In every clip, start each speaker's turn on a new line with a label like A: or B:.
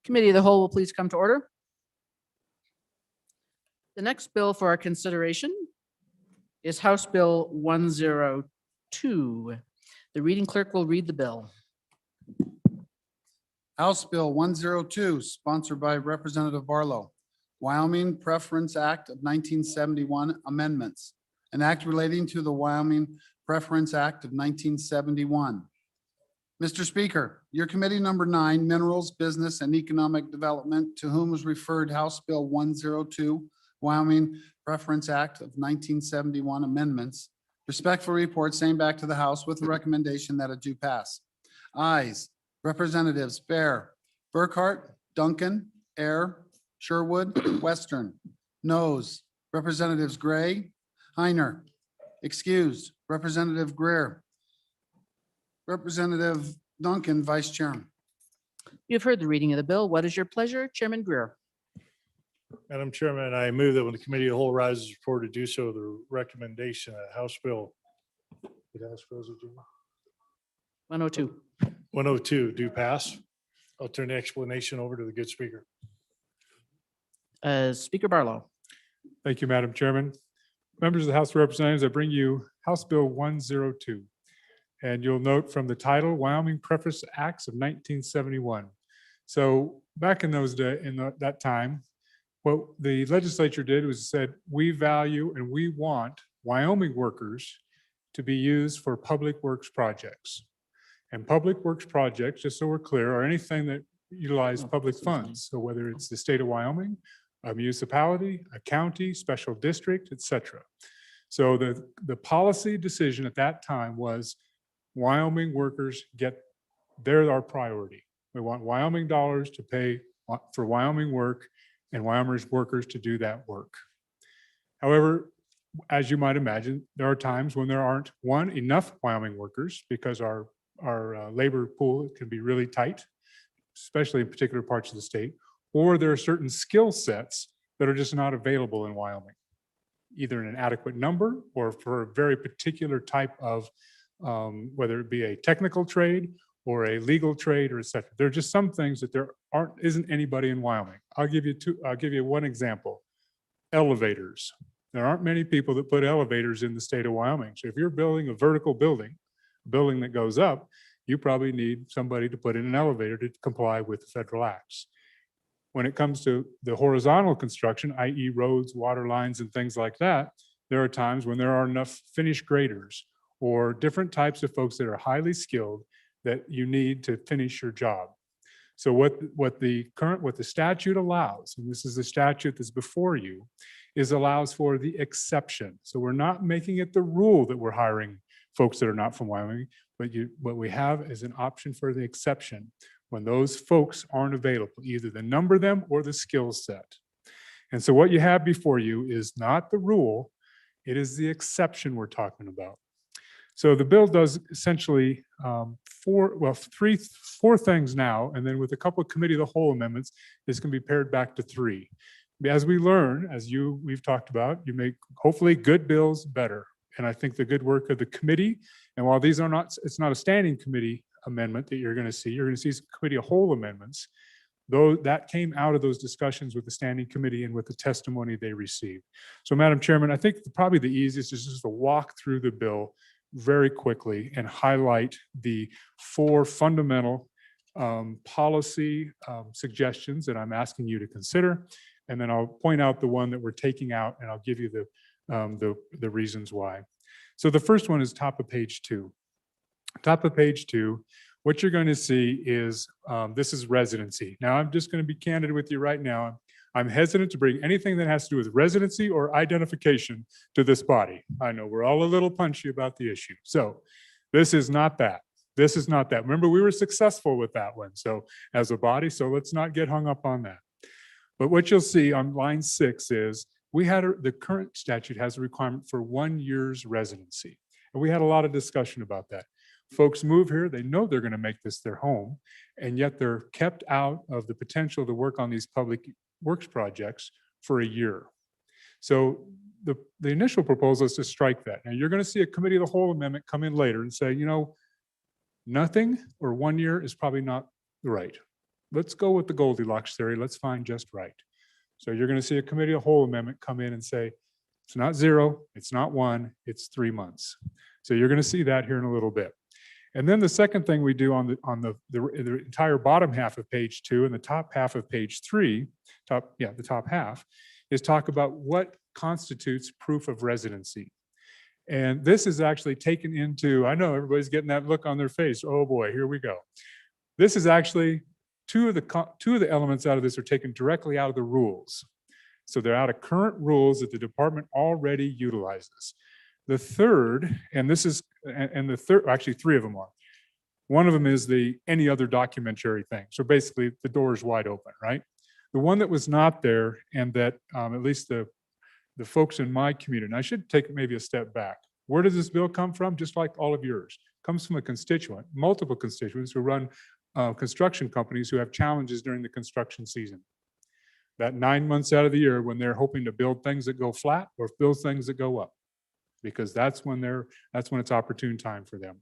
A: Committee of the Whole will please come to order. The next bill for our consideration is House Bill 102. The reading clerk will read the bill.
B: House Bill 102, sponsored by Representative Barlow. Wyoming Preference Act of 1971 amendments. An act relating to the Wyoming Preference Act of 1971. Mr. Speaker, your committee number 9, Minerals, Business, and Economic Development, to whom was referred House Bill 102, Wyoming Preference Act of 1971 amendments, respectfully report same back to the House with the recommendation that it do pass. Ayes, Representatives Bear, Burkhart, Duncan, Air, Sherwood, Western. Noes, Representatives Gray, Heiner. Excused, Representative Greer. Representative Duncan, Vice Chairman.
A: You've heard the reading of the bill. What is your pleasure? Chairman Greer.
C: Madam Chairman, I move that when the committee of the whole rises report to do so, the recommendation that House Bill
A: 102.
C: 102 do pass. I'll turn the explanation over to the good speaker.
A: Speaker Barlow.
D: Thank you, Madam Chairman. Members of the House of Representatives, I bring you House Bill 102. And you'll note from the title, Wyoming Preference Acts of 1971. So back in those days, that time, what the legislature did was said, we value and we want Wyoming workers to be used for public works projects. And public works projects, just so we're clear, are anything that utilize public funds. So whether it's the state of Wyoming, a municipality, a county, special district, et cetera. So the policy decision at that time was Wyoming workers they're our priority. We want Wyoming dollars to pay for Wyoming work and Wyoming workers to do that work. However, as you might imagine, there are times when there aren't, one, enough Wyoming workers because our labor pool can be really tight, especially in particular parts of the state, or there are certain skill sets that are just not available in Wyoming, either in an adequate number or for a very particular type of, whether it be a technical trade or a legal trade or et cetera. There are just some things that isn't anybody in Wyoming. I'll give you one example. Elevators. There aren't many people that put elevators in the state of Wyoming. So if you're building a vertical building, a building that goes up, you probably need somebody to put in an elevator to comply with the federal acts. When it comes to the horizontal construction, i.e. roads, water lines, and things like that, there are times when there are enough finished graders or different types of folks that are highly skilled that you need to finish your job. So what the statute allows, and this is the statute that's before you, is allows for the exception. So we're not making it the rule that we're hiring folks that are not from Wyoming, but what we have is an option for the exception when those folks aren't available, either the number of them or the skill set. And so what you have before you is not the rule, it is the exception we're talking about. So the bill does essentially four things now, and then with a couple of committee of the whole amendments, this can be pared back to 3. As we learn, we've talked about, you make hopefully good bills better. And I think the good work of the committee, and while these are not, it's not a standing committee amendment that you're going to see some committee of whole amendments, though that came out of those discussions with the standing committee and with the testimony they received. So Madam Chairman, I think probably the easiest is just to walk through the bill very quickly and highlight the 4 fundamental policy suggestions that I'm asking you to consider. And then I'll point out the one that we're taking out, and I'll give you the reasons why. So the first one is top of page 2. Top of page 2, what you're going to see is this is residency. Now, I'm just going to be candid with you right now. I'm hesitant to bring anything that has to do with residency or identification to this body. I know we're all a little punchy about the issue. So this is not that. This is not that. Remember, we were successful with that one. So as a body, so let's not get hung up on that. But what you'll see on line 6 is the current statute has a requirement for 1 year's residency. And we had a lot of discussion about that. Folks move here, they know they're going to make this their home, and yet they're kept out of the potential to work on these public works projects for a year. So the initial proposal is to strike that. Now you're going to see a committee of the whole amendment come in later and say, nothing or 1 year is probably not right. let's go with the Goldilocks theory. Let's find just right. So you're going to see a committee of whole amendment come in and say, it's not 0, it's not 1, it's 3 months. So you're going to see that here in a little bit. And then the second thing we do on the entire bottom half of page 2 and the top half of page 3, the top half, is talk about what constitutes proof of residency. And this is actually taken into, I know everybody's getting that look on their face. Oh boy, here we go. This is actually two of the elements out of this are taken directly out of the rules. So they're out of current rules that the department already utilizes. The third, actually 3 of them are. One of them is the any other documentary thing. So basically the door is wide open, right? The one that was not there, and that at least the folks in my community, and I should take maybe a step back. Where does this bill come from? Just like all of yours. It comes from a constituent, multiple constituents who run construction companies who have challenges during the construction season. That 9 months out of the year when they're hoping to build things that go flat or build things that go up, because that's when it's opportune time for them.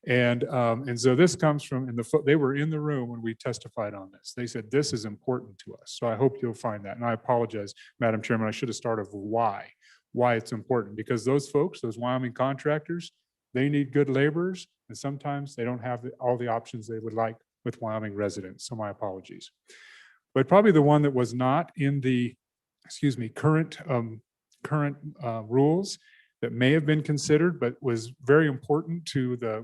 D: And so this comes from, they were in the room when we testified on this. They said, this is important to us. So I hope you'll find that. And I apologize, Madam Chairman, I should have started with why it's important, because those folks, those Wyoming contractors, they need good laborers, and sometimes they don't have all the options they would like with Wyoming residents. So my apologies. But probably the one that was not in the, current rules that may have been considered, but was very important to the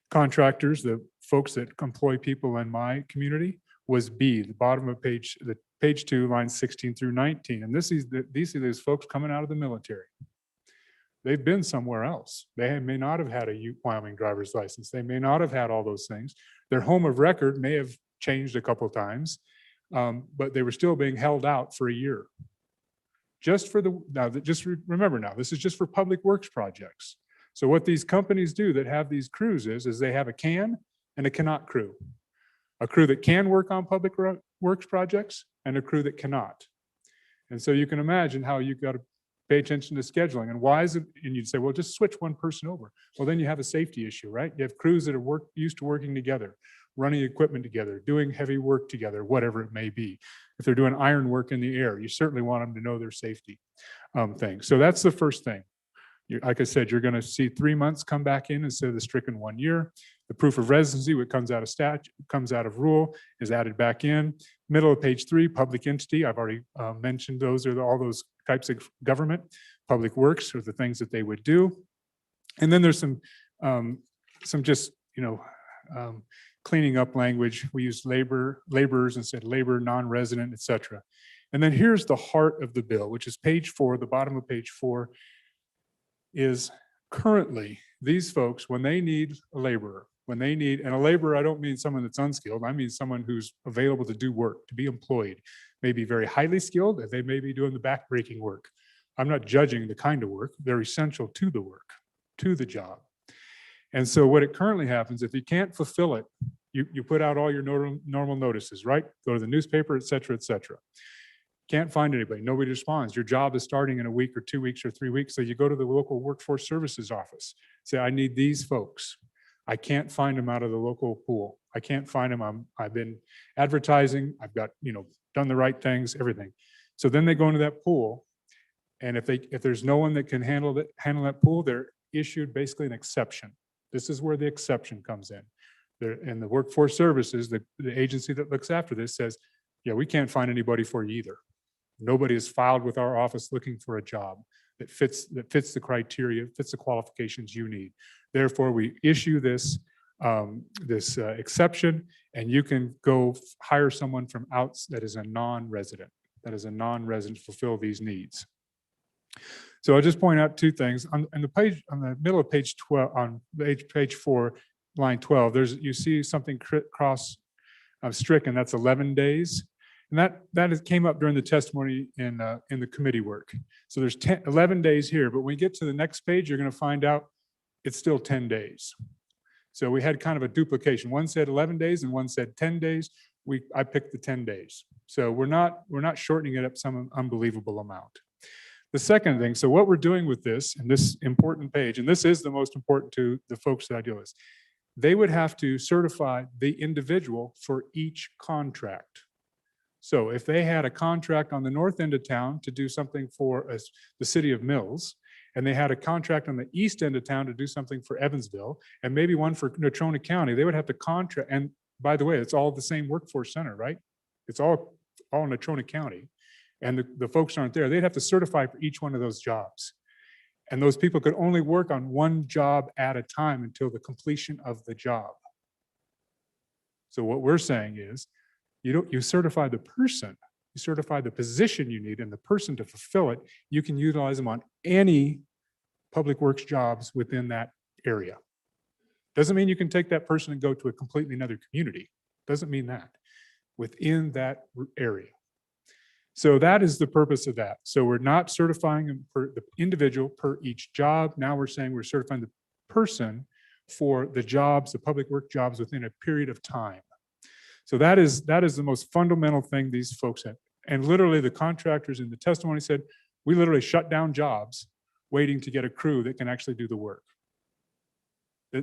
D: contractors, the folks that employ people in my community, was B, the bottom of page 2, lines 16 through 19. And these are those folks coming out of the military. They've been somewhere else. They may not have had a Wyoming driver's license. They may not have had all those things. Their home of record may have changed a couple times, but they were still being held out for a year. Remember now, this is just for public works projects. So what these companies do that have these crews is they have a can and a cannot crew. A crew that can work on public works projects and a crew that cannot. And so you can imagine how you've got to pay attention to scheduling. And why is it, and you'd say, well, just switch one person over. Well, then you have a safety issue, right? You have crews that are used to working together, running equipment together, doing heavy work together, whatever it may be. If they're doing iron work in the air, you certainly want them to know their safety thing. So that's the first thing. Like I said, you're going to see 3 months come back in instead of the stricken 1 year. The proof of residency, what comes out of statute, comes out of rule, is added back in. Middle of page 3, public entity. I've already mentioned those are all those types of government. Public works are the things that they would do. And then there's some just, cleaning up language. We used laborers instead of labor, non-resident, et cetera. And then here's the heart of the bill, which is page 4, the bottom of page 4, is currently these folks, when they need a laborer, and a laborer, I don't mean someone that's unskilled, I mean someone who's available to do work, to be employed, maybe very highly skilled, and they may be doing the backbreaking work. I'm not judging the kind of work, they're essential to the work, to the job. And so what it currently happens, if you can't fulfill it, you put out all your normal notices, right? Go to the newspaper, et cetera, et cetera. Can't find anybody, nobody responds. Your job is starting in a week or 2 weeks or 3 weeks. So you go to the local workforce services office, say, I need these folks. I can't find them out of the local pool. I can't find them. I've been advertising. I've got, done the right things, everything. So then they go into that pool. And if there's no one that can handle that pool, they're issued basically an exception. This is where the exception comes in. And the workforce services, the agency that looks after this, says, yeah, we can't find anybody for you either. Nobody has filed with our office looking for a job that fits the criteria, fits the qualifications you need. Therefore, we issue this exception, and you can go hire someone from outs that is a non-resident, to fulfill these needs. So I'll just point out 2 things. On the middle of page 12, on page 4, line 12, you see something cross stricken. That's 11 days. And that came up during the testimony in the committee work. So there's 11 days here, but when you get to the next page, you're going to find out it's still 10 days. So we had kind of a duplication. One said 11 days and one said 10 days. I picked the 10 days. So we're not shortening it up some unbelievable amount. The second thing, so what we're doing with this, and this important page, and this is the most important to the folks that I deal with, they would have to certify the individual for each contract. So if they had a contract on the north end of town to do something for us, the city of Mills, and they had a contract on the east end of town to do something for Evansville, and maybe one for Natrona County, they would have to contract. And by the way, it's all the same workforce center, right? It's all Natrona County. And the folks aren't there. They'd have to certify for each one of those jobs. And those people could only work on one job at a time until the completion of the job. So what we're saying is, you certify the person, you certify the position you need and the person to fulfill it. You can utilize them on any public works jobs within that area. Doesn't mean you can take that person and go to a completely another community. Doesn't mean that. Within that area. So that is the purpose of that. So we're not certifying them per the individual per each job. Now we're saying we're certifying the person for the jobs, the public work jobs within a period of time. So that is the most fundamental thing these folks have. And literally the contractors in the testimony said, we literally shut down jobs waiting to get a crew that can actually do the work.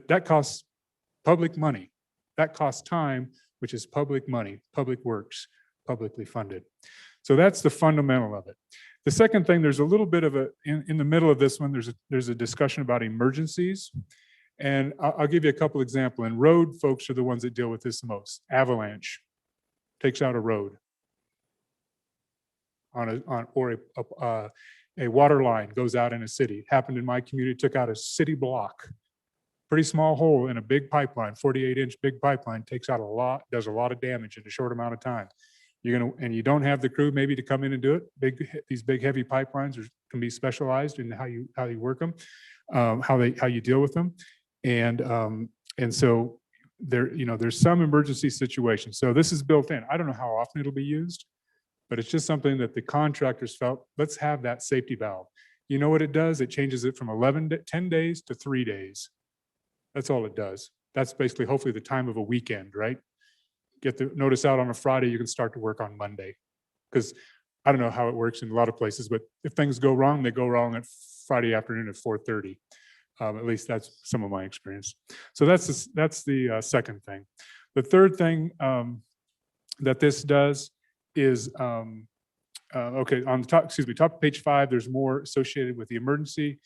D: That costs public money. That costs time, which is public money, public works, publicly funded. So that's the fundamental of it. The second thing, there's a little bit of in the middle of this one, there's a discussion about emergencies. And I'll give you a couple examples. And road folks are the ones that deal with this the most. Avalanche takes out a road or a water line goes out in a city. Happened in my community, took out a city block. Pretty small hole in a big pipeline, 48-inch big pipeline, takes out does a lot of damage in a short amount of time. And you don't have the crew maybe to come in and do it. These big heavy pipelines can be specialized in how you work them, how you deal with them. And so there's some emergency situations. So this is built in. I don't know how often it'll be used, but it's just something that the contractors felt, let's have that safety valve. You know what it does? It changes it from 10 days to 3 days. That's all it does. That's basically hopefully the time of a weekend, right? Get the notice out on a Friday, you can start to work on Monday. Because I don't know how it works in a lot of places, but if things go wrong, they go wrong at Friday afternoon at 4:30. At least that's some of my experience. So that's the second thing. The third thing that this does is, okay, on the top, top of page 5, there's more associated with the emergency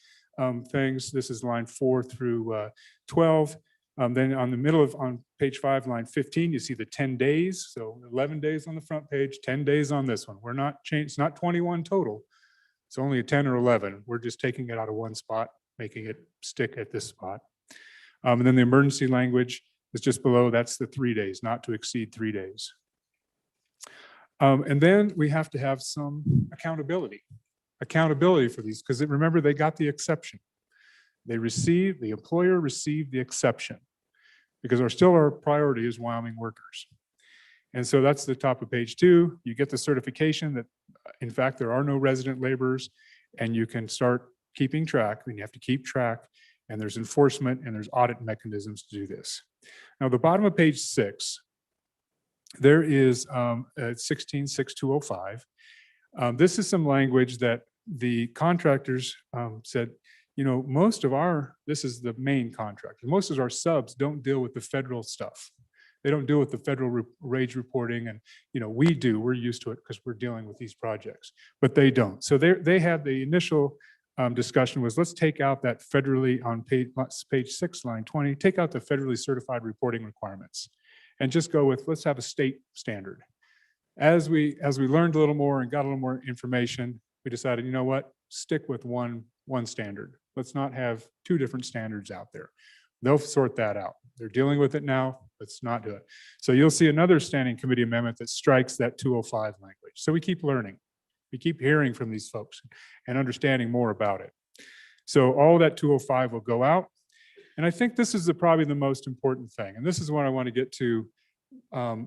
D: things. This is line 4 through 12. Then on page 5, line 15, you see the 10 days. So 11 days on the front page, 10 days on this one. We're not changing, it's not 21 total. It's only a 10 or 11. We're just taking it out of one spot, making it stick at this spot. And then the emergency language is just below, that's the 3 days, not to exceed 3 days. And then we have to have some accountability for these, because remember, they got the exception. The employer received the exception, because our priority is Wyoming workers. And so that's the top of page 2. You get the certification that, in fact, there are no resident laborers, and you can start keeping track, and you have to keep track, and there's enforcement and there's audit mechanisms to do this. Now, the bottom of page 6, there is 16.6205. This is some language that the contractors said, this is the main contractor. Most of our subs don't deal with the federal stuff. They don't deal with the federal wage reporting, and we do. We're used to it because we're dealing with these projects, but they don't. So they had the initial discussion was, let's take out that federally on page 6, line 20. Take out the federally certified reporting requirements, and just go with, let's have a state standard. As we learned a little more and got a little more information, we decided, you know what, stick with one standard. Let's not have 2 different standards out there. They'll sort that out. They're dealing with it now. Let's not do it. So you'll see another standing committee amendment that strikes that 205 language. So we keep learning. We keep hearing from these folks and understanding more about it. So all that 205 will go out. And I think this is probably the most important thing. And this is what I want to get to.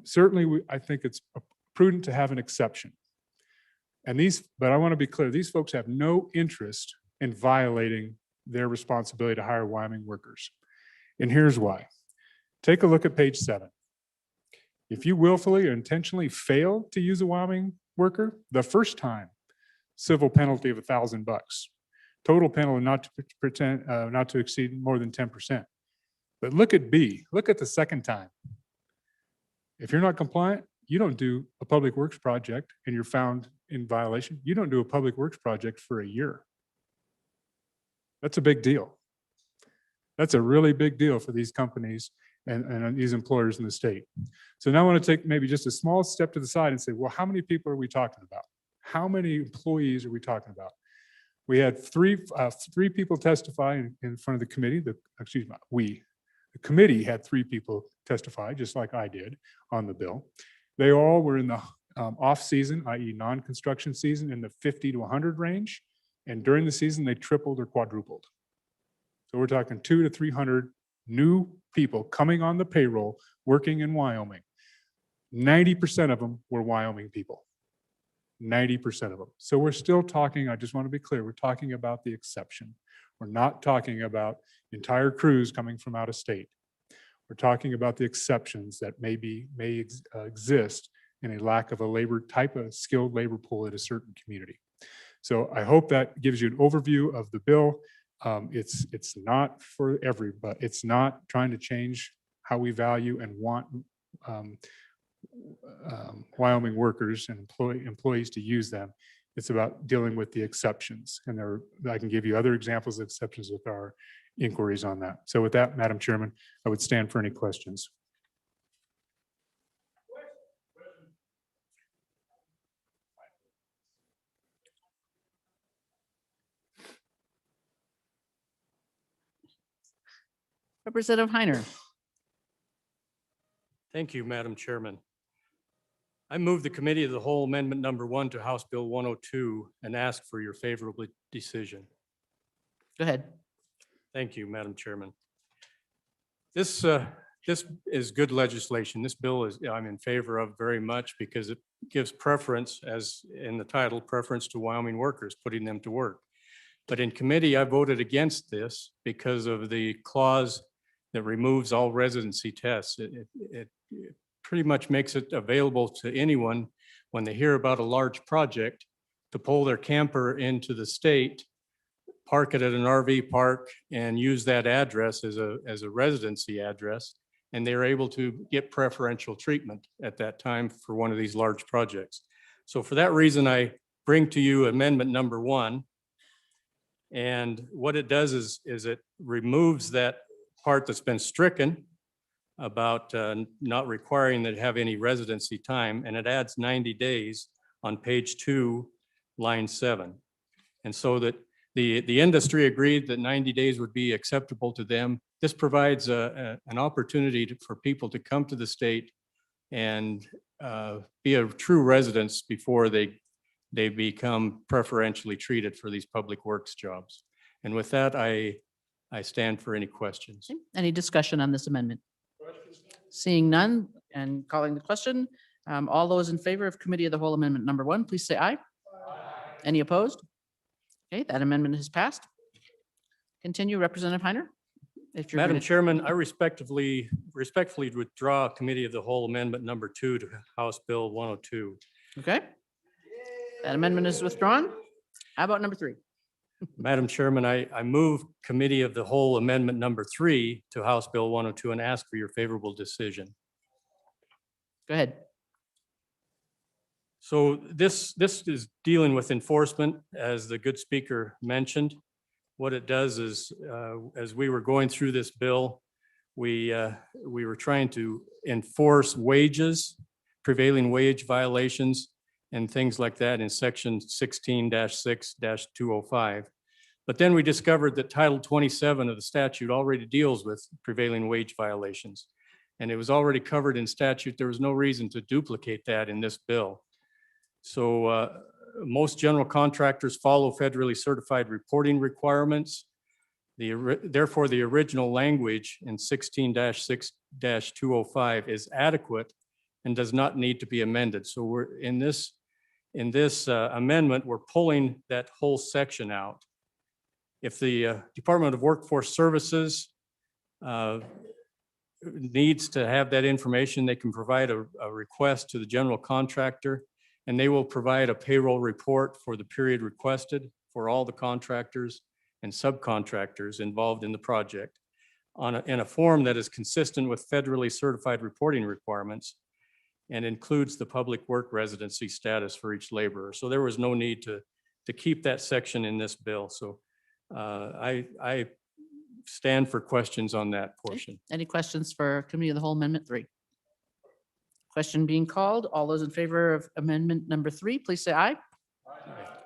D: Certainly, I think it's prudent to have an exception. But I want to be clear, these folks have no interest in violating their responsibility to hire Wyoming workers. And here's why. Take a look at page 7. If you willfully or intentionally fail to use a Wyoming worker the first time, civil penalty of $1,000. Total penalty not to exceed more than 10%. But look at B, look at the second time. If you're not compliant, you don't do a public works project and you're found in violation, you don't do a public works project for a year. That's a big deal. That's a really big deal for these companies and these employers in the state. So now I want to take maybe just a small step to the side and say, well, how many people are we talking about? How many employees are we talking about? We had three people testify in front of the committee. The committee had 3 people testify, just like I did on the bill. They all were in the off-season, i.e. non-construction season, in the 50 to 100 range. And during the season, they tripled or quadrupled. So we're talking 200 to 300 new people coming on the payroll, working in Wyoming. 90% of them were Wyoming people. 90% of them. So we're still talking, I just want to be clear, we're talking about the exception. We're not talking about entire crews coming from out of state. We're talking about the exceptions that may exist in a lack of a type of skilled labor pool at a certain community. So I hope that gives you an overview of the bill. It's not for everybody. It's not trying to change how we value and want Wyoming workers and employees to use them. It's about dealing with the exceptions. And I can give you other examples of exceptions with our inquiries on that. So with that, Madam Chairman, I would stand for any questions.
A: Representative Heiner.
E: Thank you, Madam Chairman. I move the Committee of the Whole Amendment Number 1 to House Bill 102 and ask for your favorable decision.
A: Go ahead.
E: Thank you, Madam Chairman. This is good legislation. This bill I'm in favor of very much because it gives preference, as in the title, preference to Wyoming workers, putting them to work. But in committee, I voted against this because of the clause that removes all residency tests. It pretty much makes it available to anyone when they hear about a large project to pull their camper into the state, park it at an RV park, and use that address as a residency address. And they're able to get preferential treatment at that time for one of these large projects. So for that reason, I bring to you amendment number 1. And what it does is it removes that part that's been stricken about not requiring that have any residency time, and it adds 90 days on page 2, line 7. And so that the industry agreed that 90 days would be acceptable to them. This provides an opportunity for people to come to the state and be a true residents before they become preferentially treated for these public works jobs. And with that, I stand for any questions.
A: Okay. Any discussion on this amendment? Seeing none and calling the question, all those in favor of Committee of the Whole Amendment Number 1, please say aye. Any opposed? Okay, that amendment has passed. Continue, Representative Heiner. If you're
E: Madam
A: gonna-
E: Chairman, I respectfully withdraw Committee of the Whole Amendment Number 2 to House Bill 102.
A: Okay. That amendment is withdrawn. How about number 3?
E: Madam Chairman, I move Committee of the Whole Amendment Number 3 to House Bill 102 and ask for your favorable decision.
A: Go ahead.
E: So this is dealing with enforcement, as the good speaker mentioned. What it does is, as we were going through this bill, we were trying to enforce wages, prevailing wage violations, and things like that in section 16-6-205. But then we discovered that Title 27 of the statute already deals with prevailing wage violations. And it was already covered in statute. There was no reason to duplicate that in this bill. So most general contractors follow federally certified reporting requirements. Therefore, the original language in 16-6-205 is adequate and does not need to be amended. So we're in this amendment, we're pulling that whole section out. If the Department of Workforce Services needs to have that information, they can provide a request to the general contractor, and they will provide a payroll report for the period requested for all the contractors and subcontractors involved in the project. in a form that is consistent with federally certified reporting requirements and includes the public work residency status for each laborer. So there was no need to keep that section in this bill. So I stand for questions on that portion.
A: Any questions for Committee of the Whole Amendment 3? Question being called. All those in favor of amendment number 3, please say aye.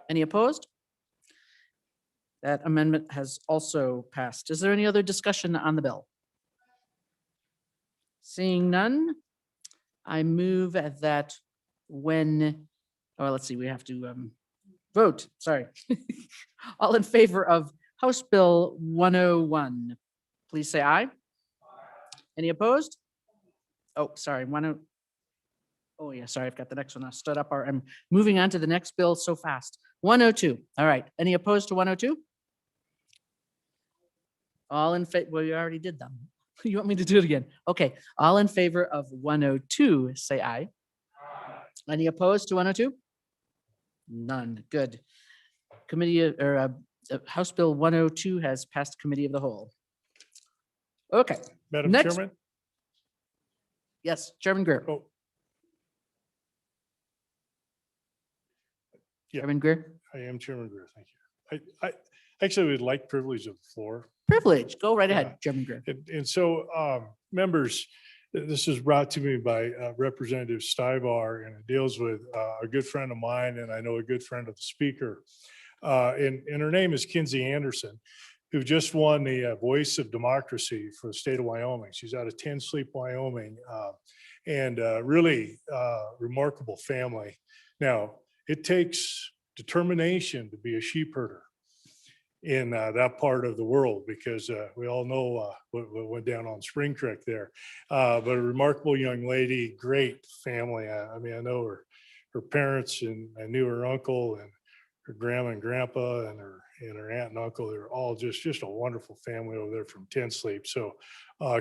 A: Any opposed? That amendment has also passed. Is there any other discussion on the bill? Seeing none, I move that when, oh, let's see, we have to vote, sorry. All in favor of House Bill 101, please say aye. Any opposed? Oh, sorry, oh yeah, sorry, I've got the next one. I stood up. I'm moving on to the next bill so fast. 102, all right. Any opposed to 102? All in favor, well, you already did them. You want me to do it again? Okay, all in favor of 102, say aye. Any opposed to 102? None, good. House Bill 102 has passed Committee of the Whole. Okay,
C: Madam
A: Next.
C: Chairman?
A: yes, Chairman Greer.
C: Oh, yeah.
A: Chairman Greer,
C: I am Chairman Greer. Thank you. I actually would like privilege of the floor.
A: privilege, go right
C: Yeah.
A: ahead, Chairman Greer.
C: And so, members, this is brought to me by Representative Stivar, and it deals with a good friend of mine, and I know a good friend of the speaker. And her name is Kinsey Anderson, who just won the Voice of Democracy for the state of Wyoming. She's out of Ten Sleep, Wyoming, and really remarkable family. Now, it takes determination to be a sheep herder in that part of the world, because we all know what went down on Spring Creek there. But a remarkable young lady, great family. I mean, I know her parents, and I knew her uncle and her grandma and grandpa and her aunt and uncle. They're all just a wonderful family over there from Ten Sleep. So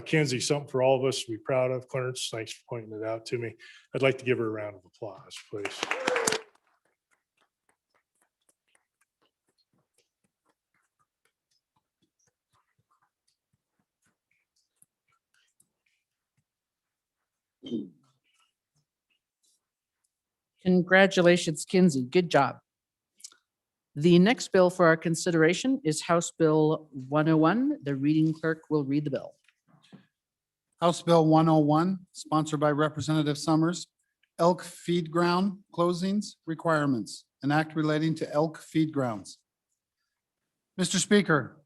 C: Kinsey, something for all of us to be proud of. Clarence, thanks for pointing it out to me. I'd like to give her a round of applause, please.
A: Congratulations, Kinsey. Good job. The next bill for our consideration is House Bill 101. The reading clerk will read the bill.
B: House Bill 101, sponsored by Representative Summers. Elk feed ground closings requirements, an act relating to elk feed grounds. Mr. Speaker,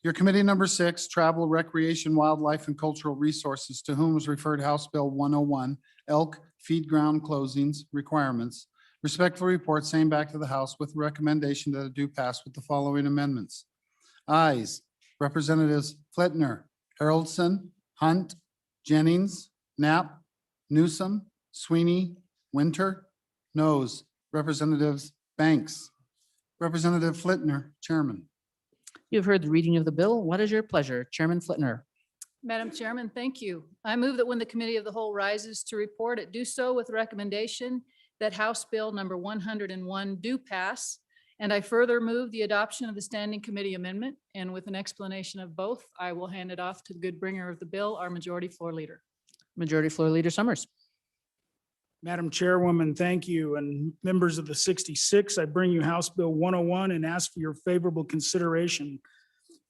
B: your committee number 6, Travel, Recreation, Wildlife, and Cultural Resources, to whom was referred House Bill 101, elk feed ground closings requirements, respectfully report same back to the House with recommendation that it do pass with the following amendments. Ayes, Representatives Flitner, Haroldson, Hunt, Jennings, Knapp, Newsom, Sweeney, Winter. Noes, Representatives Banks. Representative Flitner, Chairman.
A: You've heard the reading of the bill. What is your pleasure? Chairman Flitner.
F: Madam Chairman, thank you. I move that when the Committee of the Whole rises to report, it do so with recommendation that House Bill number 101 do pass. And I further move the adoption of the Standing Committee Amendment. And with an explanation of both, I will hand it off to the good bringer of the bill, our Majority Floor Leader.
A: Majority Floor Leader Summers.
G: Madam Chairwoman, thank you. And members of the 66, I bring you House Bill 101 and ask for your favorable consideration.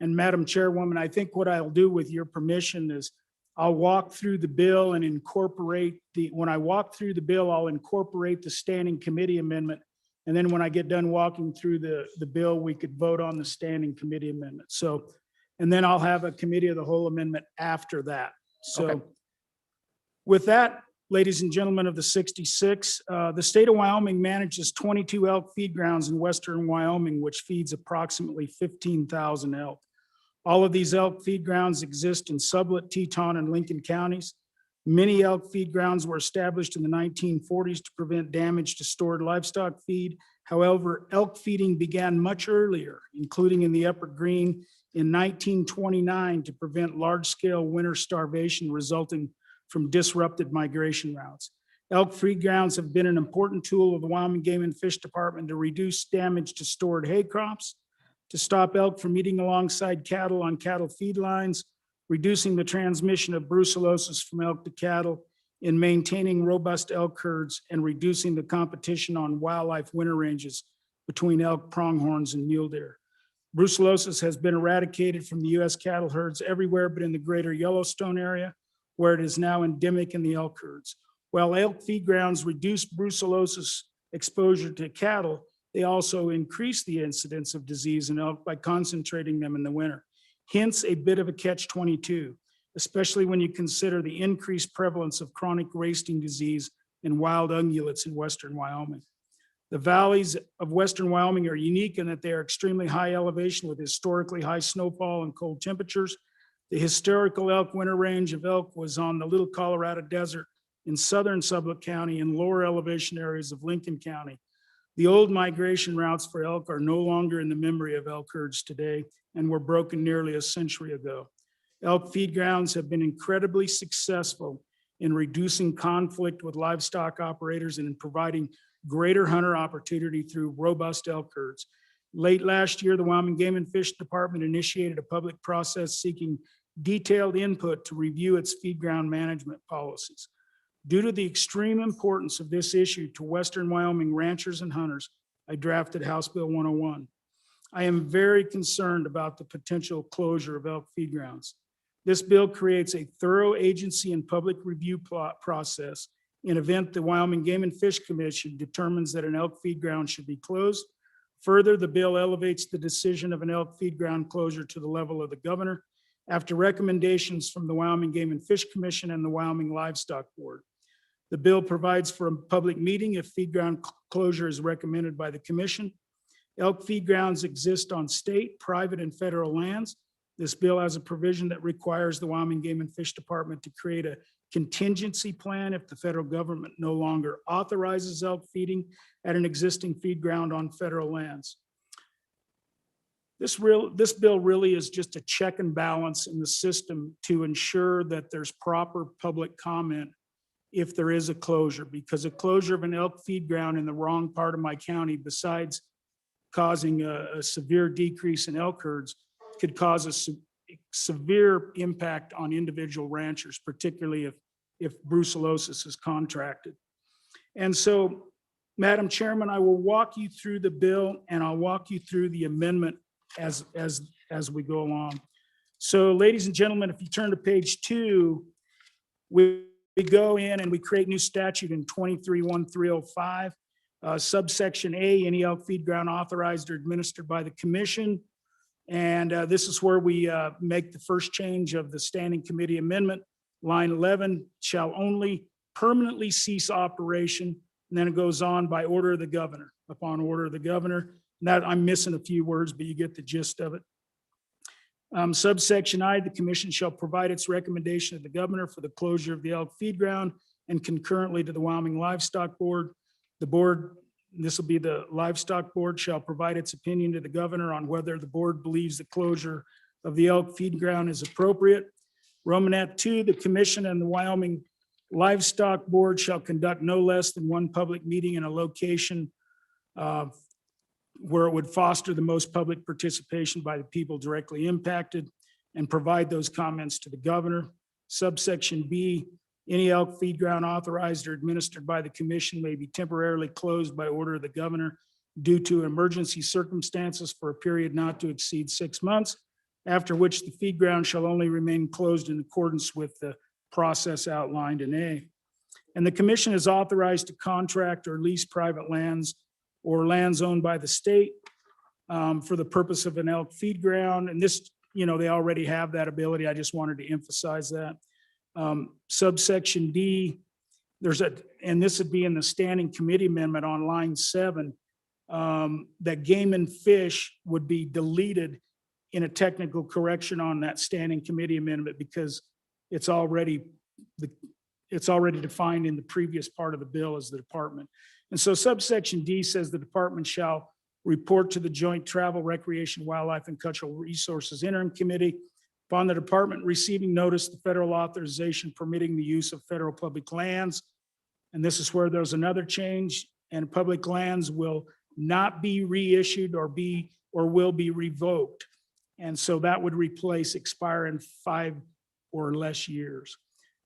G: And Madam Chairwoman, I think what I'll do with your permission is I'll walk through the bill and incorporate when I walk through the bill, I'll incorporate the Standing Committee Amendment. And then when I get done walking through the bill, we could vote on the Standing Committee Amendment. So, and then I'll have a Committee of the Whole Amendment after that. So
A: Okay.
G: With that, ladies and gentlemen of the 66, the state of Wyoming manages 22 elk feed grounds in western Wyoming, which feeds approximately 15,000 elk. All of these elk feed grounds exist in Sublette, Teton, and Lincoln counties. Many elk feed grounds were established in the 1940s to prevent damage to stored livestock feed. However, elk feeding began much earlier, including in the Upper Green in 1929 to prevent large-scale winter starvation resulting from disrupted migration routes. Elk feed grounds have been an important tool of the Wyoming Game and Fish Department to reduce damage to stored hay crops, to stop elk from eating alongside cattle on cattle feed lines, reducing the transmission of brucellosis from elk to cattle, in maintaining robust elk herds, and reducing the competition on wildlife winter ranges between elk, pronghorns, and mule deer. Brucellosis has been eradicated from the U.S. cattle herds everywhere but in the greater Yellowstone area, where it is now endemic in the elk herds. While elk feed grounds reduce brucellosis exposure to cattle, they also increase the incidence of disease in elk by concentrating them in the winter. Hence, a bit of a catch-22, especially when you consider the increased prevalence of chronic wasting disease in wild ungulates in western Wyoming. The valleys of western Wyoming are unique in that they are extremely high elevation with historically high snowfall and cold temperatures. The historical elk winter range of elk was on the Little Colorado Desert in southern Sublette County and lower elevation areas of Lincoln County. The old migration routes for elk are no longer in the memory of elk herds today and were broken nearly a century ago. Elk feed grounds have been incredibly successful in reducing conflict with livestock operators and in providing greater hunter opportunity through robust elk herds. Late last year, the Wyoming Game and Fish Department initiated a public process seeking detailed input to review its feed ground management policies. Due to the extreme importance of this issue to western Wyoming ranchers and hunters, I drafted House Bill 101. I am very concerned about the potential closure of elk feed grounds. This bill creates a thorough agency and public review process in event the Wyoming Game and Fish Commission determines that an elk feed ground should be closed. Further, the bill elevates the decision of an elk feed ground closure to the level of the governor after recommendations from the Wyoming Game and Fish Commission and the Wyoming Livestock Board. The bill provides for a public meeting if feed ground closure is recommended by the commission. Elk feed grounds exist on state, private, and federal lands. This bill has a provision that requires the Wyoming Game and Fish Department to create a contingency plan if the federal government no longer authorizes elk feeding at an existing feed ground on federal lands. This bill really is just a check and balance in the system to ensure that there's proper public comment if there is a closure, because a closure of an elk feed ground in the wrong part of my county, besides causing a severe decrease in elk herds, could cause a severe impact on individual ranchers, particularly if brucellosis is contracted. And so, Madam Chairman, I will walk you through the bill and I'll walk you through the amendment as we go along. So, ladies and gentlemen, if you turn to page 2, we go in and we create new statute in 23-1305, subsection A, any elk feed ground authorized or administered by the commission. And this is where we make the first change of the standing committee amendment. Line 11 shall only permanently cease operation. And then it goes on by order of the governor, upon order of the governor. That I'm missing a few words, but you get the gist of it. Subsection I, the commission shall provide its recommendation to the governor for the closure of the elk feed ground and concurrently to the Wyoming Livestock Board. The board, this will be the Livestock Board, shall provide its opinion to the governor on whether the board believes the closure of the elk feed ground is appropriate. Romanet 2, the commission and the Wyoming Livestock Board shall conduct no less than one public meeting in a location where it would foster the most public participation by the people directly impacted and provide those comments to the governor. Subsection B, any elk feed ground authorized or administered by the commission may be temporarily closed by order of the governor due to emergency circumstances for a period not to exceed 6 months, after which the feed ground shall only remain closed in accordance with the process outlined in A. And the commission is authorized to contract or lease private lands or lands owned by the state for the purpose of an elk feed ground. And this, they already have that ability. I just wanted to emphasize that. Subsection D, and this would be in the standing committee amendment on line 7, that game and fish would be deleted in a technical correction on that standing committee amendment because it's already defined in the previous part of the bill as the department. And so subsection D says the department shall report to the Joint Travel, Recreation, Wildlife, and Cultural Resources Interim Committee upon the department receiving notice, the federal authorization permitting the use of federal public lands. And this is where there's another change, and public lands will not be reissued or will be revoked. And so that would replace expire in 5 or less years.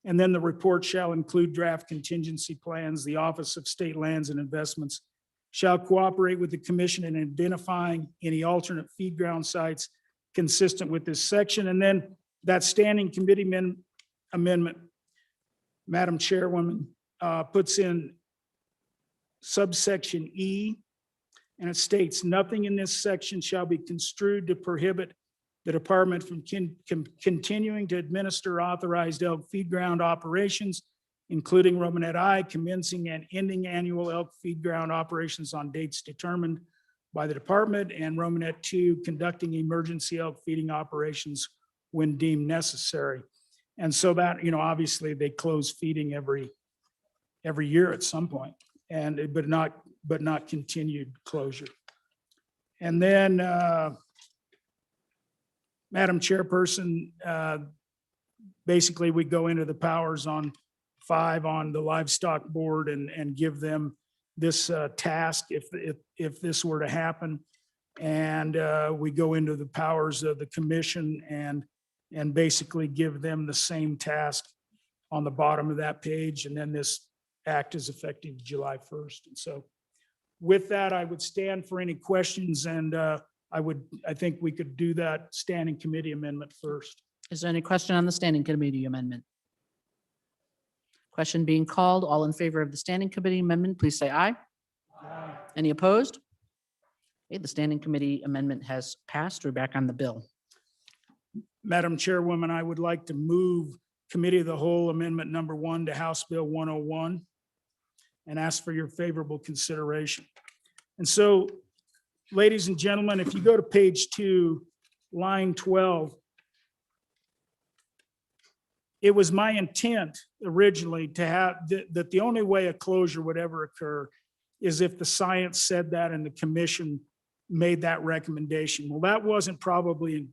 G: And then the report shall include draft contingency plans. The Office of State Lands and Investments shall cooperate with the commission in identifying any alternate feed ground sites consistent with this section. And then that standing committee amendment, Madam Chairwoman, puts in subsection E, and it states, nothing in this section shall be construed to prohibit the department from continuing to administer authorized elk feed ground operations, including Romanet I, commencing and ending annual elk feed ground operations on dates determined by the department, and Romanet II, conducting emergency elk feeding operations when deemed necessary. And so that, obviously they close feeding every year at some point, but not continued closure. And then, Madam Chairperson, basically we go into the powers on 5 on the livestock board and give them this task if this were to happen. And we go into the powers of the commission and basically give them the same task on the bottom of that page. And then this act is effective July 1st. And so with that, I would stand for any questions, and I think we could do that standing committee amendment first.
A: Is there any question on the standing committee amendment? Question being called. All in favor of the standing committee amendment, please say aye. Any opposed? Okay, the standing committee amendment has passed. We're back on the bill.
G: Madam Chairwoman, I would like to move Committee of the Whole Amendment Number 1 to House Bill 101 and ask for your favorable consideration. And so, ladies and gentlemen, if you go to page 2, line 12, it was my intent originally to have that the only way a closure would ever occur is if the science said that and the commission made that recommendation. Well, that wasn't probably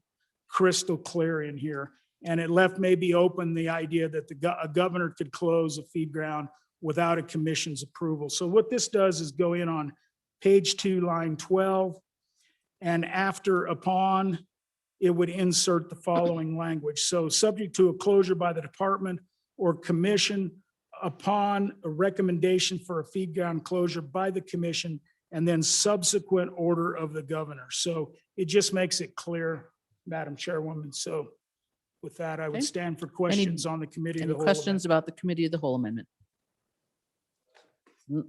G: crystal clear in here. And it left maybe open the idea that a governor could close a feed ground without a commission's approval. So what this does is go in on page 2, line 12, and upon, it would insert the following language. So subject to a closure by the department or commission upon a recommendation for a feed ground closure by the commission, and then subsequent order of the governor. So it just makes it clear, Madam Chairwoman. So with that, I would
A: Okay.
G: stand for questions on the committee of
A: Any
G: the whole.
A: questions about the committee of the whole amendment?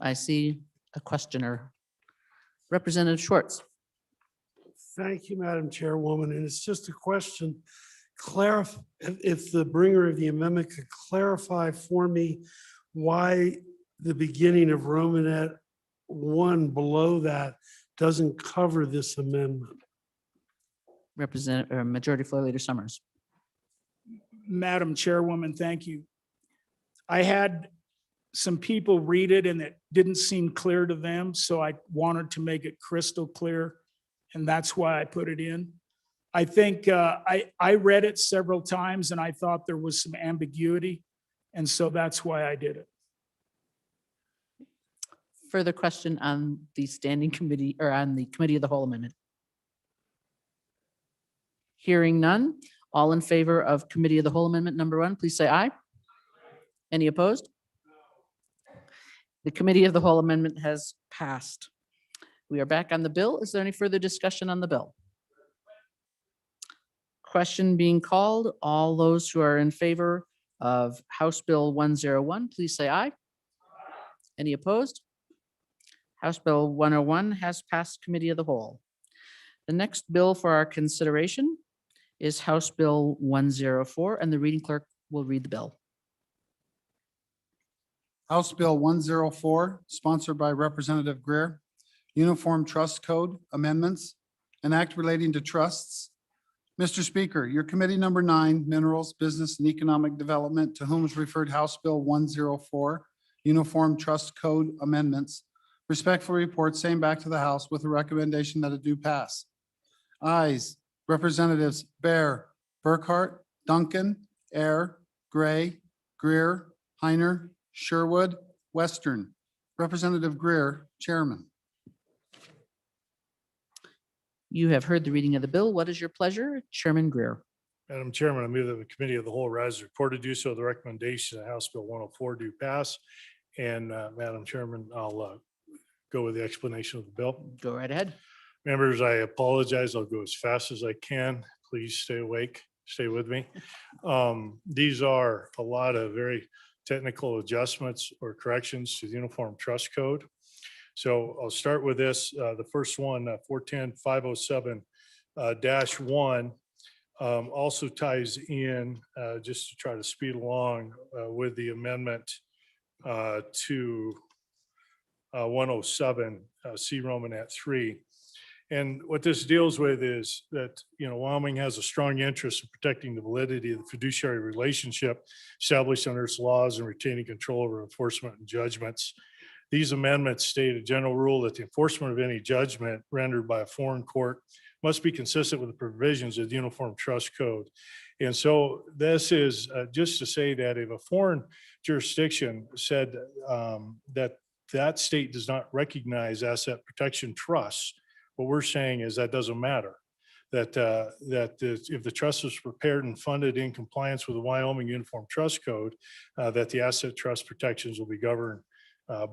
A: I see a questioner. Representative Schwartz.
H: Thank you, Madam Chairwoman, and it's just a question. If the bringer of the amendment could clarify for me why the beginning of Romanet 1 below that doesn't cover this amendment.
A: Majority Floor Leader Summers.
G: Madam Chairwoman, thank you. I had some people read it and it didn't seem clear to them, so I wanted to make it crystal clear, and that's why I put it in. I think I read it several times and I thought there was some ambiguity, and so that's why I did it.
A: Further question on the standing committee or on the committee of the whole amendment? Hearing none. All in favor of committee of the whole amendment number 1, please say aye. Any opposed? The committee of the whole amendment has passed. We are back on the bill. Is there any further discussion on the bill? Question being called. All those who are in favor of House Bill 101, please say aye. Any opposed? House Bill 101 has passed committee of the whole. The next bill for our consideration is House Bill 104, and the reading clerk will read the bill.
B: House Bill 104, sponsored by Representative Greer, Uniform Trust Code Amendments, an act relating to trusts. Mr. Speaker, your committee number 9, Minerals, Business and Economic Development, to whom is referred House Bill 104, Uniform Trust Code Amendments, respectfully report same back to the House with a recommendation that it do pass. Ayes, Representatives Bear, Burkhart, Duncan, Air, Gray, Greer, Heiner, Sherwood, Western. Representative Greer, Chairman.
A: You have heard the reading of the bill. What is your pleasure? Chairman Greer.
C: Madam Chairman, I move that the committee of the whole rise report to do so. The recommendation of House Bill 104 do pass. And Madam Chairman, I'll go with the explanation of the bill.
A: Go right ahead.
C: Members, I apologize. I'll go as fast as I can. Please stay awake, stay with me. These are a lot of very technical adjustments or corrections to the Uniform Trust Code. So I'll start with this. The first one, 410-507-1, also ties in, just to try to speed along with the amendment to 107, C Romanet 3. And what this deals with is that, Wyoming has a strong interest in protecting the validity of the fiduciary relationship established under its laws and retaining control over enforcement and judgments. These amendments state a general rule that the enforcement of any judgment rendered by a foreign court must be consistent with the provisions of the Uniform Trust Code. And so this is just to say that if a foreign jurisdiction said that state does not recognize asset protection trusts, what we're saying is that doesn't matter. That if the trust is prepared and funded in compliance with the Wyoming Uniform Trust Code, that the asset trust protections will be governed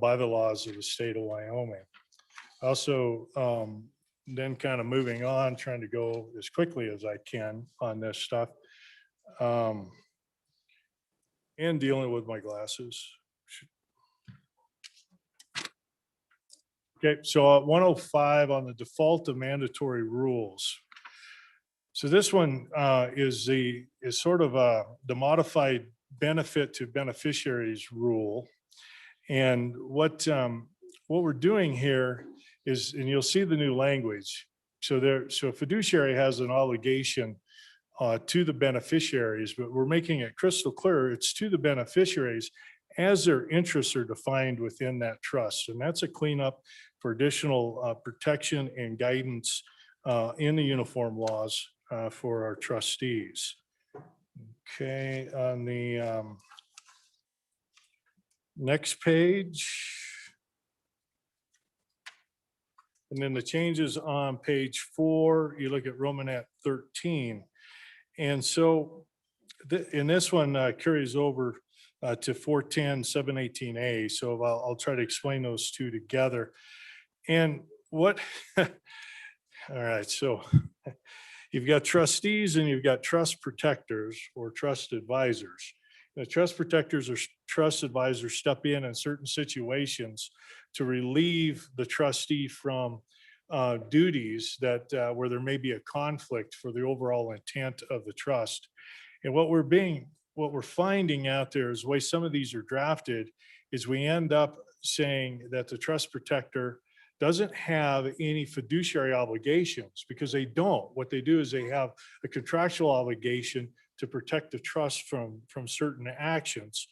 C: by the laws of the state of Wyoming. Also, then kind of moving on, trying to go as quickly as I can on this stuff. And dealing with my glasses. Okay, so 105 on the default of mandatory rules. So this one is sort of the modified benefit to beneficiaries rule. And what we're doing here is, and you'll see the new language. So a fiduciary has an obligation to the beneficiaries, but we're making it crystal clear it's to the beneficiaries as their interests are defined within that trust. And that's a cleanup for additional protection and guidance in the uniform laws for our trustees. Okay, on the next page. And then the changes on page 4, you look at Romanet 13. And so in this one carries over to 410-718A. So I'll try to explain those two together. And what, all right, so you've got trustees and you've got trust protectors or trust advisors. The trust protectors or trust advisors step in certain situations to relieve the trustee from duties that where there may be a conflict for the overall intent of the trust. And what we're finding out there is the way some of these are drafted is we end up saying that the trust protector doesn't have any fiduciary obligations because they don't. What they do is they have a contractual obligation to protect the trust from certain actions.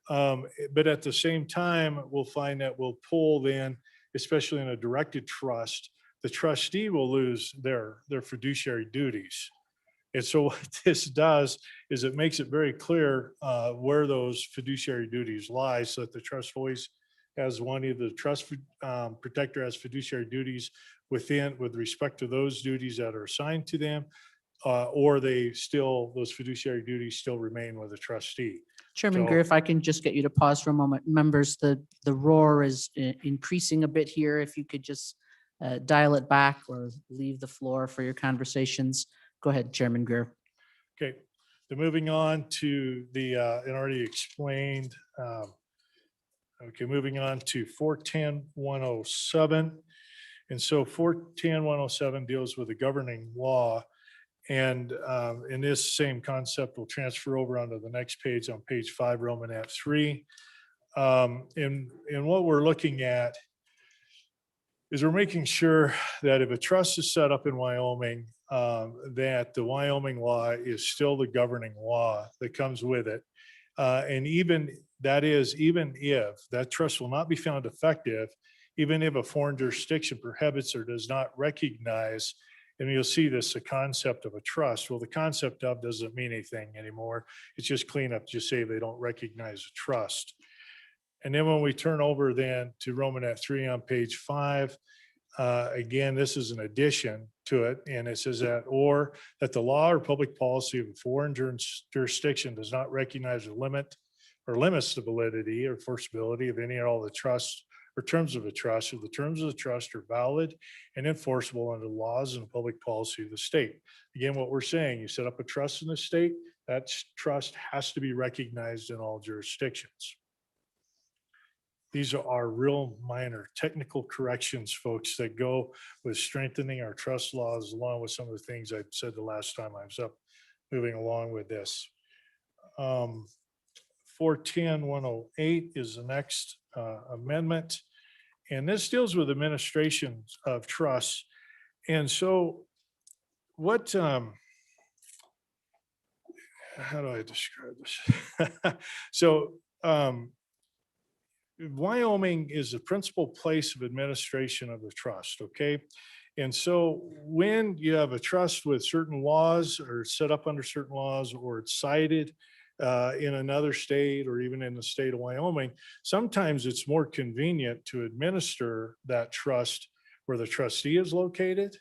C: But at the same time, we'll find that we'll pull then, especially in a directed trust, the trustee will lose their fiduciary duties. And so what this does is it makes it very clear where those fiduciary duties lie so that the trust always has one, either the trust protector has fiduciary duties with respect to those duties that are assigned to them, or those fiduciary duties still remain with the trustee.
A: Chairman
C: So-
A: Greer, if I can just get you to pause for a moment. Members, the roar is increasing a bit here. If you could just dial it back or leave the floor for your conversations. Go ahead, Chairman Greer.
C: Okay, then moving on to the, and already explained, okay, moving on to 410-107. And so 410-107 deals with the governing law. And in this same concept will transfer over onto the next page on page 5, Romanet 3. And what we're looking at is we're making sure that if a trust is set up in Wyoming, that the Wyoming law is still the governing law that comes with it. And even if that trust will not be found effective, even if a foreign jurisdiction prohibits or does not recognize, and you'll see this, the concept of a trust. Well, the concept of doesn't mean anything anymore. It's just cleanup, just say they don't recognize a trust. And then when we turn over then to Romanet 3 on page 5, Again, this is an addition to it, and it says that, or that the law or public policy of a foreign jurisdiction does not recognize or limits the validity or enforceability of any or all the trusts or terms of a trust, or the terms of the trust are valid and enforceable under the laws and public policy of the state. Again, what we're saying, you set up a trust in the state, that trust has to be recognized in all jurisdictions. These are real minor technical corrections, folks, that go with strengthening our trust laws, along with some of the things I said the last time I was up, moving along with this. 410-108 is the next amendment. And this deals with administration of trusts. And so what, how do I describe this? So Wyoming is the principal place of administration of the trust, okay? And so when you have a trust with certain laws or set up under certain laws, or it's cited in another state or even in the state of Wyoming, sometimes it's more convenient to administer that trust where the trustee is located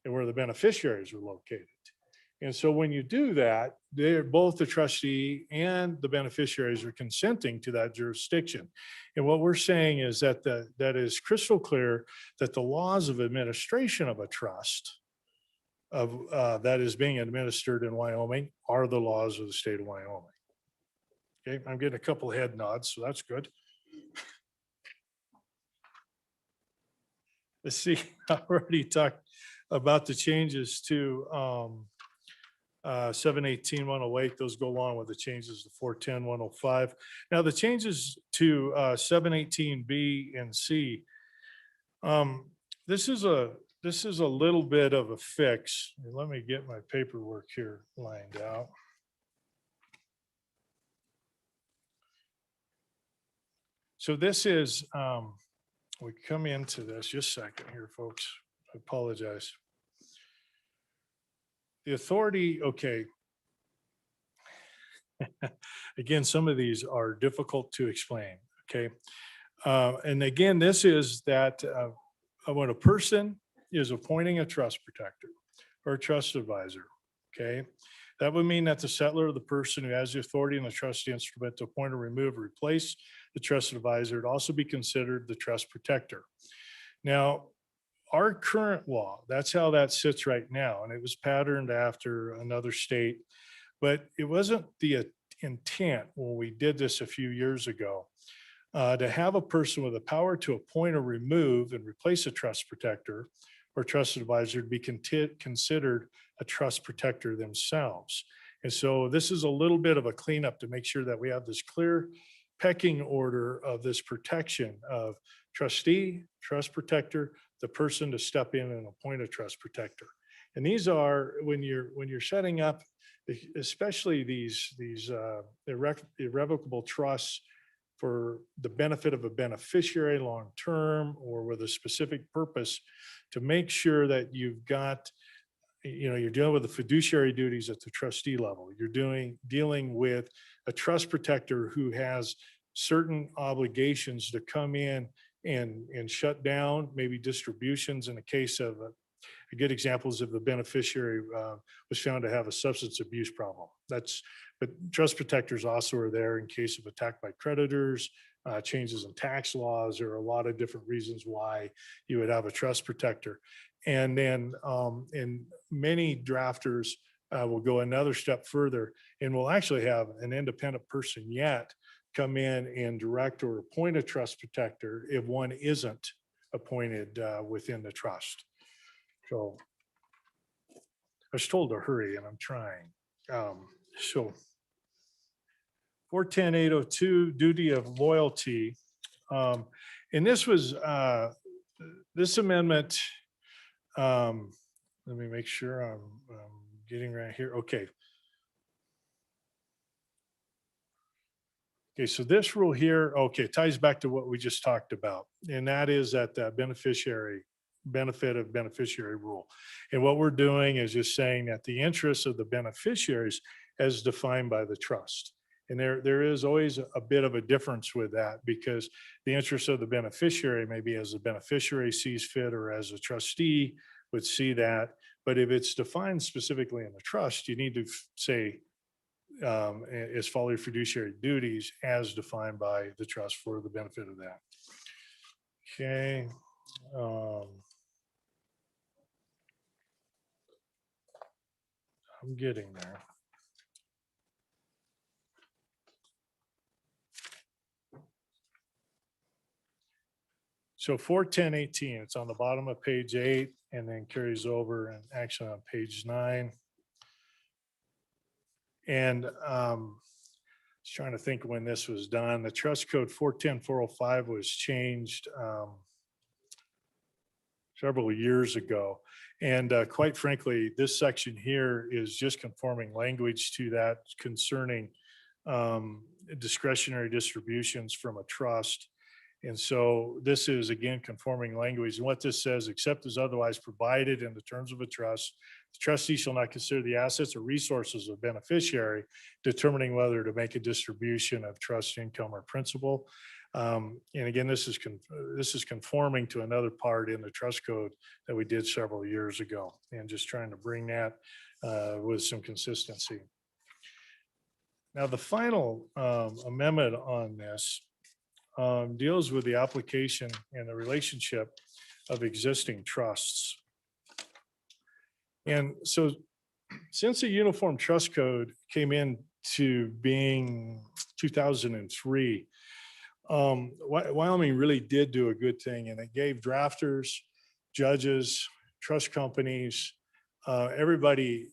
C: and where the beneficiaries are located. And so when you do that, they're both the trustee and the beneficiaries are consenting to that jurisdiction. And what we're saying is that that is crystal clear that the laws of administration of a trust that is being administered in Wyoming are the laws of the state of Wyoming. Okay, I'm getting a couple of head nods, so that's good. Let's see, I already talked about the changes to 718-108, those go along with the changes to 410-105. Now, the changes to 718B and C, this is a little bit of a fix. Let me get my paperwork here lined out. So this is, we come into this, just a second here, folks. I apologize. The authority, okay. Again, some of these are difficult to explain, okay? And again, this is that when a person is appointing a trust protector or a trust advisor, okay? That would mean that the settlor or the person who has the authority in the trustee instrument to appoint or remove or replace the trust advisor would also be considered the trust protector. Now, our current law, that's how that sits right now, and it was patterned after another state, but it wasn't the intent when we did this a few years ago to have a person with the power to appoint or remove and replace a trust protector or trusted advisor to be considered a trust protector themselves. And so this is a little bit of a cleanup to make sure that we have this clear pecking order of this protection of trustee, trust protector, the person to step in and appoint a trust protector. And these are, when you're setting up, especially these irrevocable trusts for the benefit of a beneficiary long-term or with a specific purpose, to make sure that you've got, you're dealing with the fiduciary duties at the trustee level. You're dealing with a trust protector who has certain obligations to come in and shut down maybe distributions in a case of a good example is if the beneficiary was found to have a substance abuse problem. But trust protectors also are there in case of attack by creditors, changes in tax laws. There are a lot of different reasons why you would have a trust protector. And then in many drafters will go another step further and will actually have an independent person yet come in and direct or appoint a trust protector if one isn't appointed within the trust. So I was told to hurry and I'm trying. So 410-802, duty of loyalty. And this was, this amendment, let me make sure I'm getting right here. Okay. Okay, so this rule here, okay, ties back to what we just talked about. And that is that the benefit of beneficiary rule. And what we're doing is just saying that the interests of the beneficiaries as defined by the trust. And there is always a bit of a difference with that because the interest of the beneficiary may be as the beneficiary sees fit or as a trustee would see that. But if it's defined specifically in the trust, you need to say is follow your fiduciary duties as defined by the trust for the benefit of that. Okay. I'm getting there. So 41018, it's on the bottom of page 8 and then carries over and actually on page 9. And I was trying to think when this was done. The trust code 410-405 was changed several years ago. And quite frankly, this section here is just conforming language to that concerning discretionary distributions from a trust. And so this is again conforming language. And what this says, except as otherwise provided in the terms of a trust, the trustee shall not consider the assets or resources of beneficiary determining whether to make a distribution of trust income or principal. And again, this is conforming to another part in the trust code that we did several years ago, and just trying to bring that with some consistency. Now, the final amendment on this deals with the application and the relationship of existing trusts. And so since the Uniform Trust Code came into being 2003, Wyoming really did do a good thing, and it gave drafters, judges, trust companies, everybody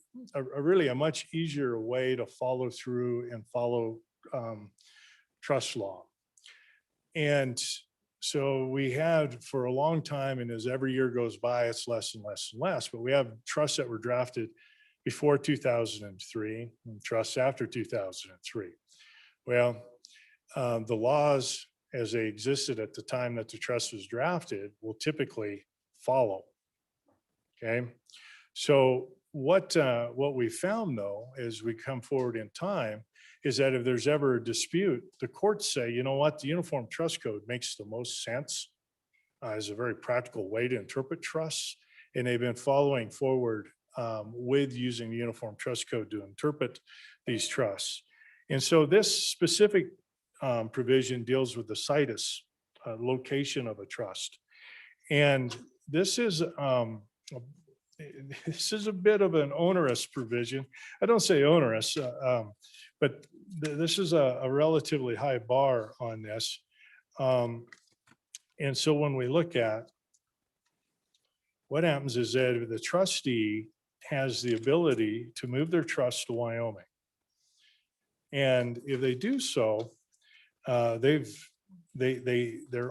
C: really a much easier way to follow through and follow trust law. And so we had for a long time, and as every year goes by, it's less and less and less, but we have trusts that were drafted before 2003 and trusts after 2003. Well, the laws as they existed at the time that the trust was drafted will typically follow. Okay. So what we found though, as we come forward in time, is that if there's ever a dispute, the courts say, you know what, the Uniform Trust Code makes the most sense as a very practical way to interpret trusts. And they've been following forward with using the Uniform Trust Code to interpret these trusts. And so this specific provision deals with the situs, location of a trust. And this is a bit of an onerous provision. I don't say onerous, but this is a relatively high bar on this. And so when we look at what happens is that if the trustee has the ability to move their trust to Wyoming, and if they do so, they're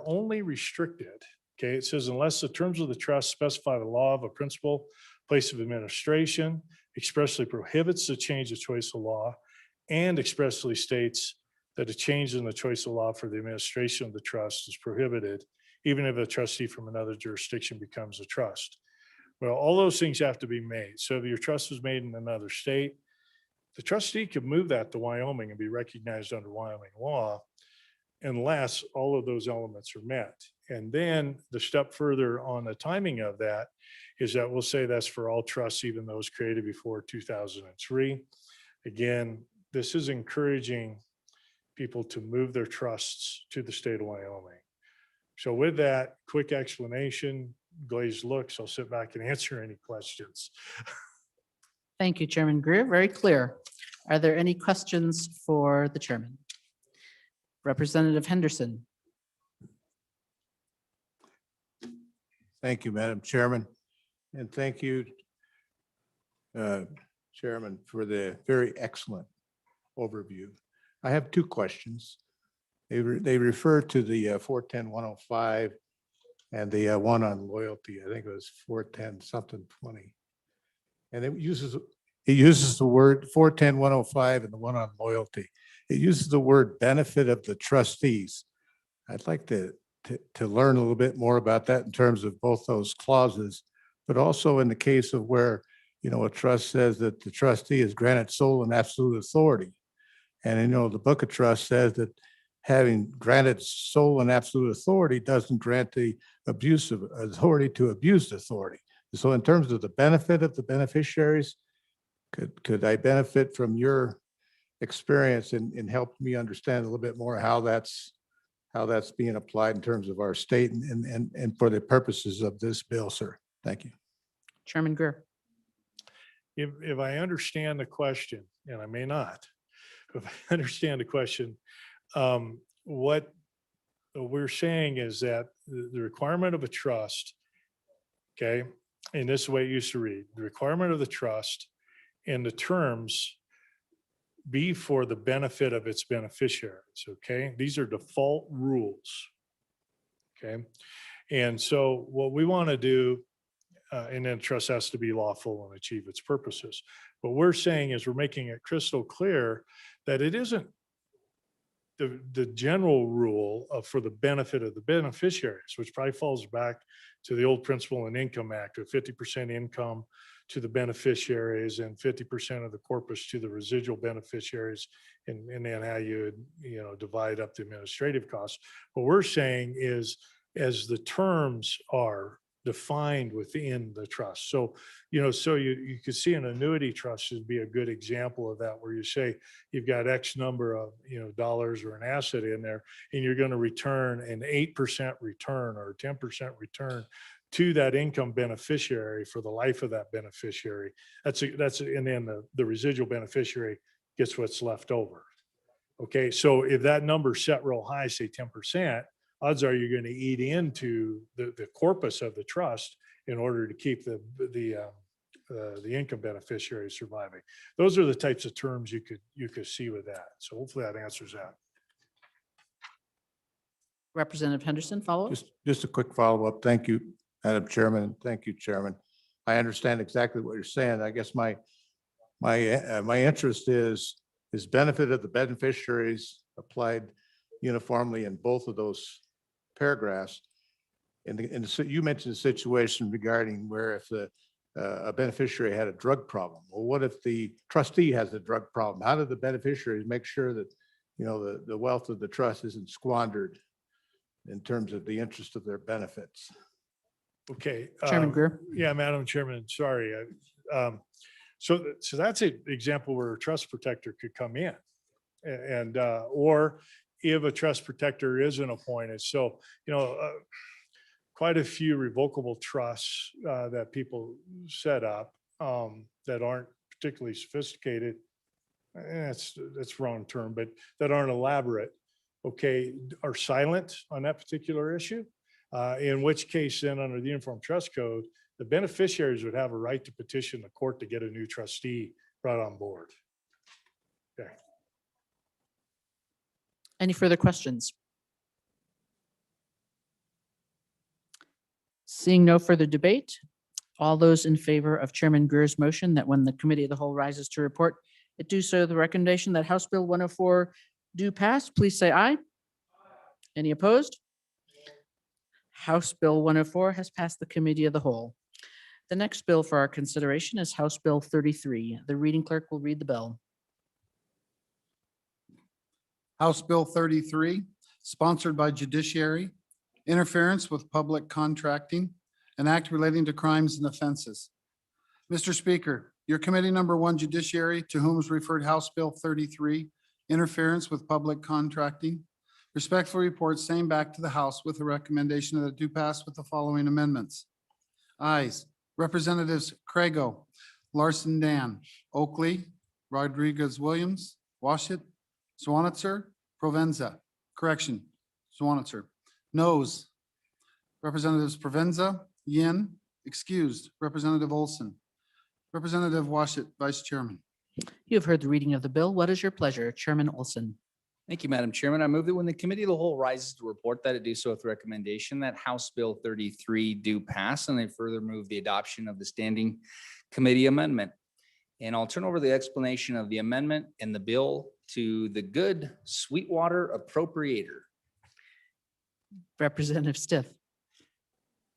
C: only restricted. Okay, it says unless the terms of the trust specify the law of a principal place of administration, expressly prohibits the change of choice of law, and expressly states that a change in the choice of law for the administration of the trust is prohibited, even if a trustee from another jurisdiction becomes a trust. Well, all those things have to be made. So if your trust was made in another state, the trustee could move that to Wyoming and be recognized under Wyoming law unless all of those elements are met. And then the step further on the timing of that is that we'll say that's for all trusts, even those created before 2003. Again, this is encouraging people to move their trusts to the state of Wyoming. So with that quick explanation, glazed looks, I'll sit back and answer any questions.
A: Thank you, Chairman Greer. Very clear. Are there any questions for the chairman? Representative Henderson.
I: Thank you, Madam Chairman. And thank you, Chairman, for the very excellent overview. I have two questions. They refer to the 410-105 and the one on loyalty. I think it was 410 something 20. And it uses the word 410-105 and the one on loyalty. It uses the word benefit of the trustees. I'd like to learn a little bit more about that in terms of both those clauses, but also in the case of where, you know, a trust says that the trustee is granted sole and absolute authority. And you know, the Book of Trust says that having granted sole and absolute authority doesn't grant the abuse of authority to abuse authority. So in terms of the benefit of the beneficiaries, could I benefit from your experience in helping me understand a little bit more how that's being applied in terms of our state and for the purposes of this bill, sir? Thank you.
A: Chairman Greer.
C: If I understand the question, and I may not, if I understand the question, what we're saying is that the requirement of a trust, okay, and this is the way it used to read, the requirement of the trust and the terms be for the benefit of its beneficiaries, okay? These are default rules, okay? And so what we want to do, and then trust has to be lawful and achieve its purposes. What we're saying is we're making it crystal clear that it isn't the general rule of for the benefit of the beneficiaries, which probably falls back to the old Principal and Income Act of 50% income to the beneficiaries and 50% of the corpus to the residual beneficiaries, and then how you would, divide up the administrative costs. What we're saying is, as the terms are defined within the trust. So, you could see an annuity trust would be a good example of that, where you say you've got X number of, dollars or an asset in there, and you're going to return an 8% return or a 10% return to that income beneficiary for the life of that beneficiary. And then the residual beneficiary gets what's left over. Okay, so if that number's set real high, say 10%, odds are you're going to eat into the corpus of the trust in order to keep the income beneficiary surviving. Those are the types of terms you could see with that. So hopefully that answers that.
A: Representative Henderson, follow up?
I: Just a quick follow-up. Thank you, Madam Chairman. Thank you, Chairman. I understand exactly what you're saying. I guess my interest is benefit of the beneficiaries applied uniformly in both of those paragraphs. And you mentioned a situation regarding where if a beneficiary had a drug problem. Well, what if the trustee has a drug problem? How do the beneficiaries make sure that, the wealth of the trust isn't squandered in terms of the interest of their benefits?
C: Okay.
A: Chairman Greer.
C: Yeah, Madam Chairman, sorry. So that's an example where a trust protector could come in and, or if a trust protector isn't appointed. So, quite a few revocable trusts that people set up that aren't particularly sophisticated. That's wrong term, but that aren't elaborate, okay, are silent on that particular issue. In which case then under the Uniform Trust Code, the beneficiaries would have a right to petition the court to get a new trustee brought on board. Okay.
A: Any further questions? Seeing no further debate, all those in favor of Chairman Greer's motion that when the Committee of the Whole rises to report, it do so the recommendation that House Bill 104 do pass, please say aye. Any opposed? House Bill 104 has passed the Committee of the Whole. The next bill for our consideration is House Bill 33. The reading clerk will read the bill.
B: House Bill 33, sponsored by Judiciary, Interference with Public Contracting, an act relating to crimes and offenses. Mr. Speaker, your Committee Number 1 Judiciary, to whom is referred House Bill 33, Interference with Public Contracting, respectfully reports same back to the House with a recommendation that it do pass with the following amendments. Ayes, Representatives Crago, Larson Dan, Oakley, Rodriguez Williams, Washit, Swanitzer, Provenza, Swanitzer. Noes, Representatives Provenza, Yin, excused, Representative Olson. Representative Washit, Vice Chairman.
A: You have heard the reading of the bill. What is your pleasure? Chairman Olson.
J: Thank you, Madam Chairman. I move that when the Committee of the Whole rises to report that it do so with recommendation that House Bill 33 do pass, and I further move the adoption of the Standing Committee Amendment. And I'll turn over the explanation of the amendment and the bill to the good Sweetwater appropriator.
A: Representative Stiff.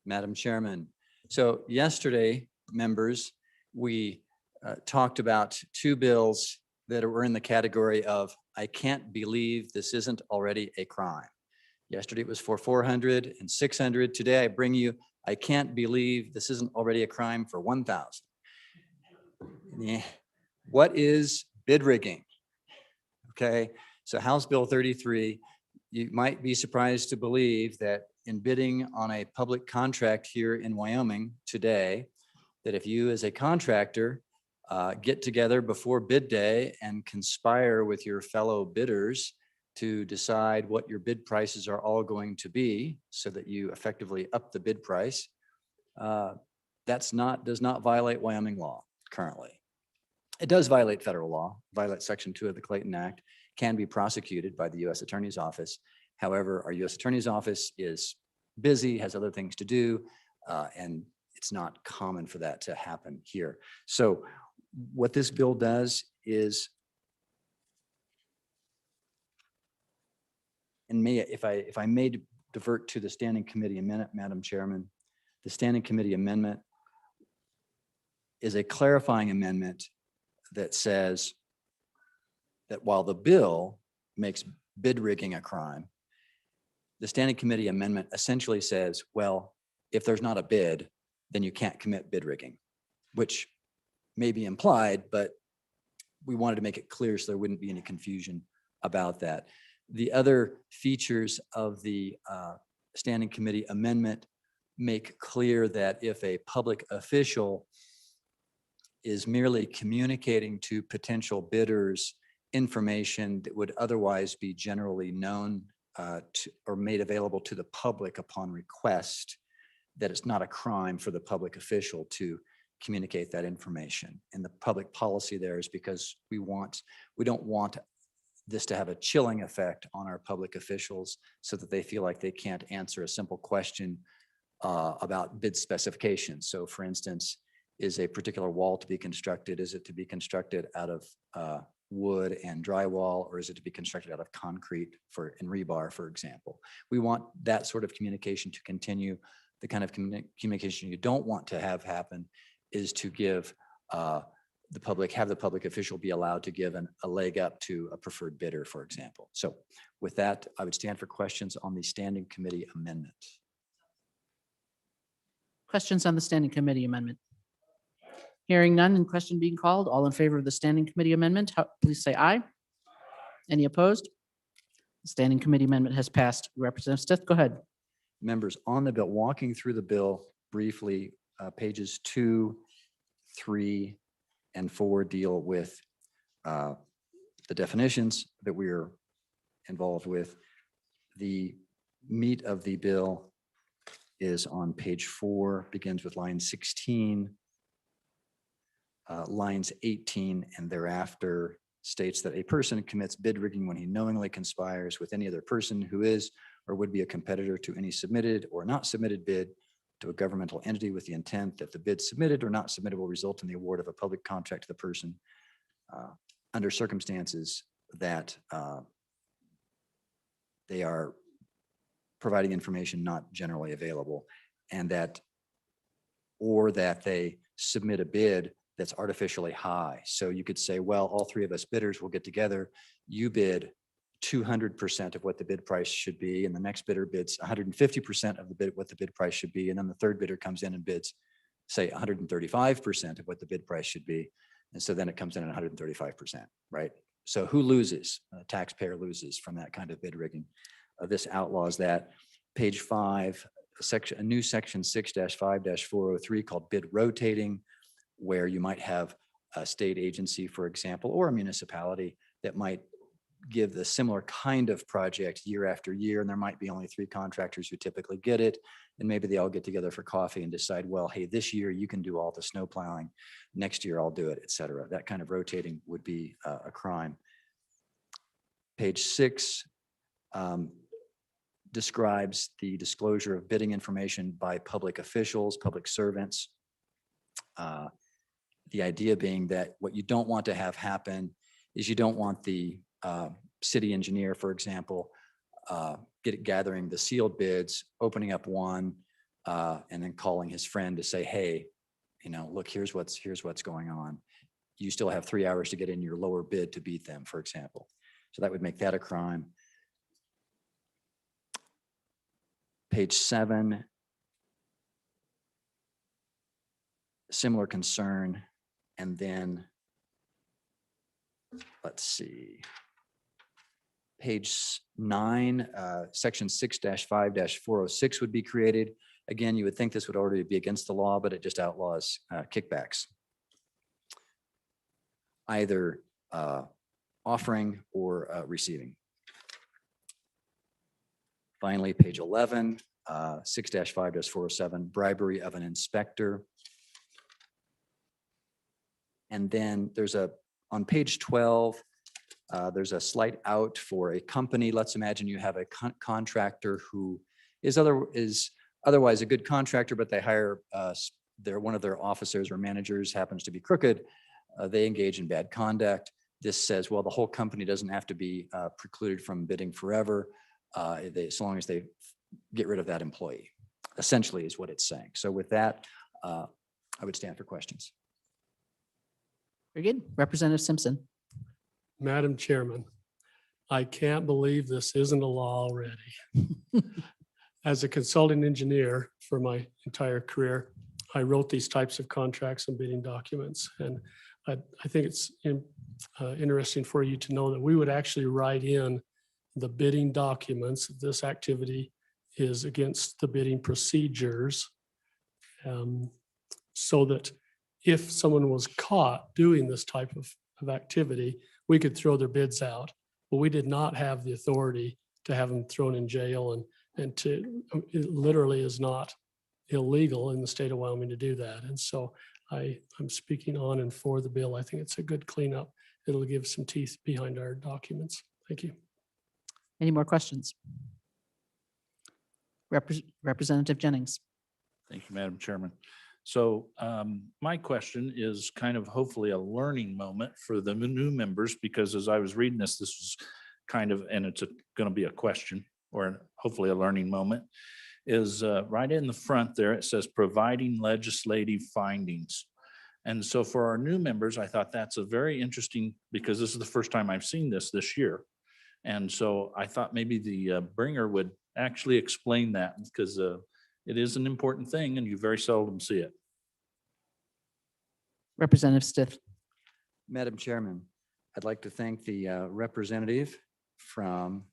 K: Madam Chairman. So yesterday, members, we talked about two bills that were in the category of, I can't believe this isn't already a crime. Yesterday it was for 400 and 600. Today I bring you, I can't believe this isn't already a crime for 1,000. Yeah. What is bid rigging? Okay, so House Bill 33, you might be surprised to believe that in bidding on a public contract here in Wyoming today, that if you as a contractor get together before bid day and conspire with your fellow bidders to decide what your bid prices are all going to be so that you effectively up the bid price, does not violate Wyoming law currently. It does violate federal law, violate Section 2 of the Clayton Act, can be prosecuted by the U.S. Attorney's Office. However, our U.S. Attorney's Office is busy, has other things to do, and it's not common for that to happen here. So what this bill does is, and if I may divert to the standing committee amendment, Madam Chairman, the standing committee amendment is a clarifying amendment that says that while the bill makes bid rigging a crime, the standing committee amendment essentially says, well, if there's not a bid, then you can't commit bid rigging, which may be implied, but we wanted to make it clear so there wouldn't be any confusion about that. The other features of the standing committee amendment make clear that if a public official is merely communicating to potential bidders information that would otherwise be generally known or made available to the public upon request, that it's not a crime for the public official to communicate that information. And the public policy there is because we don't want this to have a chilling effect on our public officials so that they feel like they can't answer a simple question about bid specifications. So for instance, is a particular wall to be constructed? Is it to be constructed out of wood and drywall, or is it to be constructed out of concrete and rebar, for example? We want that sort of communication to continue. The kind of communication you don't want to have happen is to give have the public official be allowed to give a leg up to a preferred bidder, for example. So with that, I would stand for questions on the standing committee amendment.
A: Questions on the standing committee amendment? Hearing none and question being called, all in favor of the standing committee amendment, please say aye. Any opposed? The standing committee amendment has passed. Representative Stith, go ahead.
K: Members, on the bill, walking through the bill briefly, pages 2, 3, and 4 deal with the definitions that we're involved with. The meat of the bill is on page 4, begins with line 16. Lines 18 and thereafter states that a person commits bid rigging when he knowingly conspires with any other person who is or would be a competitor to any submitted or not submitted bid to a governmental entity with the intent that the bid submitted or not submitted will result in the award of a public contract to the person under circumstances that they are providing information not generally available, and that they submit a bid that's artificially high. So you could say, well, all three of us bidders will get together. You bid 200% of what the bid price should be, and the next bidder bids 150% of the bid, what the bid price should be, and then the third bidder comes in and bids, say, 135% of what the bid price should be, and so then it comes in at 135%, right? So who loses? Taxpayer loses from that kind of bid rigging. This outlaws that. Page 5, a new section 6-5-403 called bid rotating, where you might have a state agency, for example, or a municipality that might give the similar kind of project year after year, and there might be only 3 contractors who typically get it, and maybe they all get together for coffee and decide, well, hey, this year you can do all the snow plowing, next year I'll do it, et cetera. That kind of rotating would be a crime. Page 6 describes the disclosure of bidding information by public officials, public servants. The idea being that what you don't want to have happen is you don't want the city engineer, for example, gathering the sealed bids, opening up one, and then calling his friend to say, hey, look, here's what's going on. you still have 3 hours to get in your lower bid to beat them, for example. So that would make that a crime. Page 7. Similar concern. And then, let's see. Page 9, section 6-5-406 would be created. Again, you would think this would already be against the law, but it just outlaws kickbacks. Either offering or receiving. Finally, page 11, 6-5-407, bribery of an inspector. And then there's on page 12, there's a slight out for a company. Let's imagine you have a contractor who is otherwise a good contractor, but they hire one of their officers or managers happens to be crooked. They engage in bad conduct. This says, well, the whole company doesn't have to be precluded from bidding forever, as long as they get rid of that employee, essentially is what it's saying. So with that, I would stand for questions.
A: Very good. Representative Simpson.
H: Madam Chairman, I can't believe this isn't a law already. As a consulting engineer for my entire career, I wrote these types of contracts and bidding documents. And I think it's interesting for you to know that we would actually write in the bidding documents. This activity is against the bidding procedures, so that if someone was caught doing this type of activity, we could throw their bids out. But we did not have the authority to have them thrown in jail, and it literally is not illegal in the state of Wyoming to do that. And so I'm speaking on and for the bill. I think it's a good cleanup. It'll give some teeth behind our documents. Thank you.
A: Any more questions? Representative Jennings.
L: Thank you, Madam Chairman. So my question is kind of hopefully a learning moment for the new members, because as I was reading this was kind of, and it's going to be a question or hopefully a learning moment, is right in the front there, it says providing legislative findings. And so for our new members, I thought that's a very interesting, because this is the first time I've seen this year. And so I thought maybe the bringer would actually explain that, because it is an important thing and you very seldom see it.
A: Representative Stith.
K: Madam Chairman, I'd like to thank the representative from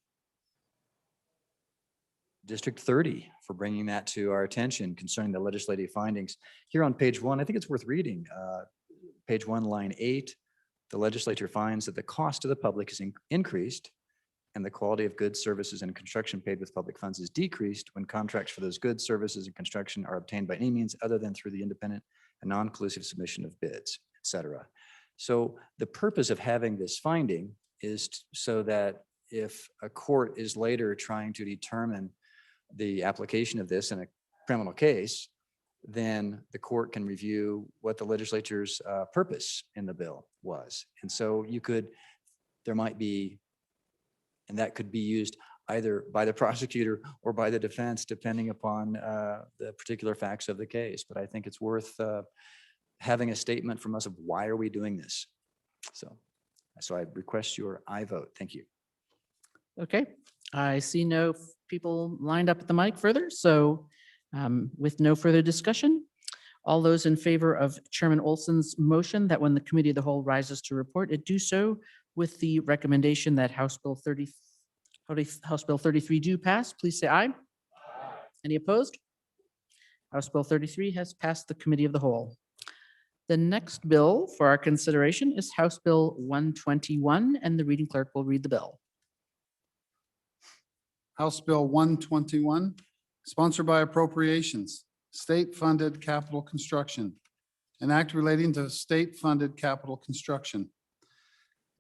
K: District 30 for bringing that to our attention concerning the legislative findings. Here on page 1, I think it's worth reading. Page 1, line 8, the legislature finds that the cost to the public is increased and the quality of goods, services, and construction paid with public funds is decreased when contracts for those goods, services, and construction are obtained by any means other than through the independent and non-collusive submission of bids, et cetera. So the purpose of having this finding is so that if a court is later trying to determine the application of this in a criminal case, then the court can review what the legislature's purpose in the bill was. And so there might be, and that could be used either by the prosecutor or by the defense, depending upon the particular facts of the case. But I think it's worth having a statement from us of why are we doing this? So I request your aye vote. Thank you.
A: Okay, I see no people lined up at the mic further. So with no further discussion, all those in favor of Chairman Olson's motion that when the committee of the whole rises to report, it do so with the recommendation that House Bill 33 do pass, please say aye. Any opposed? House Bill 33 has passed the committee of the whole. The next bill for our consideration is House Bill 121, and the reading clerk will read the bill.
B: House Bill 121, sponsored by appropriations, state-funded capital construction, an act relating to state-funded capital construction.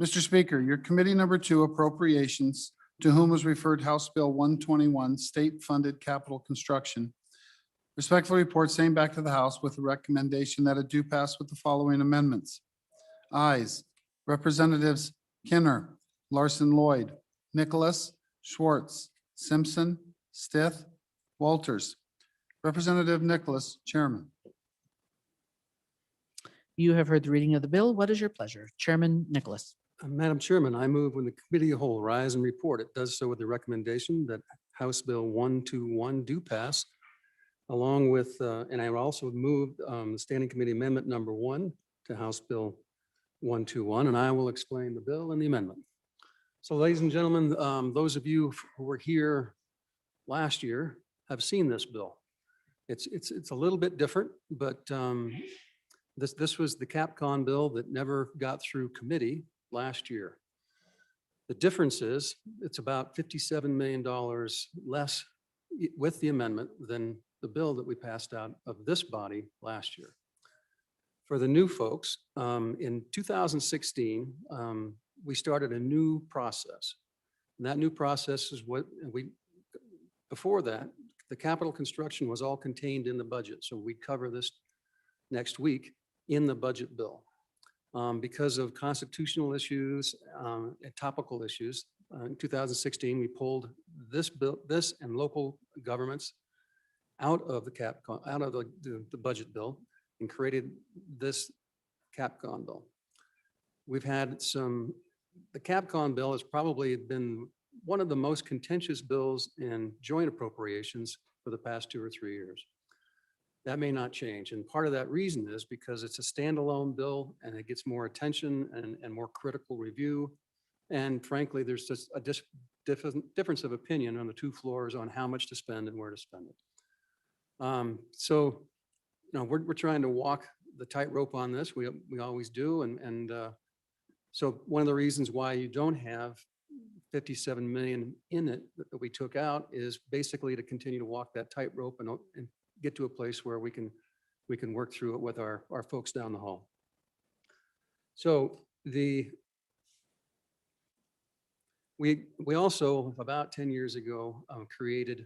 B: Mr. Speaker, your committee number 2 appropriations, to whom was referred House Bill 121, state-funded capital construction, respectfully report same back to the House with the recommendation that it do pass with the following amendments. Ayes, Representatives Kinner, Larson Lloyd, Nicholas, Schwartz, Simpson, Stith, Walters. Representative Nicholas, Chairman.
A: You have heard the reading of the bill. What is your pleasure? Chairman Nicholas.
M: Madam Chairman, I move when the committee of the whole rise and report, it does so with the recommendation that House Bill 121 do pass, along with, and I also moved the Standing Committee Amendment number 1 to House Bill 121, and I will explain the bill and the amendment. So ladies and gentlemen, those of you who were here last year have seen this bill. It's a little bit different, but this was the CapCon bill that never got through committee last year. The difference is it's about $57 million less with the amendment than the bill that we passed out of this body last year. For the new folks, in 2016, we started a new process. And that new process is what before that, the capital construction was all contained in the budget. So we cover this next week in the budget bill. Because of constitutional issues and topical issues, in 2016, we pulled this and local governments out of the out of the budget bill and created this CapCon bill. We've had the CapCon bill has probably been one of the most contentious bills in joint appropriations for the past 2 or 3 years. That may not change. And part of that reason is because it's a standalone bill and it gets more attention and more critical review. And frankly, there's just a difference of opinion on the 2 floors on how much to spend and where to spend it. So, you know, we're trying to walk the tightrope on this. We always do. So one of the reasons why you don't have 57 million in it that we took out is basically to continue to walk that tightrope and get to a place where we can work through it with our folks down the hall. So we also about 10 years ago created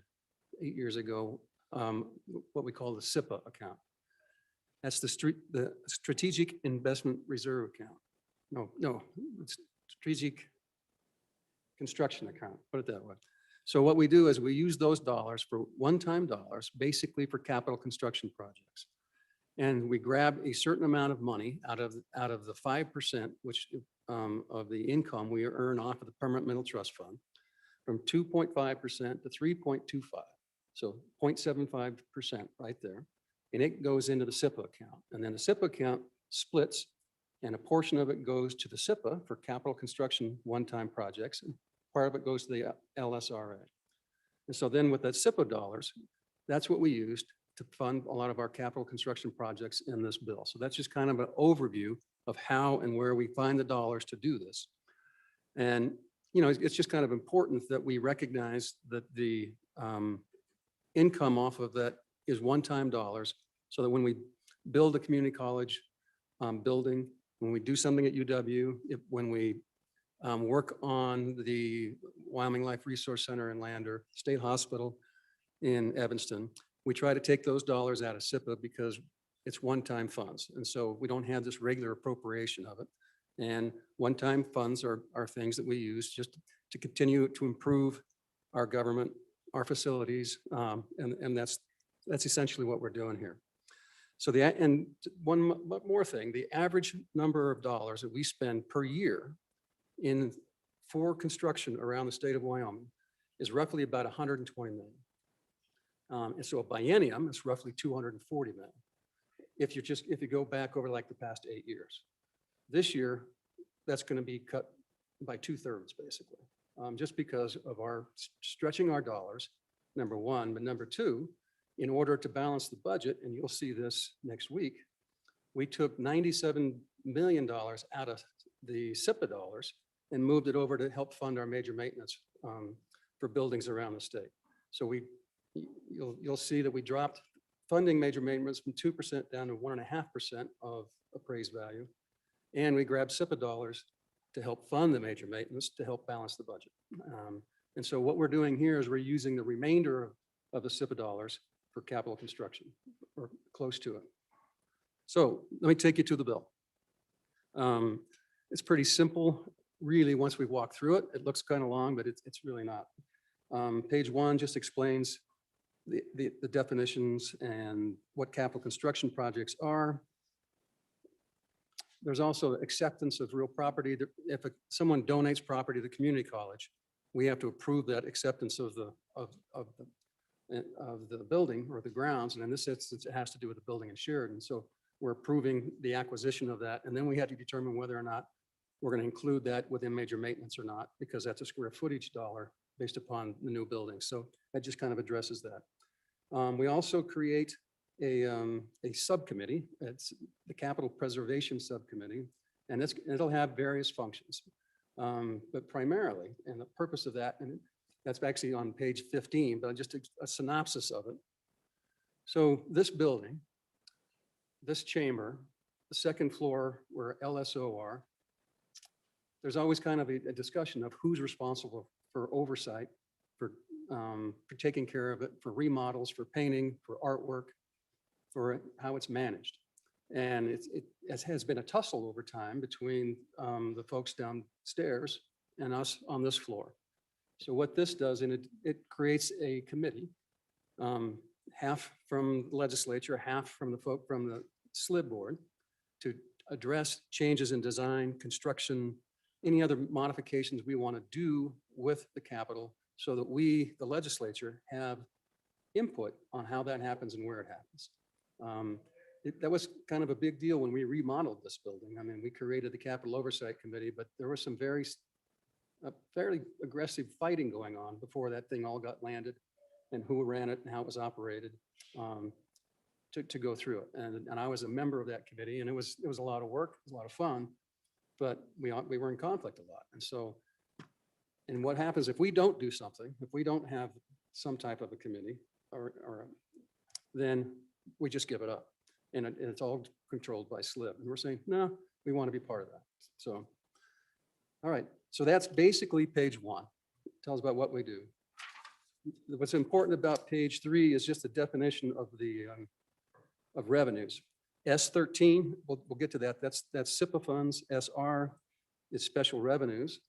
M: 8 years ago what we call the SIPA account. That's the Strategic Investment Reserve account. No, it's Strategic Construction account. Put it that way. So what we do is we use those dollars for one-time dollars, basically for capital construction projects. And we grab a certain amount of money out of the 5%, which of the income we earn off of the Permanent Mineral Trust Fund, from 2.5% to 3.25. So 0.75% right there. And it goes into the SIPA account. And then the SIPA account splits, and a portion of it goes to the SIPA for capital construction one-time projects. And part of it goes to the LSRA. And so then with that SIPA dollars, that's what we used to fund a lot of our capital construction projects in this bill. So that's just kind of an overview of how and where we find the dollars to do this. And, you know, it's just kind of important that we recognize that the income off of that is one-time dollars, so that when we build a community college building, when we do something at UW, when we work on the Wyoming Life Resource Center in Lander, State Hospital in Evanston, we try to take those dollars out of SIPA because it's one-time funds. And so we don't have this regular appropriation of it. And one-time funds are things that we use just to continue to improve our government, our facilities. And that's essentially what we're doing here. So and one more thing, the average number of dollars that we spend per year for construction around the state of Wyoming is roughly about 120 million. And so a biennium is roughly 240 million. If you go back over like the past 8 years, this year, that's going to be cut by 2/3 basically, just because of our stretching our dollars, number one, but number two, in order to balance the budget, and you'll see this next week, we took $97 million out of the SIPA dollars and moved it over to help fund our major maintenance for buildings around the state. So you'll see that we dropped funding major maintenance from 2% down to 1.5% of appraised value. And we grabbed SIPA dollars to help fund the major maintenance to help balance the budget. And so what we're doing here is we're using the remainder of the SIPA dollars for capital construction, or close to it. So let me take you to the bill. It's pretty simple, really, once we walk through it. It looks kind of long, but it's really not. Page 1 just explains the definitions and what capital construction projects are. there's also acceptance of real property. If someone donates property to the community college, we have to approve that acceptance of the building or the grounds. And in this instance, it has to do with the building in Sheridan. So we're approving the acquisition of that. And then we had to determine whether or not we're going to include that within major maintenance or not, because that's a square footage dollar based upon the new building. So that just kind of addresses that. We also create a subcommittee. It's the Capital Preservation Subcommittee, and it'll have various functions. But primarily, and the purpose of that, and that's actually on page 15, but just a synopsis of it. So this building, this chamber, the second floor where LSO are, there's always kind of a discussion of who's responsible for oversight, for taking care of it, for remodels, for painting, for artwork, for how it's managed. And it has been a tussle over time between the folks downstairs and us on this floor. So what this does, and it creates a committee, half from the legislature, half from the folk from the SLIB board, to address changes in design, construction, any other modifications we want to do with the Capitol, so that we, the legislature, have input on how that happens and where it happens. That was kind of a big deal when we remodeled this building. I mean, we created the Capital Oversight Committee, but there was some fairly aggressive fighting going on before that thing all got landed, and who ran it and how it was operated to go through it. And I was a member of that committee, and it was a lot of work, it was a lot of fun, but we were in conflict a lot. And so, and what happens if we don't do something, if we don't have some type of a committee, then we just give it up. And it's all controlled by SLIB. And we're saying, no, we want to be part of that. So, all right. So that's basically page 1. It tells about what we do. What's important about page 3 is just the definition of the of revenues. S13, we'll get to that. That's SIPA funds. SR is special revenues.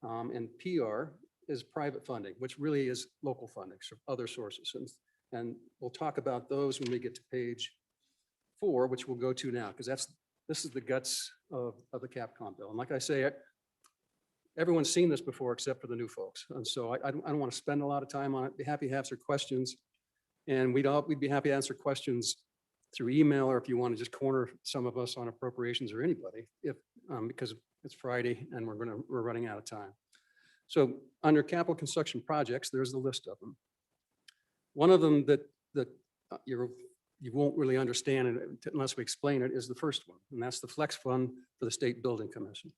M: And PR is private funding, which really is local funding, so other sources. And we'll talk about those when we get to page 4, which we'll go to now, because this is the guts of the CAPCOM bill. And like I say, everyone's seen this before except for the new folks. And so I don't want to spend a lot of time on it. Be happy to answer questions. And we'd be happy to answer questions through email, or if you want to just corner some of us on appropriations, or anybody, because it's Friday and we're running out of time. So under capital construction projects, there's the list of them. One of them that you won't really understand unless we explain it is the first one, and that's the flex fund for the State Building Commission.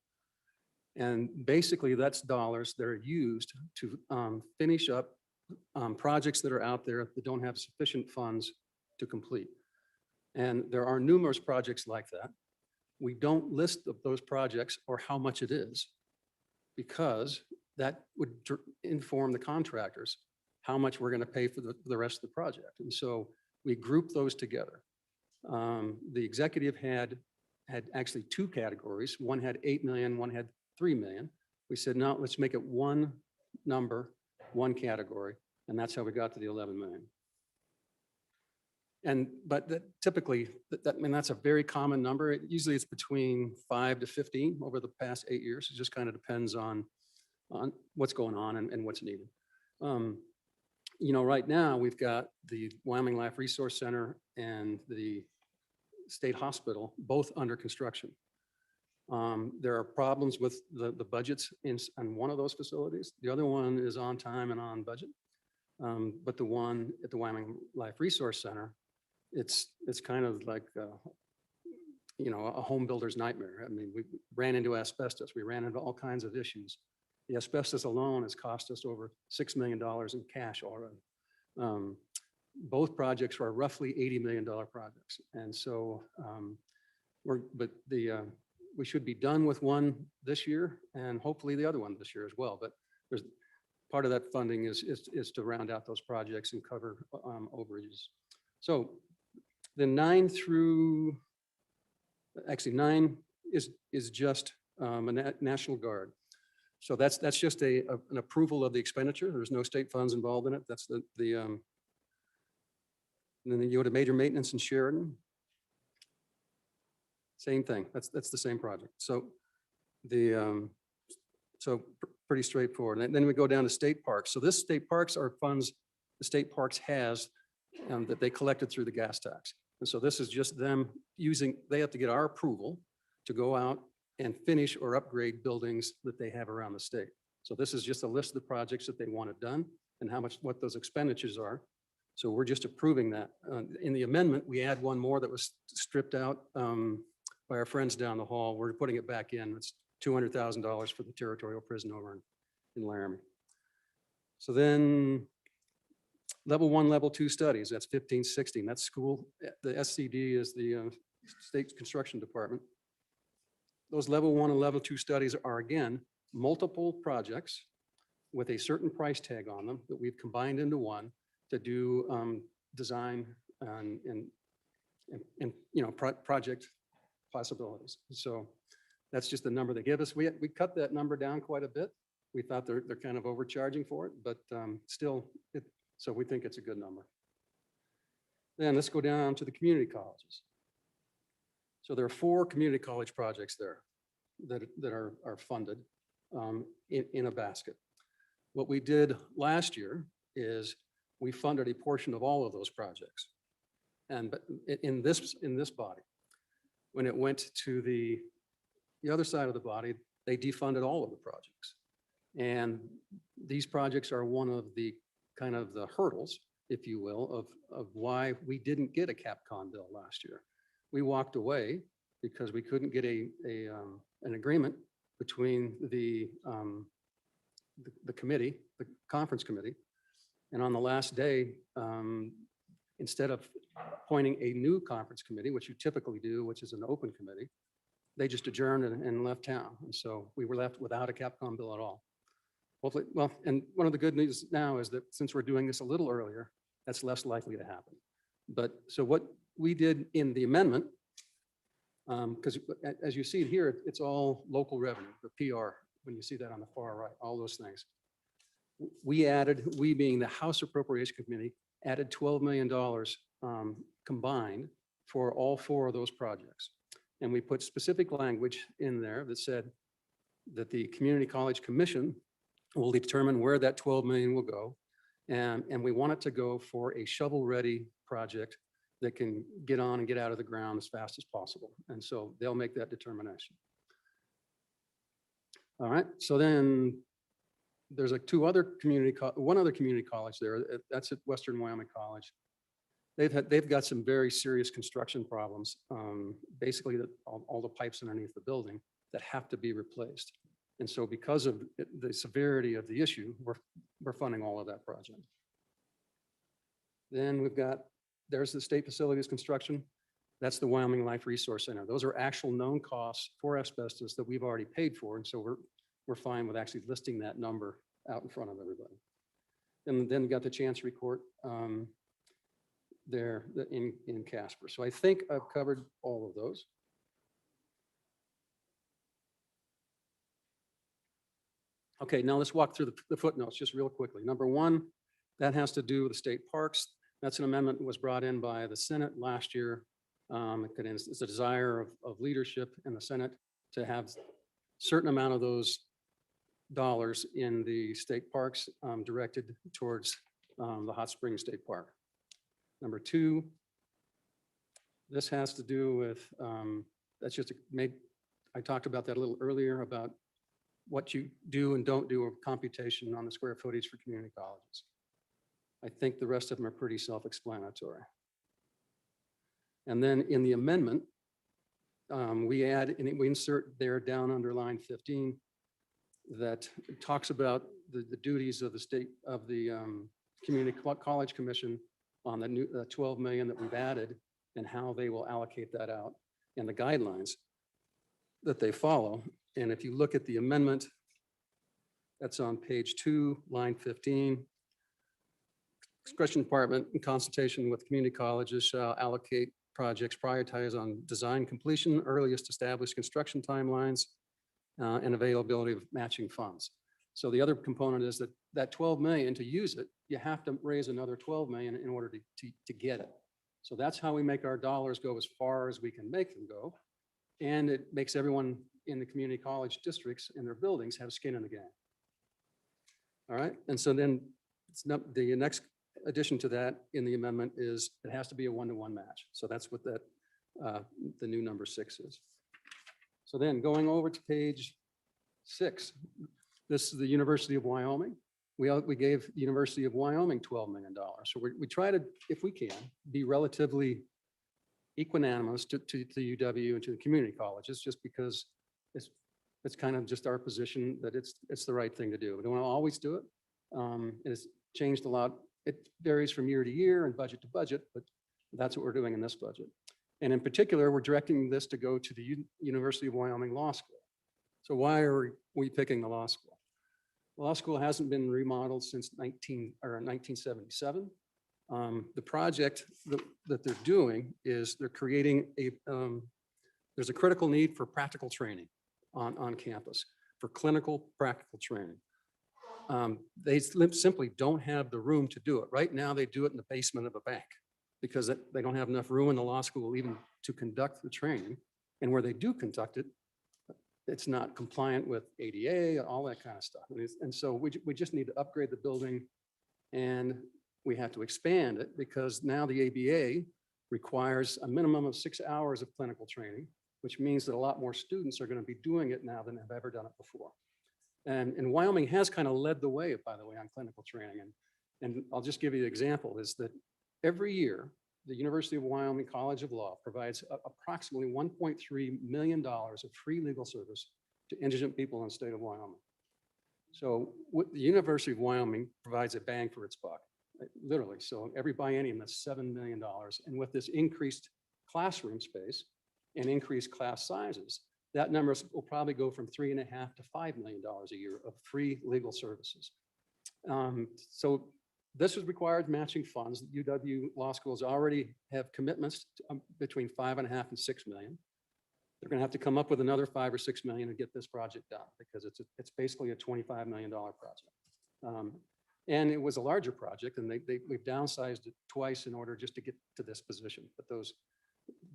M: And basically, that's dollars that are used to finish up projects that are out there that don't have sufficient funds to complete. And there are numerous projects like that. We don't list those projects or how much it is, because that would inform the contractors how much we're going to pay for the rest of the project. And so we group those together. The executive had actually 2 categories. One had 8 million, one had 3 million. We said, no, let's make it one number, one category. And that's how we got to the 11 million. But typically, that's a very common number. Usually it's between 5 to 15 over the past 8 years. It just kind of depends on what's going on and what's needed. Right now we've got the Wyoming Life Resource Center and the State Hospital both under construction. There are problems with the budgets in one of those facilities. The other one is on time and on budget. But the one at the Wyoming Life Resource Center, it's kind of like a home builder's nightmare. I mean, we ran into asbestos. We ran into all kinds of issues. The asbestos alone has cost us over $6 million in cash already. Both projects are roughly $80 million projects. And so we should be done with one this year and hopefully the other one this year as well. But there's part of that funding is to round out those projects and cover overages. So the 9 is just a National Guard. So that's just an approval of the expenditure. There's no state funds involved in it. That's and then you go to major maintenance in Sheridan. Same thing. That's the same project. So the, pretty straightforward. And then we go down to state parks. So this state parks are funds the state parks has that they collected through the gas tax. And so this is just them using, they have to get our approval to go out and finish or upgrade buildings that they have around the state. So this is just a list of the projects that they want it done and how much, what those expenditures are. So we're just approving that. In the amendment, we add one more that was stripped out by our friends down the hall. We're putting it back in. It's $200,000 for the territorial prison over in Laramie. So then level 1, level 2 studies, that's 15, 16. That's school. The SCD is the state construction department. Those level 1 and level 2 studies are, again, multiple projects with a certain price tag on them that we've combined into one to do design and project possibilities. So that's just the number they give us. We cut that number down quite a bit. We thought they're kind of overcharging for it, but still, so we think it's a good number. Then let's go down to the community colleges. So there are 4 community college projects there that are funded in a basket. What we did last year is we funded a portion of all of those projects. And in this body, when it went to the other side of the body, they defunded all of the projects. And these projects are one of the kind of the hurdles, if you will, of why we didn't get a CAPCON bill last year. We walked away because we couldn't get an agreement between the committee, the conference committee. And on the last day, instead of appointing a new conference committee, which you typically do, which is an open committee, they just adjourned and left town. And so we were left without a CAPCON bill at all. Hopefully, well, and one of the good news now is that since we're doing this a little earlier, that's less likely to happen. But so what we did in the amendment, because as you see it here, it's all local revenue, the PR, when you see that on the far right, all those things. We being the House Appropriation Committee, added $12 million combined for all 4 of those projects. And we put specific language in there that said that the Community College Commission will determine where that 12 million will go. And we want it to go for a shovel-ready project that can get on and get out of the ground as fast as possible. And so they'll make that determination. All right, so then there's like one other community college there. That's at Western Wyoming College. They've got some very serious construction problems. Basically, all the pipes underneath the building that have to be replaced. And so because of the severity of the issue, we're funding all of that project. Then there's the state facilities construction. That's the Wyoming Life Resource Center. Those are actual known costs for asbestos that we've already paid for. And so we're fine with actually listing that number out in front of everybody. And then we got the Chancery Court there in Casper. So I think I've covered all of those. Okay, now let's walk through the footnotes just real quickly. Number 1, that has to do with the state parks. That's an amendment that was brought in by the Senate last year. It's a desire of leadership in the Senate to have a certain amount of those dollars in the state parks directed towards the Hot Springs State Park. Number 2, this has to do with, I talked about that a little earlier about what you do and don't do of computation on the square footage for community colleges. I think the rest of them are pretty self-explanatory. And then in the amendment, we insert there down under line 15 that talks about the duties of the state of the Community College Commission on the new 12 million that we've added and how they will allocate that out and the guidelines that they follow. And if you look at the amendment, that's on page 2, line 15. Construction Department, in consultation with community colleges, shall allocate projects prioritized on design completion, earliest established construction timelines, and availability of matching funds. So the other component is that 12 million, to use it, you have to raise another 12 million in order to get it. So that's how we make our dollars go as far as we can make them go. and it makes everyone in the community college districts and their buildings have skin in the game. All right, and so then it's not, the next addition to that in the amendment is it has to be a one-to-one match. So that's what that, the new number 6 is. So then going over to page 6, this is the University of Wyoming. We gave the University of Wyoming $12 million. So we try to, if we can, be relatively equanimous to the UW and to the community colleges, just because it's kind of just our position that it's the right thing to do. We don't always do it. It's changed a lot. It varies from year to year and budget to budget, but that's what we're doing in this budget. And in particular, we're directing this to go to the University of Wyoming Law School. So why are we picking the law school? Law school hasn't been remodeled since 1977. The project that they're doing is they're creating there's a critical need for practical training on campus, for clinical practical training. They simply don't have the room to do it. Right now, they do it in the basement of a bank because they don't have enough room in the law school even to conduct the training. And where they do conduct it, it's not compliant with ADA, all that kind of stuff. And so we just need to upgrade the building, and we have to expand it because now the ABA requires a minimum of 6 hours of clinical training, which means that a lot more students are going to be doing it now than have ever done it before. And Wyoming has kind of led the way, by the way, on clinical training. And I'll just give you an example is that every year, the University of Wyoming College of Law provides approximately $1.3 million of free legal service to indigent people in the state of Wyoming. So the University of Wyoming provides a bang for its buck, literally. So every biennium, that's $7 million. And with this increased classroom space and increased class sizes, that number will probably go from $3.5 to $5 million a year of free legal services. So this has required matching funds. UW Law Schools already have commitments to, between 5.5 and 6 million. They're going to have to come up with another 5 or 6 million to get this project done because it's basically a $25 million project. And it was a larger project, and we've downsized it twice in order just to get to this position. But those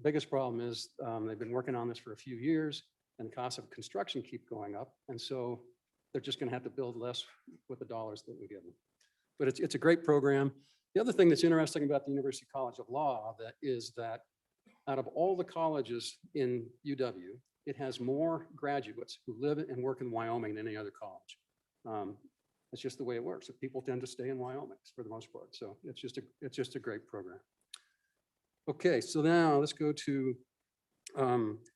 M: biggest problem is they've been working on this for a few years, and the costs of construction keep going up. And so they're just going to have to build less with the dollars that we give them. But it's a great program. The other thing that's interesting about the University College of Law is that out of all the colleges in UW, it has more graduates who live and work in Wyoming than any other college. It's just the way it works. People tend to stay in Wyoming for the most part. So it's just a great program. Okay, so now let's go to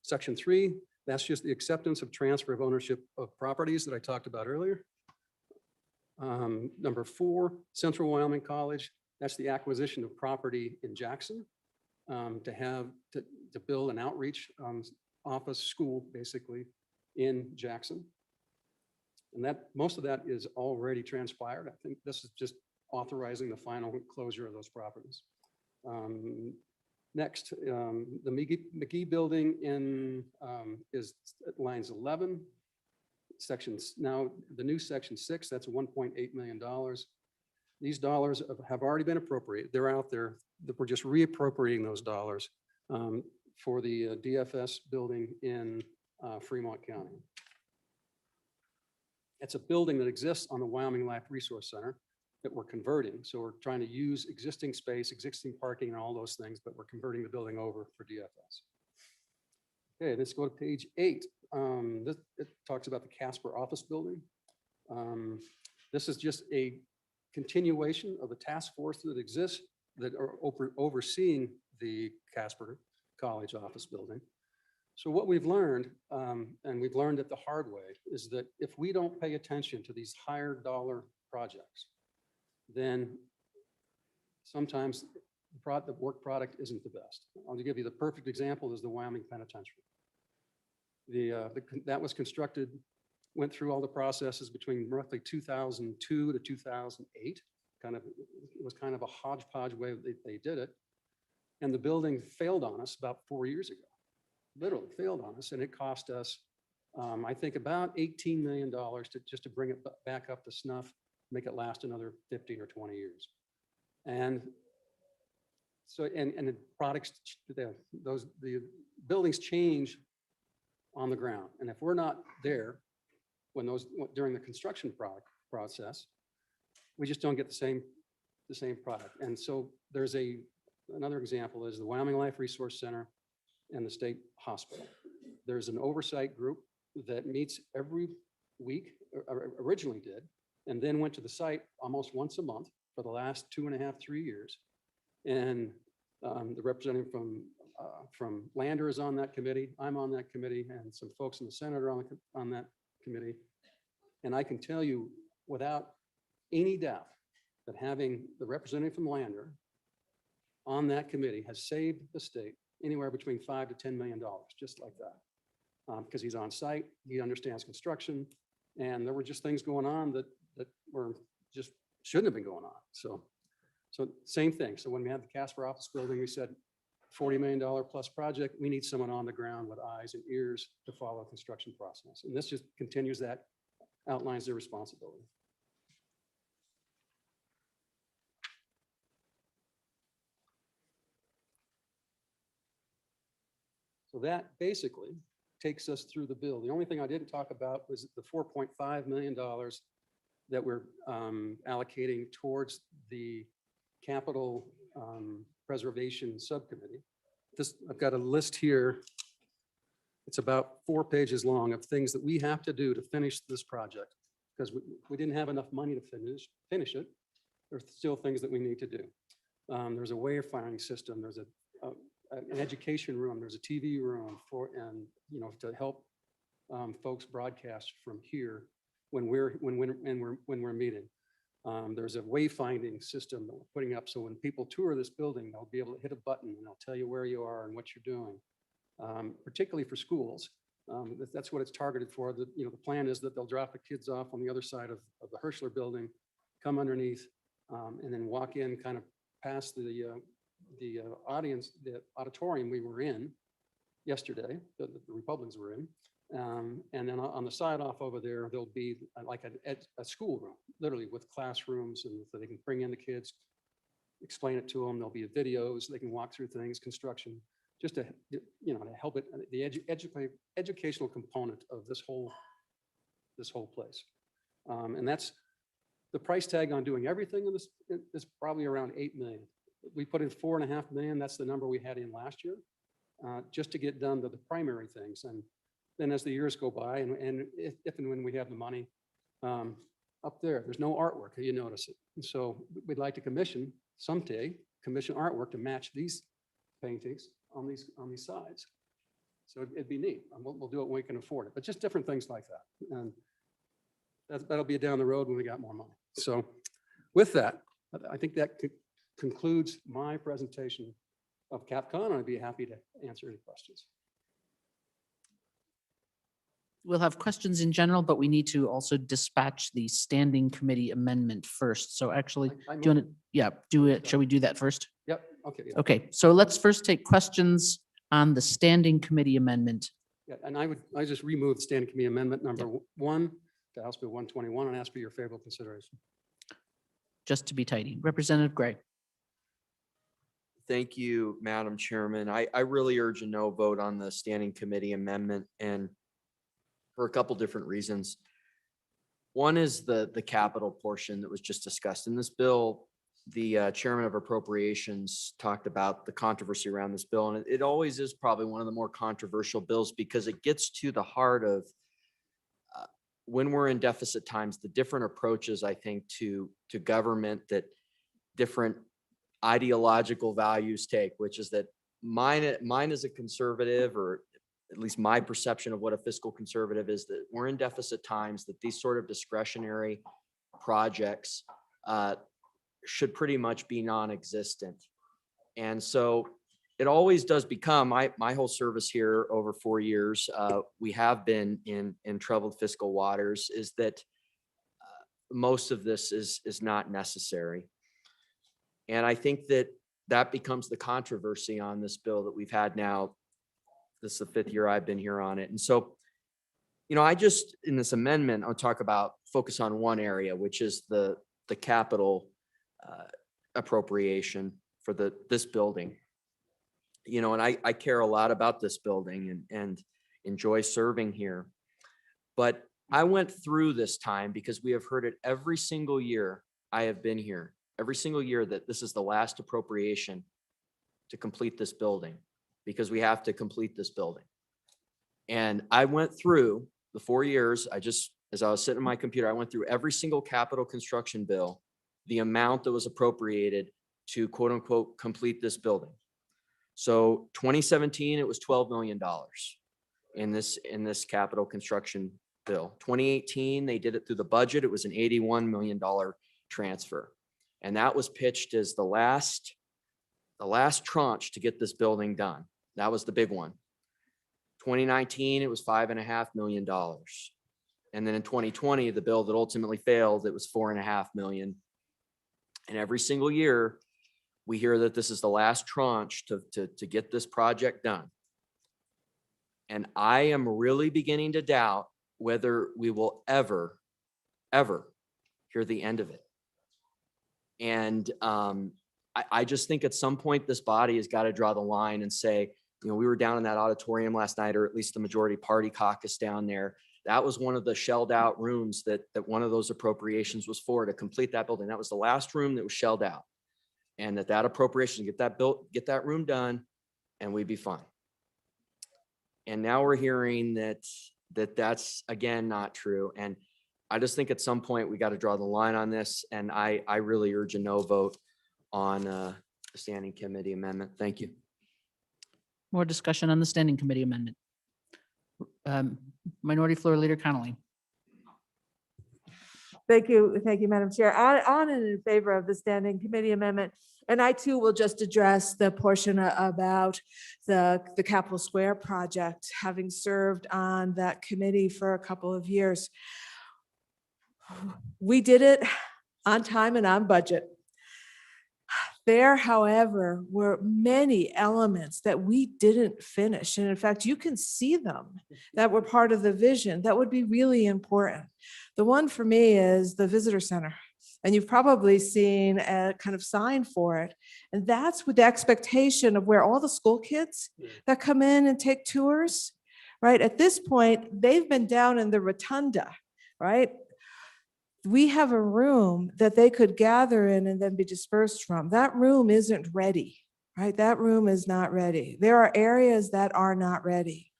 M: section 3. That's just the acceptance of transfer of ownership of properties that I talked about earlier. Number 4, Central Wyoming College. That's the acquisition of property in Jackson to build an outreach office school basically in Jackson. And that most of that is already transpired. I think this is just authorizing the final closure of those properties. Next, the McGee building is lines 11. Sections now the new section 6, that's $1.8 million. These dollars have already been appropriated. They're out there. We're just reappropriating those dollars for the DFS building in Fremont County. It's a building that exists on the Wyoming Life Resource Center that we're converting. So we're trying to use existing space, existing parking and all those things, but we're converting the building over for DFS. Okay, let's go to page 8. It talks about the Casper office building. This is just a continuation of the task force that exists that are overseeing the Casper College office building. So what we've learned, and we've learned it the hard way, is that if we don't pay attention to these higher dollar projects, then sometimes the work product isn't the best. I'll give you the perfect example is the Wyoming Penitentiary. That was constructed, went through all the processes between roughly 2002 to 2008. It was kind of a hodgepodge way they did it. And the building failed on us about 4 years ago. Literally failed on us, and it cost us, I think, about $18 million to bring it back up to snuff, make it last another 15 or 20 years. And so, and the products, the buildings change on the ground. And if we're not there when during the construction process, we just don't get the same product. And so there's another example is the Wyoming Life Resource Center and the state hospital. There's an oversight group that meets every week, or originally did, and then went to the site almost once a month for the last 2.5, 3 years. And the representative from Lander is on that committee. I'm on that committee, and some folks in the Senate are on that committee. And I can tell you without any doubt that having the representative from Lander on that committee has saved the state anywhere between $5 to $10 million, just like that. Because he's on site, he understands construction, and there were just things going on that were just shouldn't have been going on. So same thing. So when we had the Casper office building, we said $40 million plus project, we need someone on the ground with eyes and ears to follow the construction process. And this just continues that, outlines their responsibility. So that basically takes us through the bill. The only thing I didn't talk about was the $4.5 million that we're allocating towards the capital preservation subcommittee. I've got a list here. It's about 4 pages long of things that we have to do to finish this project because we didn't have enough money to finish it. There's still things that we need to do. There's a wayfinding system. There's an education room. There's a TV room to help folks broadcast from here when we're meeting. There's a wayfinding system that we're putting up. So when people tour this building, they'll be able to hit a button and they'll tell you where you are and what you're doing, particularly for schools. That's what it's targeted for. The plan is that they'll drop the kids off on the other side of the Hirschler building, come underneath, and then walk in kind of past the auditorium we were in yesterday, the Republicans were in. And then on the side off over there, there'll be like a school room, literally with classrooms, and so they can bring in the kids, explain it to them. There'll be videos, they can walk through things, construction, just to help it, the educational component of this whole place. And that's the price tag on doing everything in this is probably around $8 million. We put in $4.5 million. That's the number we had in last year, just to get done the primary things. And then as the years go by, and if and when we have the money, up there's no artwork, you notice it. And so we'd like to someday commission artwork to match these paintings on these sides. So it'd be neat. And we'll do it when we can afford it, but just different things like that. And that'll be down the road when we got more money. So with that, I think that concludes my presentation of CapCon. I'd be happy to answer any questions.
A: We'll have questions in general, but we need to also dispatch the standing committee amendment first. So actually, do you want to, do it? Shall we do that first?
M: Yep. Okay. Yeah.
A: Okay, so let's first take questions on the standing committee amendment.
M: Yeah, and I just removed standing committee amendment number 1 to House Bill 121 and ask for your favorable consideration.
A: Just to be tidy. Representative Gray.
N: Thank you, Madam Chairman. I really urge a no vote on the standing committee amendment, and for a couple different reasons. One is the capital portion that was just discussed in this bill. The chairman of appropriations talked about the controversy around this bill, and it always is probably one of the more controversial bills because it gets to the heart of when we're in deficit times, the different approaches, I think, to government that different ideological values take, which is that mine is a conservative, or at least my perception of what a fiscal conservative is, that we're in deficit times, that these sort of discretionary projects should pretty much be non-existent. And so it always does become, my whole service here over 4 years, we have been in troubled fiscal waters, is that most of this is not necessary. And I think that becomes the controversy on this bill that we've had now. This is the 5th year I've been here on it. And so, I just, in this amendment, I'll talk about, focus on one area, which is the capital appropriation for this building. And I care a lot about this building, and enjoy serving here. But I went through this time because we have heard it every single year I have been here, every single year that this is the last appropriation to complete this building, because we have to complete this building. And I went through the 4 years, as I was sitting on my computer, I went through every single capital construction bill, the amount that was appropriated to quote unquote complete this building. So 2017, it was $12 million in this capital construction bill. 2018, they did it through the budget. It was an $81 million transfer. And that was pitched as the last tranche to get this building done. That was the big one. 2019, it was $5.5 million. And then in 2020, the bill that ultimately failed, it was $4.5 million. And every single year, we hear that this is the last tranche to get this project done. And I am really beginning to doubt whether we will ever hear the end of it. And I just think at some point, this body has got to draw the line and say, you know, we were down in that auditorium last night, or at least the majority party caucus down there. That was one of the shelled out rooms that one of those appropriations was for, to complete that building. That was the last room that was shelled out. And that appropriation, get that built, get that room done, and we'd be fine. And now we're hearing that's again not true. And I just think at some point we got to draw the line on this. And I really urge a no vote on the standing committee amendment. Thank you.
A: More discussion on the standing committee amendment. Minority Floor Leader Connolly.
O: Thank you, Madam Chair. On and in favor of the standing committee amendment. And I too will just address the portion about the Capitol Square project, having served on that committee for a couple of years. We did it on time and on budget. There, however, were many elements that we didn't finish. And in fact, you can see them that were part of the vision that would be really important. The one for me is the visitor center. And you've probably seen a kind of sign for it. And that's with the expectation of where all the school kids that come in and take tours, right? At this point, they've been down in the rotunda, right? We have a room that they could gather in and then be dispersed from. That room isn't ready, right? That room is not ready. There are areas that are not ready.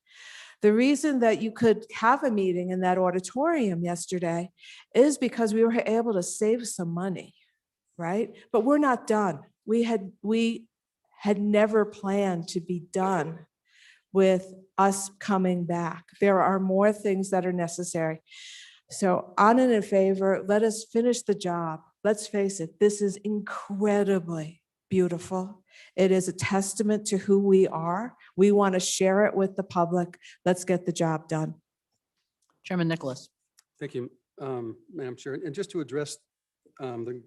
O: The reason that you could have a meeting in that auditorium yesterday is because we were able to save some money, right? But we're not done. We had never planned to be done with us coming back. There are more things that are necessary. So on and in favor, let us finish the job. Let's face it, this is incredibly beautiful. It is a testament to who we are. We want to share it with the public. Let's get the job done.
A: Chairman Nicholas.
M: Thank you, Madam Chair. And just to address the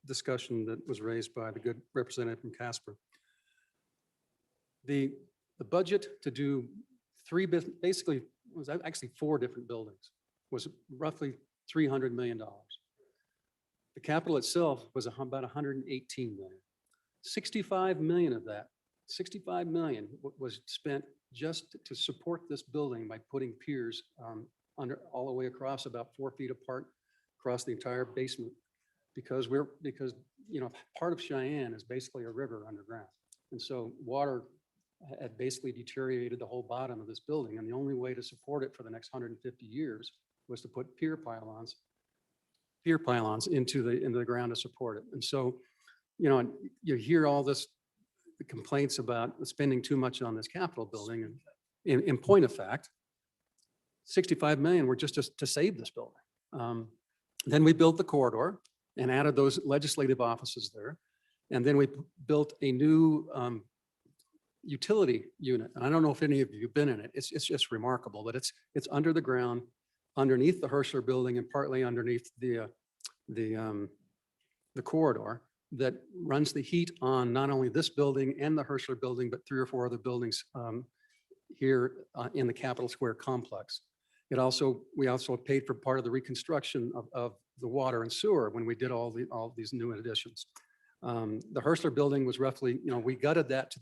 M: discussion that was raised by the good representative from Casper. The budget to do basically was actually 4 different buildings, was roughly $300 million. The capital itself was about $118 million. 65 million of that, 65 million was spent just to support this building by putting piers under all the way across, about 4 feet apart across the entire basement. Because you know, part of Cheyenne is basically a river underground. And so water had basically deteriorated the whole bottom of this building. And the only way to support it for the next 150 years was to put pier pylons into the ground to support it. And so, you know, you hear all this complaints about spending too much on this Capitol building. And in point of fact, 65 million were just to save this building. Then we built the corridor and added those legislative offices there. And then we built a new utility unit. And I don't know if any of you have been in it. It's just remarkable, but it's under the ground, underneath the Hirschler building and partly underneath the corridor that runs the heat on not only this building and the Hirschler building, but 3 or 4 other buildings here in the Capitol Square complex. We also paid for part of the reconstruction of the water and sewer when we did all these new additions. The Hirschler building was roughly, you know, we gutted that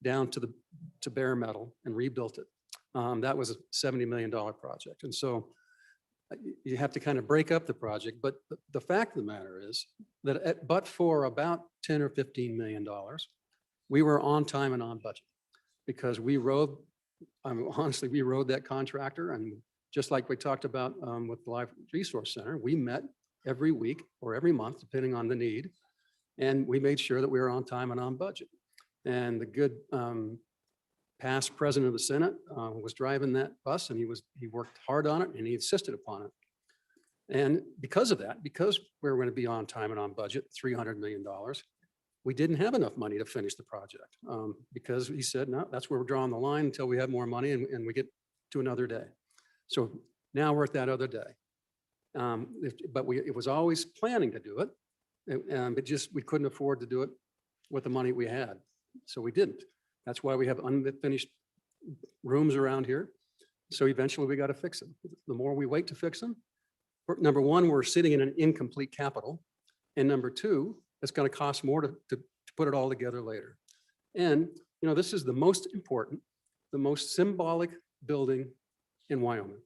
M: down to bare metal and rebuilt it. That was a $70 million project. And so you have to kind of break up the project. But the fact of the matter is that but for about 10 or $15 million, we were on time and on budget because we rode, honestly, we rode that contractor. And just like we talked about with the Life Resource Center, we met every week or every month, depending on the need. And we made sure that we were on time and on budget. And the good past president of the Senate was driving that bus, and he worked hard on it and he insisted upon it. And because of that, because we were going to be on time and on budget, $300 million, we didn't have enough money to finish the project because he said, no, that's where we're drawing the line until we have more money and we get to another day. So now we're at that other day. But it was always planning to do it, but just we couldn't afford to do it with the money we had. So we didn't. That's why we have unfinished rooms around here. So eventually we got to fix them. The more we wait to fix them, number one, we're sitting in an incomplete capital. And number two, it's going to cost more to put it all together later. And, you know, this is the most important, the most symbolic building in Wyoming.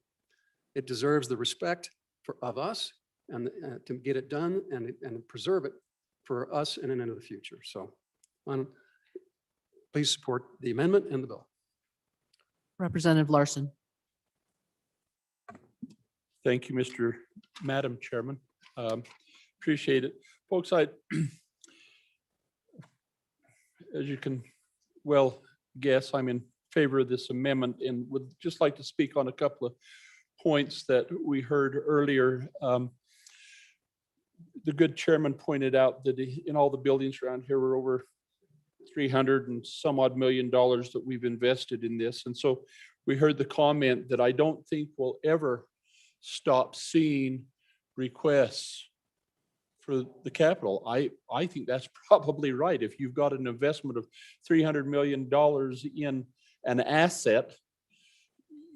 M: It deserves the respect of us and to get it done and preserve it for us and into the future. So please support the amendment and the bill.
A: Representative Larson.
P: Thank you, Madam Chairman. Appreciate it. Folks, as you can well guess, I'm in favor of this amendment and would just like to speak on a couple of points that we heard earlier. The good chairman pointed out that in all the buildings around here, we're over 300 and some odd million dollars that we've invested in this. And so we heard the comment that I don't think we'll ever stop seeing requests for the capital. I think that's probably right. If you've got an investment of $300 million in an asset,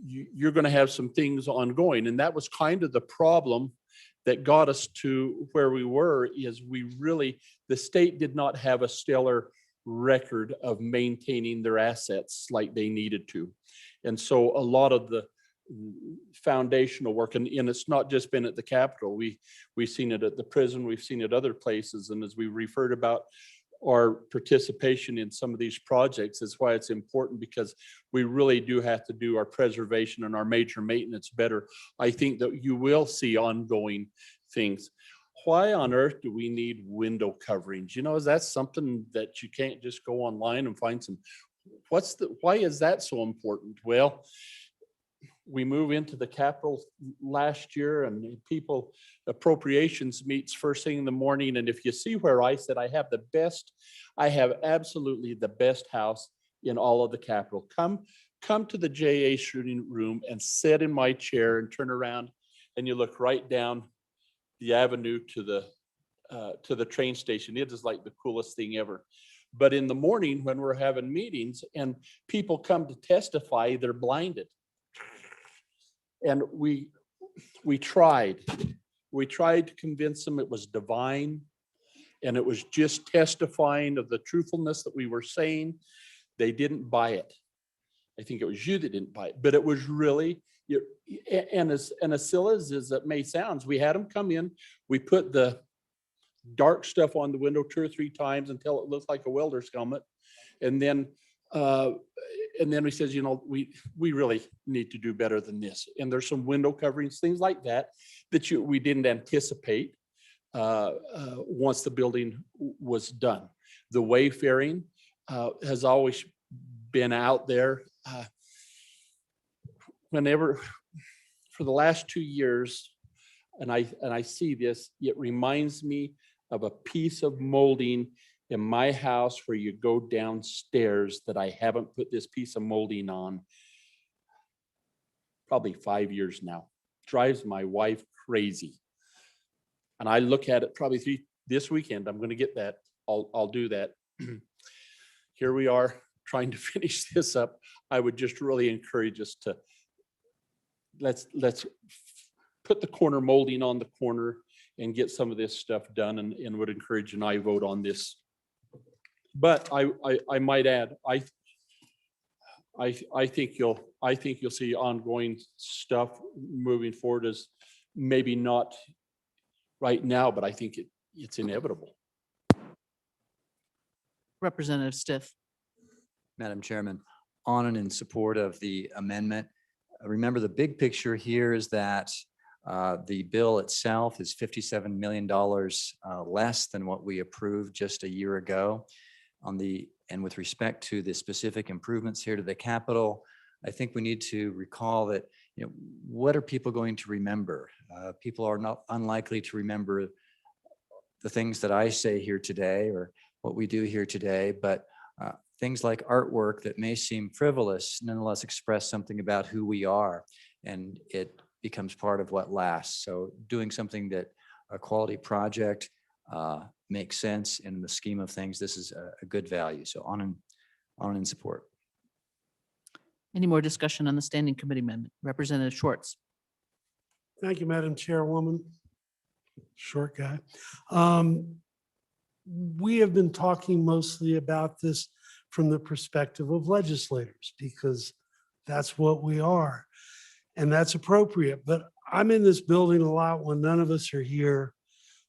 P: you're going to have some things ongoing. And that was kind of the problem that got us to where we were, is the state did not have a stellar record of maintaining their assets like they needed to. And so a lot of the foundational work, and it's not just been at the Capitol, we've seen it at the prison, we've seen it other places. And as we referred about our participation in some of these projects, is why it's important, because we really do have to do our preservation and our major maintenance better. I think that you will see ongoing things. Why on earth do we need window coverings? You know, is that something that you can't just go online and find some? Why is that so important? Well, we move into the Capitol last year, and people appropriations meets first thing in the morning. And if you see where I said I have absolutely the best house in all of the Capitol. Come to the JA shooting room and sit in my chair and turn around, and you look right down the avenue to the train station. It is like the coolest thing ever. But in the morning when we're having meetings and people come to testify, they're blinded. And we tried to convince them it was divine, and it was just testifying of the truthfulness that we were saying. They didn't buy it. I think it was you that didn't buy it, but it was really, and as silly as it may sound, we had them come in, we put the dark stuff on the window 2 or 3 times until it looked like a welder's helmet. And then we says, you know, we really need to do better than this. And there's some window coverings, things like that we didn't anticipate once the building was done. The wayfaring has always been out there. Whenever, for the last 2 years, and I see this, it reminds me of a piece of molding in my house where you go downstairs that I haven't put this piece of molding on probably 5 years now. Drives my wife crazy. And I look at it probably this weekend. I'm going to get that. I'll do that. Here we are trying to finish this up. I would just really encourage us to let's put the corner molding on the corner and get some of this stuff done, and would encourage an aye vote on this. But I might add, I think you'll see ongoing stuff moving forward as maybe not right now, but I think it's inevitable.
A: Representative Stiff.
K: Madam Chairman, on and in support of the amendment. Remember, the big picture here is that the bill itself is $57 million less than what we approved just a year ago. And with respect to the specific improvements here to the Capitol, I think we need to recall that, what are people going to remember? People are not unlikely to remember the things that I say here today or what we do here today, but things like artwork that may seem frivolous nonetheless express something about who we are, and it becomes part of what lasts. So doing something that a quality project makes sense in the scheme of things, this is a good value. So on and in support.
A: Any more discussion on the standing committee amendment? Representative Schwartz.
H: Thank you, Madam Chairwoman. Short guy. We have been talking mostly about this from the perspective of legislators, because that's what we are. And that's appropriate. But I'm in this building a lot when none of us are here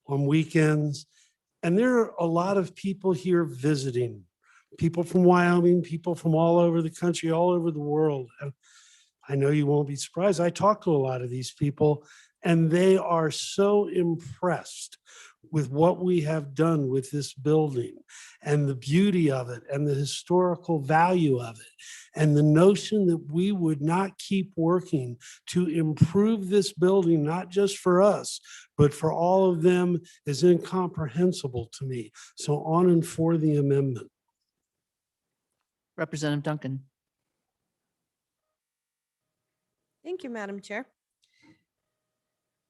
H: on weekends. And there are a lot of people here visiting, people from Wyoming, people from all over the country, all over the world. And I know you won't be surprised. I talk to a lot of these people, and they are so impressed with what we have done with this building and the beauty of it and the historical value of it. And the notion that we would not keep working to improve this building, not just for us, but for all of them, is incomprehensible to me. So on and for the amendment.
A: Representative Duncan.
O: Thank you, Madam Chair.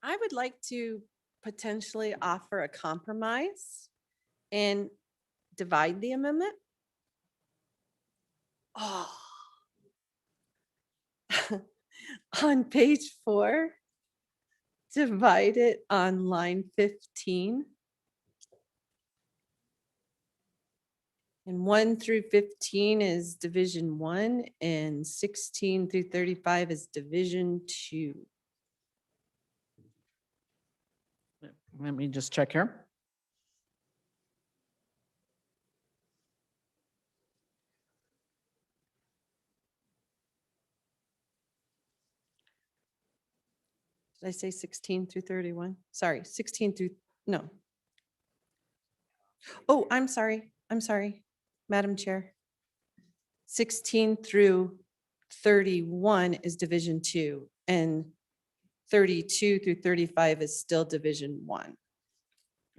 O: I would like to potentially offer a compromise and divide the amendment. Oh. On page 4, divide it on line 15. And 1 through 15 is Division 1, and 16 through 35 is Division 2.
A: Let me just check here.
O: Did I say 16 through 31? Sorry, 16 through, no. Oh, I'm sorry, Madam Chair. 16 through 31 is Division 2, and 32 through 35 is still Division 1.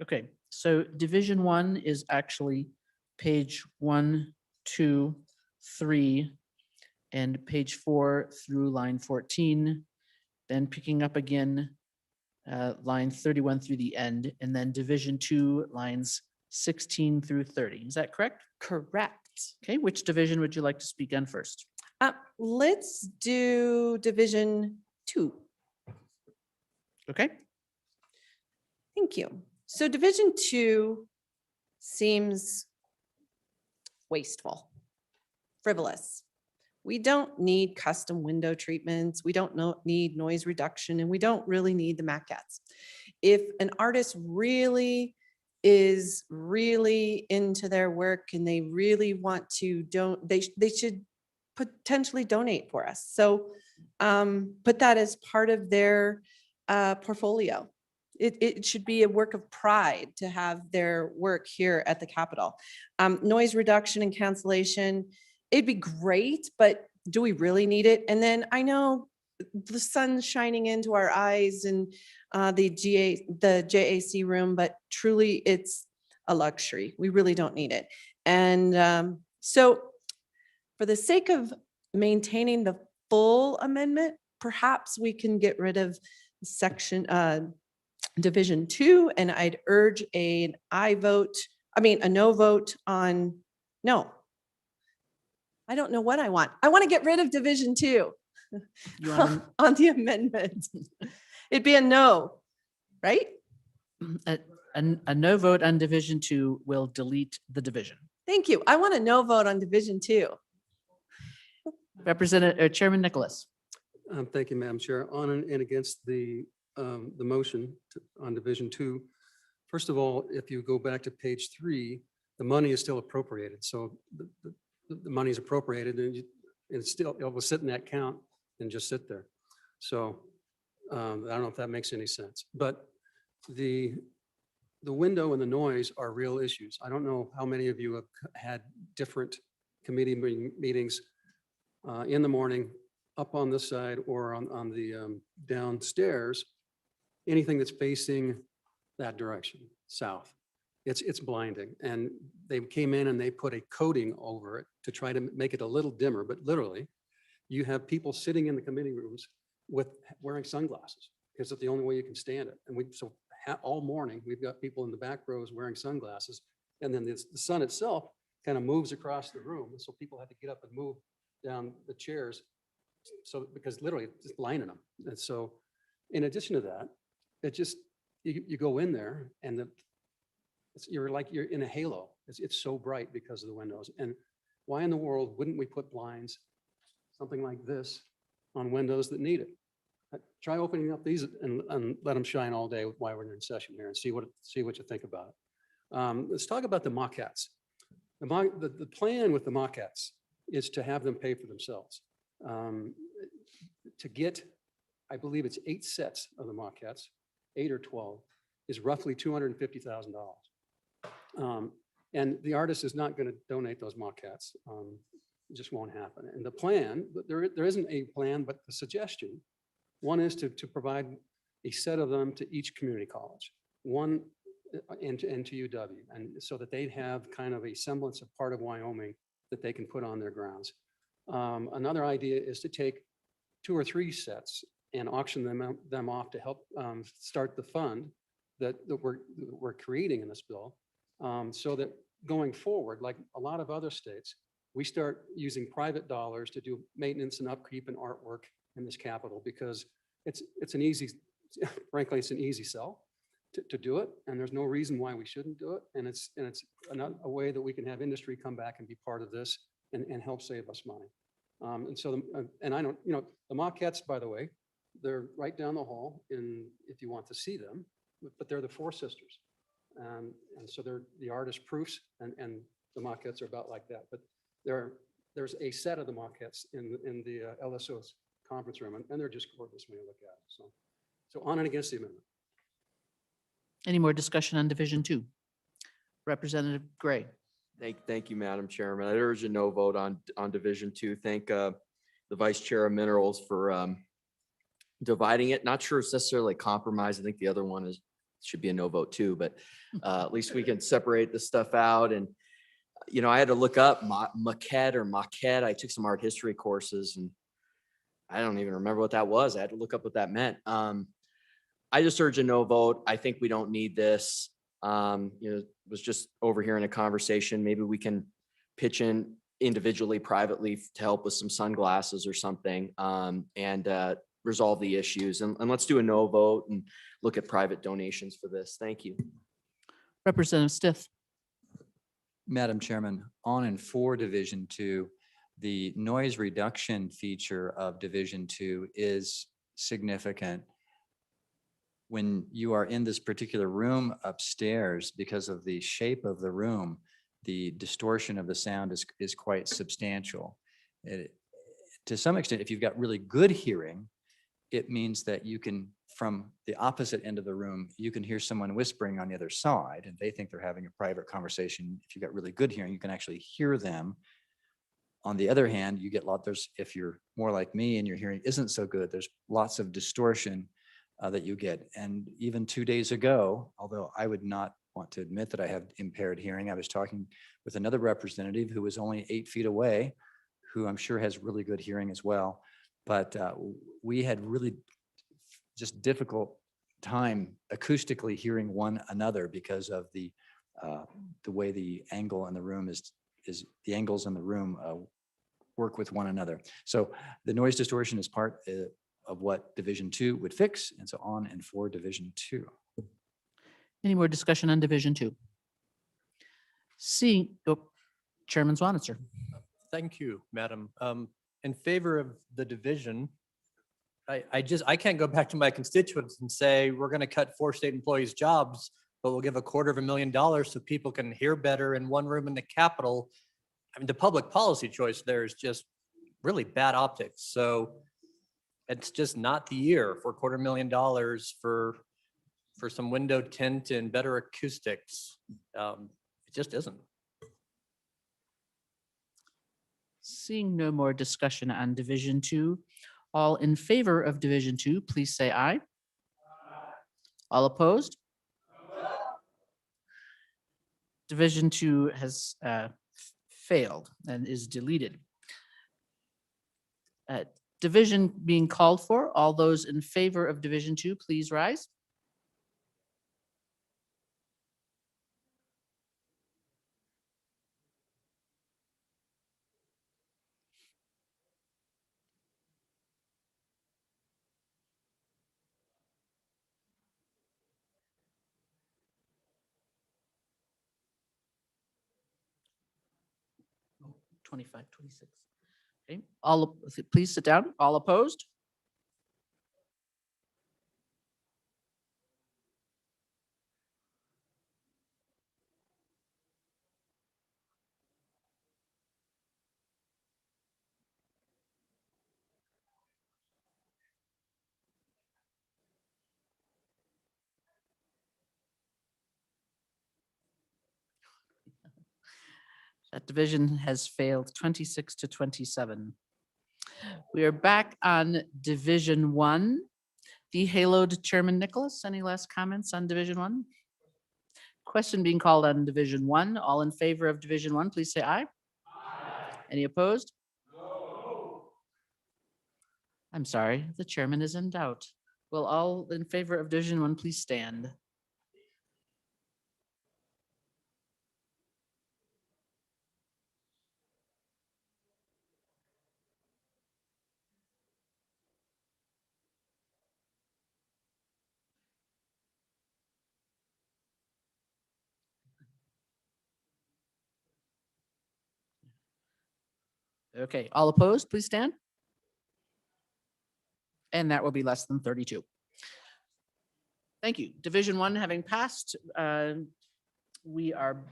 A: Okay, so Division 1 is actually page 1, 2, 3, and page 4 through line 14, then picking up again line 31 through the end, and then Division 2 lines 16 through 30. Is that correct?
O: Correct.
A: Okay, which division would you like to speak on first?
O: Let's do Division 2.
A: Okay.
O: Thank you. So Division 2 seems wasteful, frivolous. We don't need custom window treatments. We don't need noise reduction, and we don't really need the maquettes. If an artist really is really into their work and they really want to, they should potentially donate for us. So put that as part of their portfolio. It should be a work of pride to have their work here at the Capitol. Noise reduction and cancellation, it'd be great, but do we really need it? And then I know the sun's shining into our eyes and the JAC room, but truly it's a luxury. We really don't need it. And so for the sake of maintaining the full amendment, perhaps we can get rid of section Division 2, and I'd urge a no vote on no. I don't know what I want. I want to get rid of Division 2 on the amendment. It'd be a no, right?
A: A no vote on Division 2 will delete the division.
O: Thank you. I want a no vote on Division 2.
A: Chairman Nicholas.
M: Thank you, Madam Chair. On and against the motion on Division 2. First of all, if you go back to page 3, the money is still appropriated. So the money is appropriated and it's still, it will sit in that count and just sit there. So I don't know if that makes any sense, but the window and the noise are real issues. I don't know how many of you have had different committee meetings in the morning, up on this side or on the downstairs, anything that's facing that direction, south. It's blinding. And they came in and they put a coating over it to try to make it a little dimmer, but literally you have people sitting in the committee rooms wearing sunglasses because it's the only way you can stand it. And all morning, we've got people in the back rows wearing sunglasses. And then the sun itself kind of moves across the room. And so people had to get up and move down the chairs. So because literally it's just blinding them. And so in addition to that, it just, you go in there and you're like, you're in a halo. It's so bright because of the windows. And why in the world wouldn't we put blinds, something like this, on windows that need it? Try opening up these and let them shine all day while we're in session here and see what you think about it. Let's talk about the maquettes. The plan with the maquettes is to have them pay for themselves. To get, I believe it's 8 sets of the maquettes, 8 or 12, is roughly $250,000. And the artist is not going to donate those maquettes. It just won't happen. And the plan, there isn't a plan, but the suggestion, one is to provide a set of them to each community college, one and to UW, and so that they'd have kind of a semblance of part of Wyoming that they can put on their grounds. Another idea is to take 2 or 3 sets and auction them off to help start the fund that we're creating in this bill, so that going forward, like a lot of other states, we start using private dollars to do maintenance and upkeep and artwork in this capital, because it's an easy, frankly, it's an easy sell to do it, and there's no reason why we shouldn't do it. And it's a way that we can have industry come back and be part of this and help save us money. And so, and I don't, the maquettes, by the way, they're right down the hall if you want to see them, but they're the Four Sisters. And so they're the artist proofs, and the maquettes are about like that. But there's a set of the maquettes in the LSO's conference room, and they're just gorgeous when you look at it. So on and against the amendment.
A: Any more discussion on Division 2? Representative Gray.
N: Thank you, Madam Chairman. I urge a no vote on Division 2. Thank the Vice Chair of Minerals for dividing it. Not sure it's necessarily a compromise. I think the other one should be a no vote too, but at least we can separate the stuff out. And, I had to look up maquette. I took some art history courses and I don't even remember what that was. I had to look up what that meant. I just urge a no vote. I think we don't need this. Was just overhearing a conversation. Maybe we can pitch in individually, privately to help with some sunglasses or something, and resolve the issues. And let's do a no vote and look at private donations for this. Thank you.
A: Representative Stith.
K: Madam Chairman, on and for Division 2, the noise reduction feature of Division 2 is significant. When you are in this particular room upstairs, because of the shape of the room, the distortion of the sound is quite substantial. To some extent, if you've got really good hearing, it means that you can, from the opposite end of the room, you can hear someone whispering on the other side, and they think they're having a private conversation. If you've got really good hearing, you can actually hear them. On the other hand, you get if you're more like me and your hearing isn't so good, there's lots of distortion that you get. And even 2 days ago, although I would not want to admit that I have impaired hearing, I was talking with another representative who was only 8 feet away, who I'm sure has really good hearing as well. But we had really just difficult time acoustically hearing one another because of the way the angle in the room is the angles in the room work with one another. So the noise distortion is part of what Division 2 would fix, and so on and for Division 2.
A: Any more discussion on Division 2? Chairman Swanitzer.
E: Thank you, Madam.
Q: in favor of the division. I can't go back to my constituents and say, we're going to cut 4 state employees' jobs, but we'll give $250,000 so people can hear better in one room in the Capitol. I mean, the public policy choice there is just really bad optics. So it's just not the year for $250,000 for some window tint and better acoustics. It just isn't.
A: Seeing no more discussion on Division 2, all in favor of Division 2, please say aye. All opposed? Division 2 has failed and is deleted. Division being called for, all those in favor of Division 2, please rise. Oh, 25, 26. Okay, please sit down. All opposed? That division has failed 26 to 27. We are back on Division 1. The haloed Chairman Nicholas, any last comments on Division 1? Question being called on Division 1. All in favor of Division 1, please say aye. Any opposed? I'm sorry, the chairman is in doubt. Will all in favor of Division 1 please stand? Okay, all opposed, please stand. And that will be less than 32. Thank you. Division 1 having passed, we are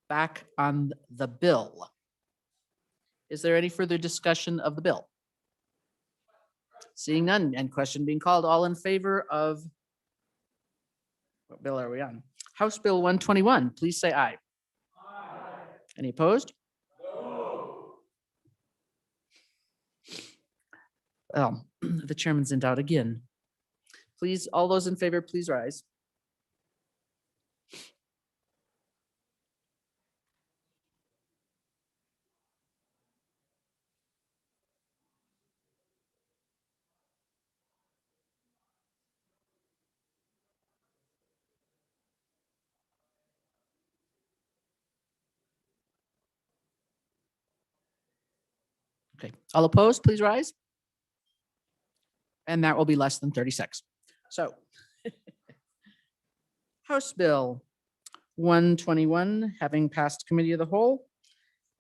A: back on the bill. Is there any further discussion of the bill? Seeing none and question being called, all in favor of, what bill are we on? House Bill 121, please say aye. Any opposed? The chairman's in doubt again. Please, all those in favor, please rise. Okay, all opposed, please rise. And that will be less than 36. So House Bill 121, having passed Committee of the Whole.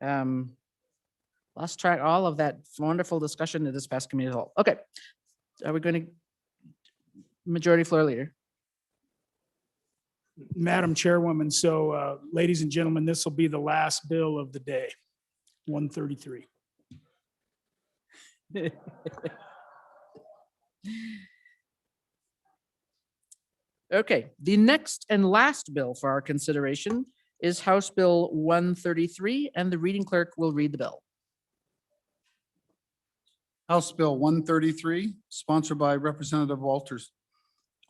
A: Lost track all of that wonderful discussion that this past Committee of the Whole. Okay, are we going to Majority Floor Leader?
G: Madam Chairwoman, so ladies and gentlemen, this will be the last bill of the day, 133.
A: Okay, the next and last bill for our consideration is House Bill 133, and the reading clerk will read the bill.
B: House Bill 133, sponsored by Representative Walters.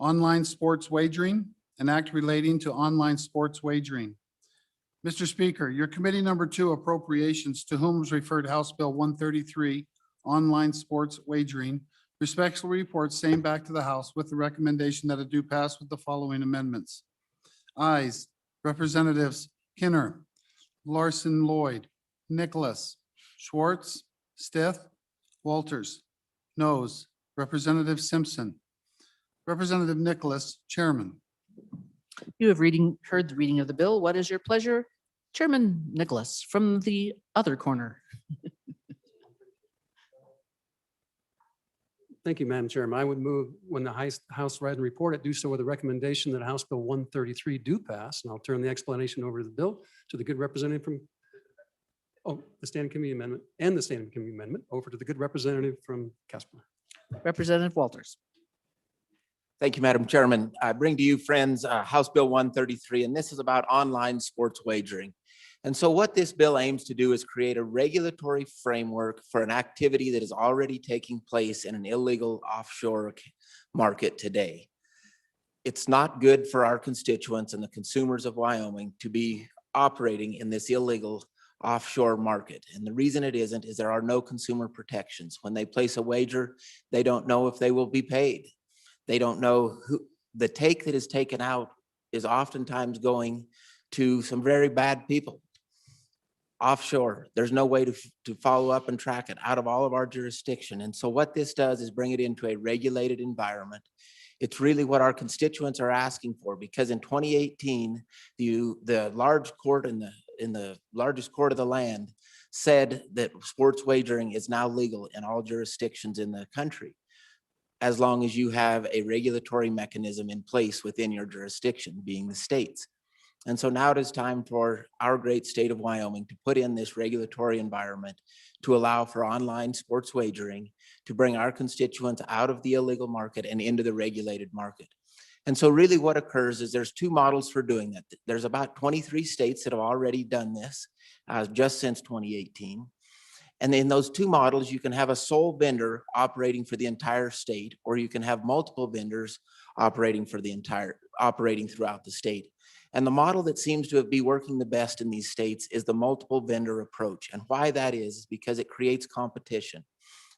B: Online sports wagering, an act relating to online sports wagering. Mr. Speaker, your committee number 2 appropriations, to whom is referred House Bill 133, online sports wagering, respectfully reports same back to the House with the recommendation that it do pass with the following amendments. Ayes, Representatives Kinner, Larson Lloyd, Nicholas, Schwartz, Stith, Walters. Noes, Representative Simpson. Representative Nicholas, Chairman.
A: You have heard the reading of the bill. What is your pleasure? Chairman Nicholas from the other corner.
M: Thank you, Madam Chairman. I would move when the House Rise and Report it, do so with a recommendation that House Bill 133 do pass. And I'll turn the explanation over to the bill to the good representative from, the Standing Committee Amendment and the Standing Committee Amendment over to the good representative from Casper.
A: Representative Walters.
R: Thank you, Madam Chairman. I bring to you, friends, House Bill 133, and this is about online sports wagering. And so what this bill aims to do is create a regulatory framework for an activity that is already taking place in an illegal offshore market today. It's not good for our constituents and the consumers of Wyoming to be operating in this illegal offshore market. And the reason it isn't is there are no consumer protections. When they place a wager, they don't know if they will be paid. They don't know who the take that is taken out is oftentimes going to some very bad people offshore. There's no way to follow up and track it out of all of our jurisdiction. And so what this does is bring it into a regulated environment. It's really what our constituents are asking for, because in 2018, the large court in the largest court of the land said that sports wagering is now legal in all jurisdictions in the country, as long as you have a regulatory mechanism in place within your jurisdiction, being the states. And so now it is time for our great state of Wyoming to put in this regulatory environment to allow for online sports wagering, to bring our constituents out of the illegal market and into the regulated market. And so really what occurs is there's two models for doing that. There's about 23 states that have already done this just since 2018. And in those two models, you can have a sole vendor operating for the entire state, or you can have multiple vendors operating throughout the state. And the model that seems to be working the best in these states is the multiple vendor approach. And why that is because it creates competition.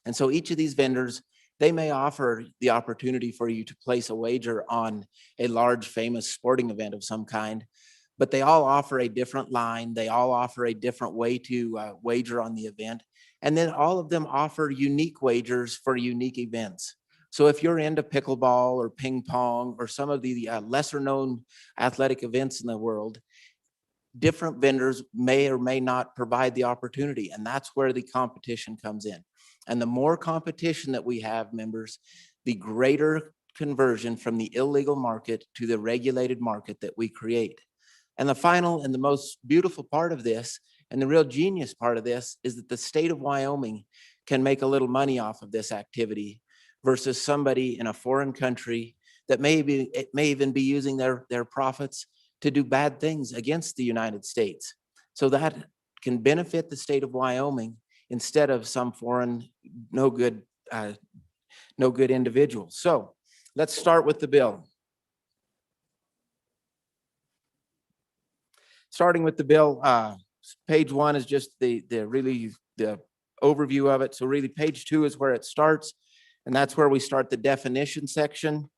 R: And so each of these vendors, they may offer the opportunity for you to place a wager on a large famous sporting event of some kind, but they all offer a different line. They all offer a different way to wager on the event. And then all of them offer unique wagers for unique events. So if you're into pickleball or ping pong or some of the lesser known athletic events in the world, different vendors may or may not provide the opportunity. And that's where the competition comes in. And the more competition that we have, members, the greater conversion from the illegal market to the regulated market that we create. And the final and the most beautiful part of this, and the real genius part of this, is that the state of Wyoming can make a little money off of this activity versus somebody in a foreign country that may even be using their profits to do bad things against the United States. So that can benefit the state of Wyoming instead of some foreign no good individual. So let's start with the bill. Starting with the bill, page 1 is just the overview of it. So really page 2 is where it starts. And that's where we start the definition section.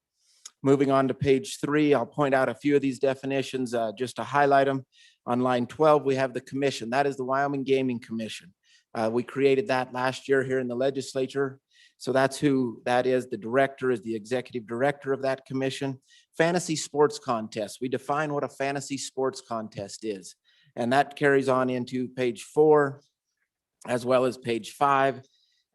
R: Moving on to page 3, I'll point out a few of these definitions just to highlight them. On line 12, we have the commission. That is the Wyoming Gaming Commission. We created that last year here in the legislature. So that's who that is. The director is the executive director of that commission. Fantasy sports contest. We define what a fantasy sports contest is. And that carries on into page 4, as well as page 5.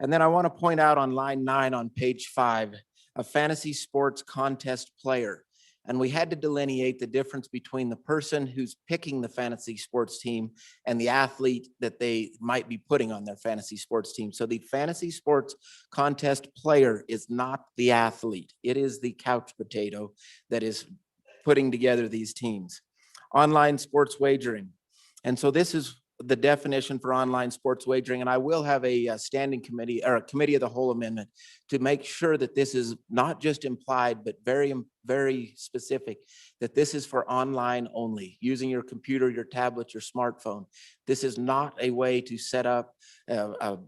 R: And then I want to point out on line 9 on page 5, a fantasy sports contest player. And we had to delineate the difference between the person who's picking the fantasy sports team and the athlete that they might be putting on their fantasy sports team. So the fantasy sports contest player is not the athlete. It is the couch potato that is putting together these teams. Online sports wagering. And so this is the definition for online sports wagering, and I will have a standing committee or a committee of the whole amendment to make sure that this is not just implied, but very, very specific, that this is for online only, using your computer, your tablet, your smartphone. This is not a way to set up a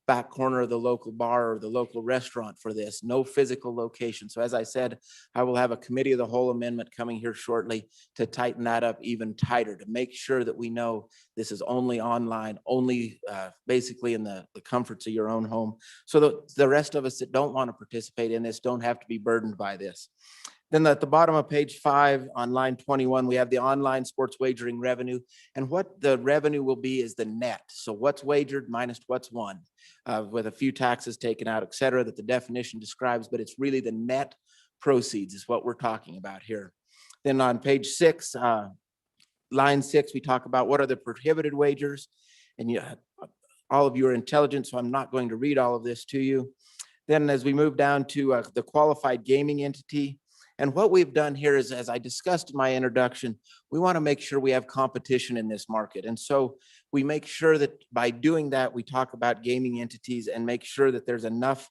R: back corner of the local bar or the local restaurant for this, no physical location. So as I said, I will have a committee of the whole amendment coming here shortly to tighten that up even tighter, to make sure that we know this is only online, only basically in the comforts of your own home. So that the rest of us that don't want to participate in this don't have to be burdened by this. Then at the bottom of page 5 on line 21, we have the online sports wagering revenue. And what the revenue will be is the net. So what's wagered minus what's won, with a few taxes taken out, et cetera, that the definition describes, but it's really the net proceeds is what we're talking about here. Then on page 6, line 6, we talk about what are the prohibited wagers. And all of you are intelligent, so I'm not going to read all of this to you. Then as we move down to the qualified gaming entity, and what we've done here is, as I discussed in my introduction, we want to make sure we have competition in this market. And so we make sure that by doing that, we talk about gaming entities and make sure that there's enough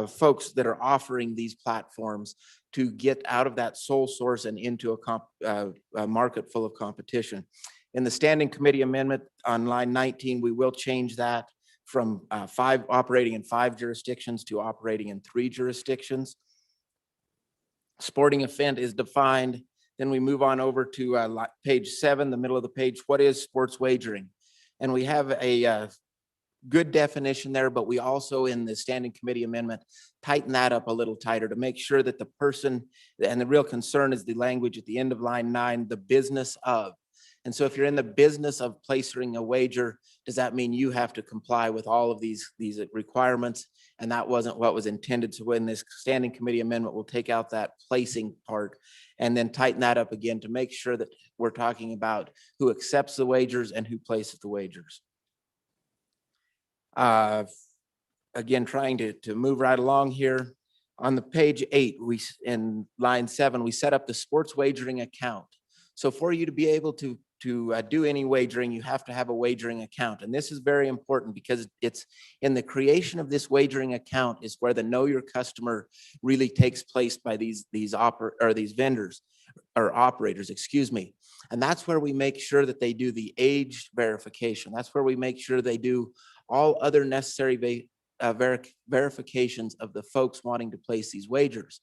R: folks that are offering these platforms to get out of that sole source and into a market full of competition. In the standing committee amendment on line 19, we will change that from operating in 5 jurisdictions to operating in 3 jurisdictions. Sporting event is defined. Then we move on over to page 7, the middle of the page. What is sports wagering? And we have a good definition there, but we also in the standing committee amendment tighten that up a little tighter to make sure that the person, and the real concern is the language at the end of line 9, the business of. And so if you're in the business of placing a wager, does that mean you have to comply with all of these requirements? And that wasn't what was intended. So in this standing committee amendment, we'll take out that placing part and then tighten that up again to make sure that we're talking about who accepts the wagers and who places the wagers. Again, trying to move right along here. On the page 8, in line 7, we set up the sports wagering account. So for you to be able to do any wagering, you have to have a wagering account. And this is very important because it's in the creation of this wagering account is where the know your customer really takes place by these vendors or operators, excuse me. And that's where we make sure that they do the age verification. That's where we make sure they do all other necessary verifications of the folks wanting to place these wagers.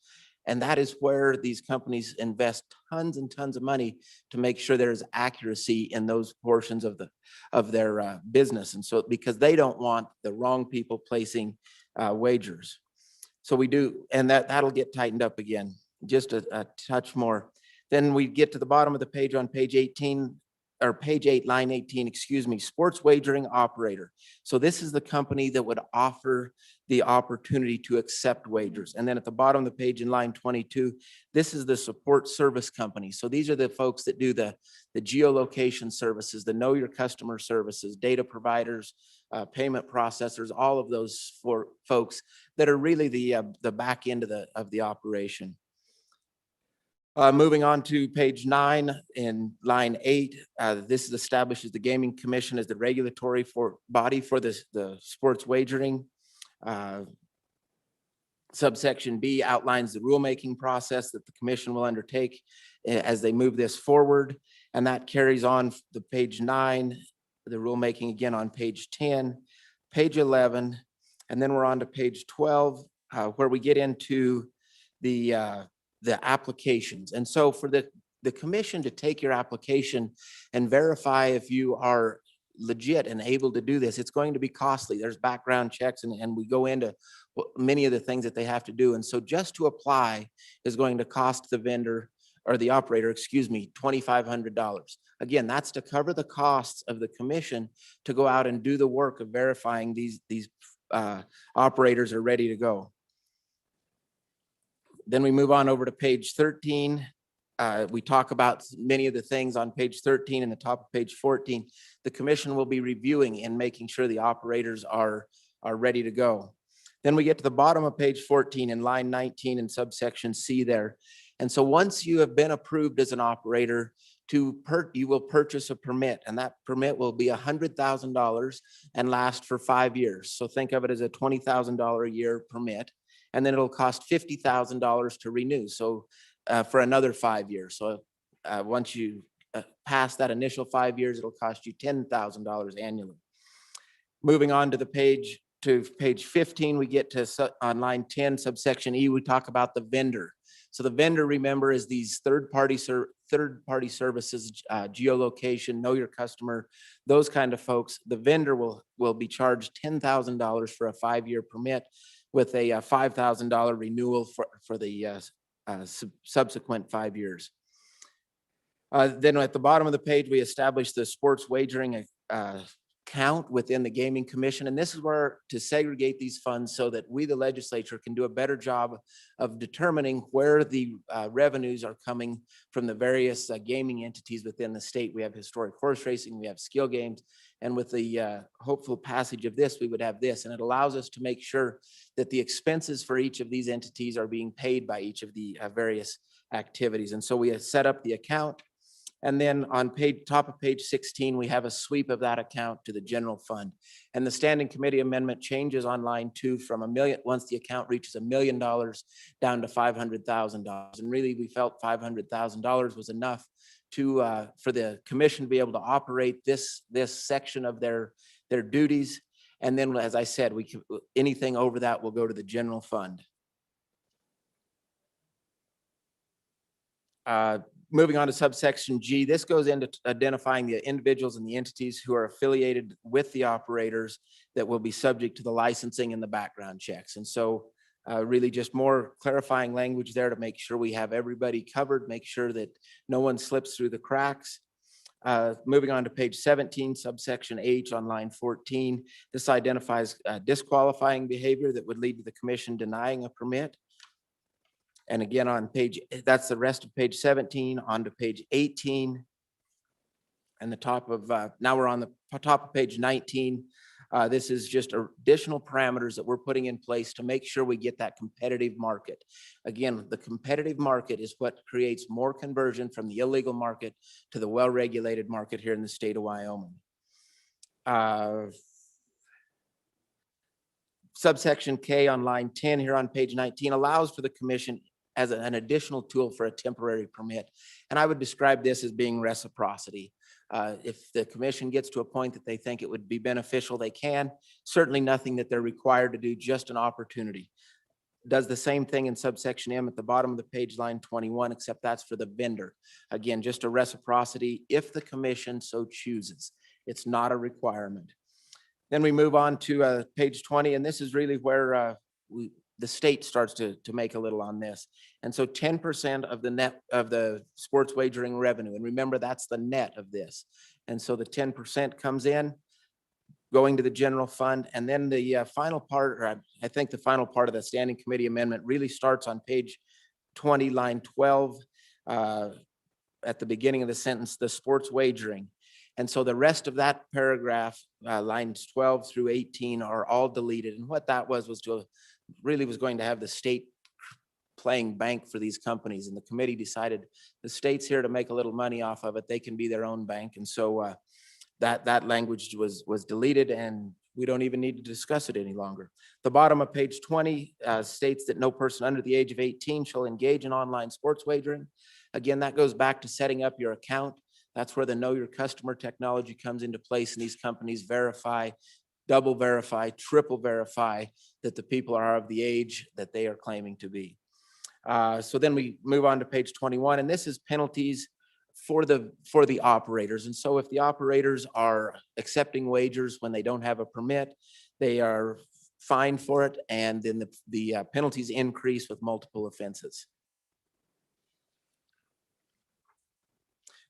R: And that is where these companies invest tons and tons of money to make sure there's accuracy in those portions of their business. And so because they don't want the wrong people placing wagers. So we do, and that'll get tightened up again, just a touch more. Then we get to the bottom of the page on page 18, or page 8, line 18, excuse me, sports wagering operator. So this is the company that would offer the opportunity to accept wagers. And then at the bottom of the page in line 22, this is the support service company. So these are the folks that do the geolocation services, the know your customer services, data providers, payment processors, all of those folks that are really the back end of the operation. Moving on to page 9 in line 8, this establishes the Gaming Commission as the regulatory body for the sports wagering. Subsection B outlines the rulemaking process that the commission will undertake as they move this forward. And that carries on the page 9, the rulemaking again on page 10, page 11, and then we're on to page 12, where we get into the applications. And so for the commission to take your application and verify if you are legit and able to do this, it's going to be costly. There's background checks and we go into many of the things that they have to do. And so just to apply is going to cost the vendor or the operator, excuse me, $2,500. Again, that's to cover the costs of the commission to go out and do the work of verifying these operators are ready to go. Then we move on over to page 13. We talk about many of the things on page 13 and the top of page 14. The commission will be reviewing and making sure the operators are ready to go. Then we get to the bottom of page 14 in line 19 in subsection C there. And so once you have been approved as an operator, you will purchase a permit, and that permit will be $100,000 and last for 5 years. So think of it as a $20,000 a year permit, and then it'll cost $50,000 to renew. So for another 5 years. So once you pass that initial 5 years, it'll cost you $10,000 annually. Moving on to page 15, we get to on line 10, subsection E, we talk about the vendor. So the vendor, remember, is these third-party services, geolocation, know your customer, those kind of folks. The vendor will be charged $10,000 for a 5-year permit with a $5,000 renewal for the subsequent 5 years. Then at the bottom of the page, we established the sports wagering count within the Gaming Commission. And this is where to segregate these funds so that we, the legislature, can do a better job of determining where the revenues are coming from the various gaming entities within the state. We have historic horse racing, we have skill games, and with the hopeful passage of this, we would have this. And it allows us to make sure that the expenses for each of these entities are being paid by each of the various activities. And so we have set up the account. And then on top of page 16, we have a sweep of that account to the general fund. And the standing committee amendment changes on line 2 from $1 million, once the account reaches $1 million, down to $500,000. And really, we felt $500,000 was enough to for the commission to be able to operate this section of their duties. And then, as I said, anything over that will go to the general fund. Moving on to subsection G, this goes into identifying the individuals and the entities who are affiliated with the operators that will be subject to the licensing and the background checks. And so really just more clarifying language there to make sure we have everybody covered, make sure that no one slips through the cracks. Moving on to page 17, subsection H on line 14, this identifies disqualifying behavior that would lead to the commission denying a permit. And again, on that's the rest of page 17, on to page 18. And the top of, now we're on the top of page 19. This is just additional parameters that we're putting in place to make sure we get that competitive market. Again, the competitive market is what creates more conversion from the illegal market to the well-regulated market here in the state of Wyoming. Subsection K on line 10 here on page 19 allows for the commission as an additional tool for a temporary permit. And I would describe this as being reciprocity. If the commission gets to a point that they think it would be beneficial, they can. Certainly nothing that they're required to do, just an opportunity. Does the same thing in subsection M at the bottom of the page, line 21, except that's for the vendor. Again, just a reciprocity if the commission so chooses. It's not a requirement. Then we move on to page 20, and this is really where the state starts to make a little on this. And so 10% of the net of the sports wagering revenue, and remember, that's the net of this. And so the 10% comes in, going to the general fund. And then the final part, or I think the final part of the standing committee amendment really starts on page 20, line 12, at the beginning of the sentence, the sports wagering. And so the rest of that paragraph, lines 12 through 18, are all deleted. And what that was going to have the state playing bank for these companies. And the committee decided the state's here to make a little money off of it. They can be their own bank. And so that language was deleted, and we don't even need to discuss it any longer. The bottom of page 20 states that no person under the age of 18 shall engage in online sports wagering. Again, that goes back to setting up your account. That's where the know your customer technology comes into place, and these companies verify, double verify, triple verify that the people are of the age that they are claiming to be. So then we move on to page 21, and this is penalties for the operators. And so if the operators are accepting wagers when they don't have a permit, they are fined for it, and then the penalties increase with multiple offenses.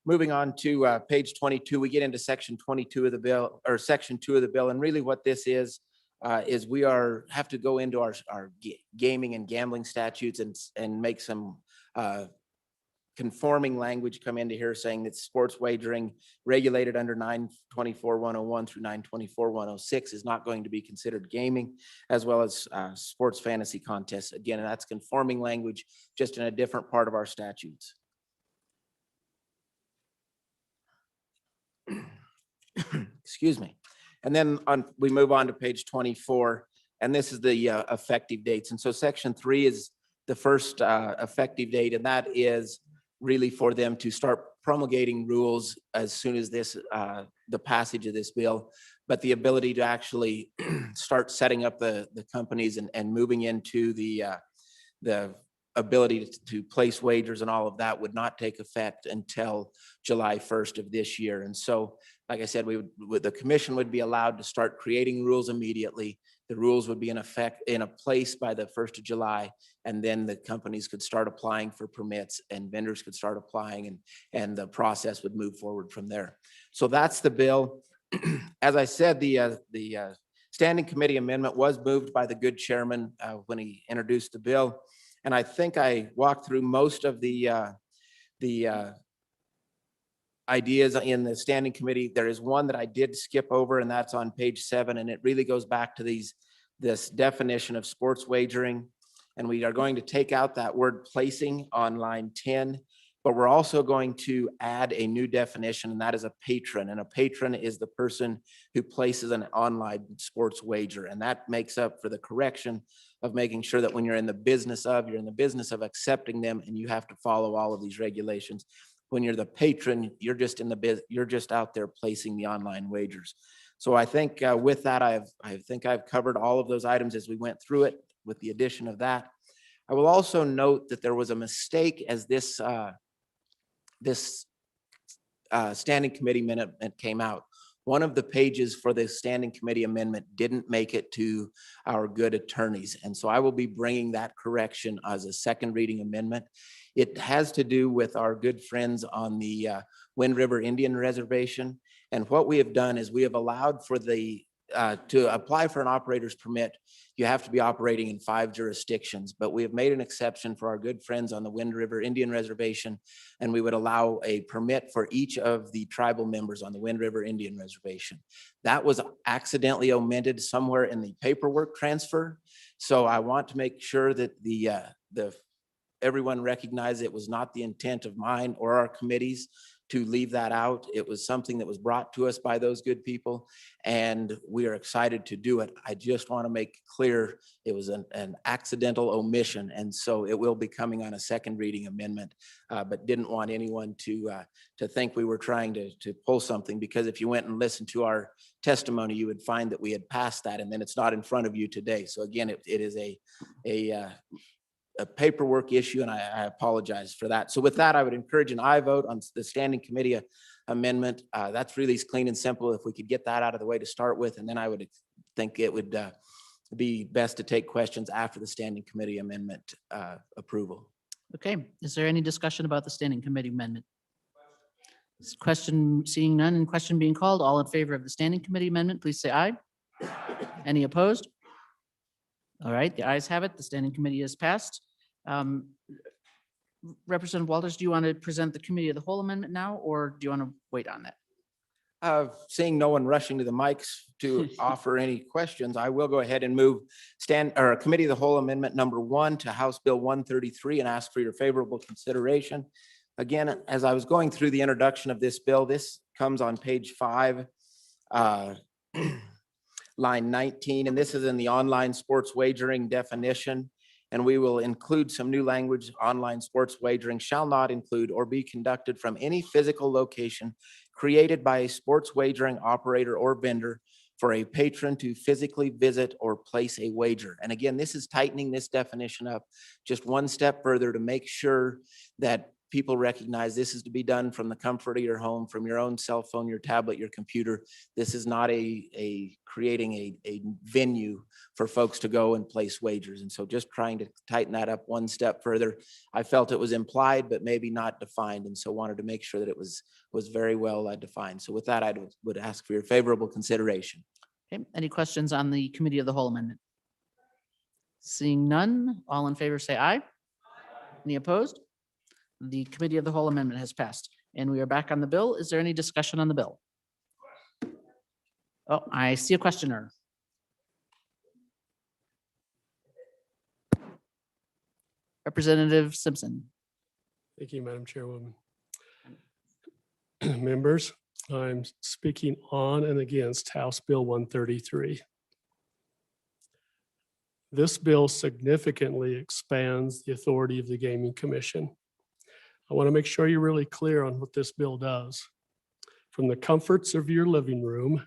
R: Moving on to page 22, we get into section 22 of the bill, or section 2 of the bill. And really what this is we have to go into our gaming and gambling statutes and make some conforming language come into here saying that sports wagering regulated under 924-101 through 924-106 is not going to be considered gaming, as well as sports fantasy contests. Again, that's conforming language, just in a different part of our statutes. Excuse me. And then we move on to page 24, and this is the effective dates. And so section 3 is the first effective date, and that is really for them to start promulgating rules as soon as the passage of this bill. But the ability to actually start setting up the companies and moving into the ability to place wagers and all of that would not take effect until July 1st of this year. And so, like I said, the commission would be allowed to start creating rules immediately. The rules would be in effect, in a place by the 1st of July, and then the companies could start applying for permits and vendors could start applying and the process would move forward from there. So that's the bill. As I said, the standing committee amendment was moved by the good chairman when he introduced the bill. And I think I walked through most of the ideas in the standing committee. There is one that I did skip over, and that's on page 7, and it really goes back to this definition of sports wagering. And we are going to take out that word placing on line 10, but we're also going to add a new definition, and that is a patron. And a patron is the person who places an online sports wager. And that makes up for the correction of making sure that when you're in the business of accepting them, and you have to follow all of these regulations. When you're the patron, you're just you're just out there placing the online wagers. So I think with that, I think I've covered all of those items as we went through it with the addition of that. I will also note that there was a mistake as this standing committee amendment came out. One of the pages for the standing committee amendment didn't make it to our good attorneys. And so I will be bringing that correction as a second reading amendment. It has to do with our good friends on the Wind River Indian Reservation. And what we have done is we have allowed for to apply for an operator's permit, you have to be operating in 5 jurisdictions, but we have made an exception for our good friends on the Wind River Indian Reservation, and we would allow a permit for each of the tribal members on the Wind River Indian Reservation. That was accidentally omitted somewhere in the paperwork transfer. So I want to make sure that everyone recognizes it was not the intent of mine or our committees to leave that out. It was something that was brought to us by those good people, and we are excited to do it. I just want to make clear it was an accidental omission, and so it will be coming on a second reading amendment, but didn't want anyone to think we were trying to pull something, because if you went and listened to our testimony, you would find that we had passed that, and then it's not in front of you today. So again, it is a paperwork issue, and I apologize for that. So with that, I would encourage an aye vote on the standing committee amendment. That's really clean and simple. If we could get that out of the way to start with, and then I would think it would be best to take questions after the standing committee amendment approval.
A: Okay, is there any discussion about the standing committee amendment? Question, seeing none and question being called, all in favor of the standing committee amendment, please say aye. Any opposed? All right, the ayes have it. The standing committee is passed. Representative Walters, do you want to present the committee of the whole amendment now, or do you want to wait on that?
R: Seeing no one rushing to the mics to offer any questions, I will go ahead and move committee of the whole amendment number 1 to House Bill 133 and ask for your favorable consideration. Again, as I was going through the introduction of this bill, this comes on page 5, line 19, and this is in the online sports wagering definition. And we will include some new language. Online sports wagering shall not include or be conducted from any physical location created by a sports wagering operator or vendor for a patron to physically visit or place a wager. And again, this is tightening this definition up just one step further to make sure that people recognize this is to be done from the comfort of your home, from your own cell phone, your tablet, your computer. This is not creating a venue for folks to go and place wagers. And so just trying to tighten that up one step further. I felt it was implied, but maybe not defined. And so wanted to make sure that it was very well defined. So with that, I would ask for your favorable consideration.
A: Okay, any questions on the committee of the whole amendment? Seeing none, all in favor say aye. Any opposed? The committee of the whole amendment has passed, and we are back on the bill. Is there any discussion on the bill? Oh, I see a questioner. Representative Simpson.
S: Thank you, Madam Chairwoman. Members, I'm speaking on and against House Bill 133. This bill significantly expands the authority of the Gaming Commission. I want to make sure you're really clear on what this bill does. From the comforts of your living room,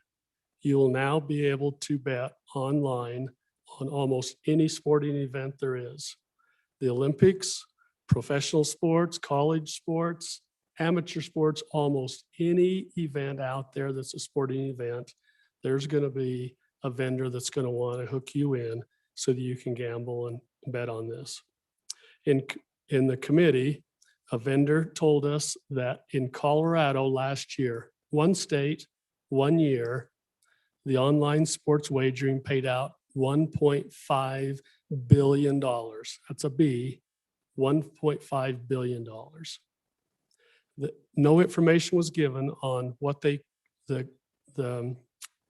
S: you will now be able to bet online on almost any sporting event there is. The Olympics, professional sports, college sports, amateur sports, almost any event out there that's a sporting event, there's going to be a vendor that's going to want to hook you in so that you can gamble and bet on this. In the committee, a vendor told us that in Colorado last year, one state, 1 year, the online sports wagering paid out $1.5 billion. That's a B, $1.5 billion. No information was given on what the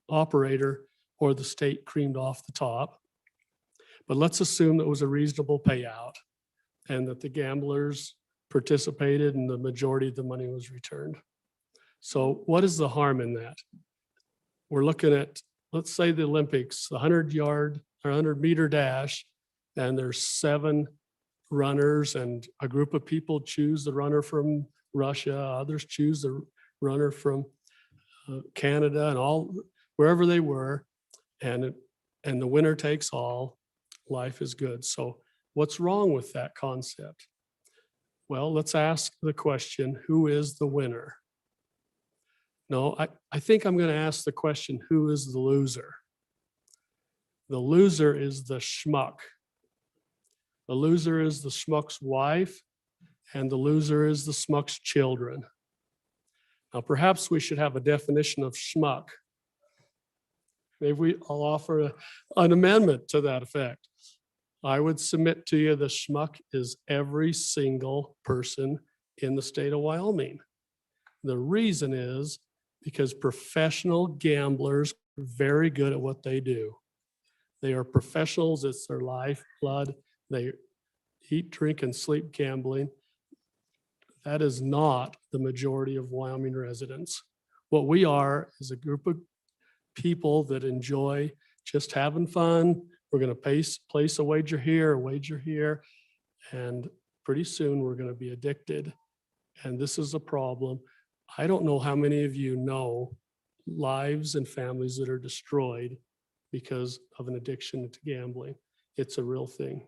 S: operator or the state creamed off the top. But let's assume that it was a reasonable payout and that the gamblers participated and the majority of the money was returned. So what is the harm in that? We're looking at, let's say the Olympics, the 100-yard or 100-meter dash, and there's 7 runners and a group of people choose the runner from Russia, others choose the runner from Canada and all, wherever they were, and the winner takes all, life is good. So what's wrong with that concept? Well, let's ask the question, who is the winner? No, I think I'm going to ask the question, who is the loser? The loser is the schmuck. The loser is the schmuck's wife, and the loser is the schmuck's children. Now, perhaps we should have a definition of schmuck. Maybe I'll offer an amendment to that effect. I would submit to you the schmuck is every single person in the state of Wyoming. The reason is because professional gamblers are very good at what they do. They are professionals. It's their lifeblood. They eat, drink, and sleep gambling. That is not the majority of Wyoming residents. What we are is a group of people that enjoy just having fun. We're going to place a wager here, a wager here, and pretty soon we're going to be addicted. And this is a problem. I don't know how many of you know lives and families that are destroyed because of an addiction to gambling. It's a real thing.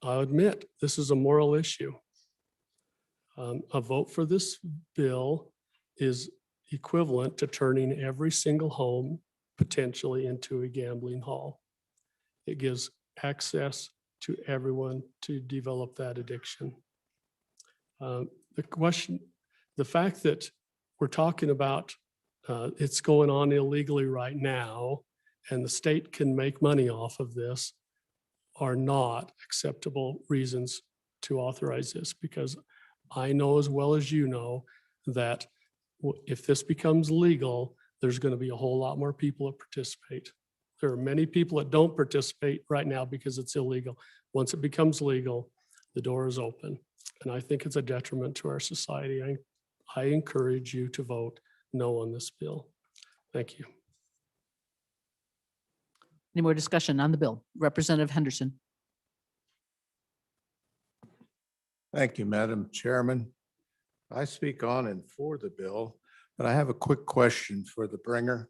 S: I'll admit, this is a moral issue. A vote for this bill is equivalent to turning every single home potentially into a gambling hall. It gives access to everyone to develop that addiction. The fact that we're talking about it's going on illegally right now and the state can make money off of this are not acceptable reasons to authorize this, because I know as well as you know that if this becomes legal, there's going to be a whole lot more people that participate. There are many people that don't participate right now because it's illegal. Once it becomes legal, the door is open. And I think it's a detriment to our society. I encourage you to vote no on this bill. Thank you.
A: Any more discussion on the bill? Representative Henderson.
I: Thank you, Madam Chairman. I speak on and for the bill, but I have a quick question for the bringer.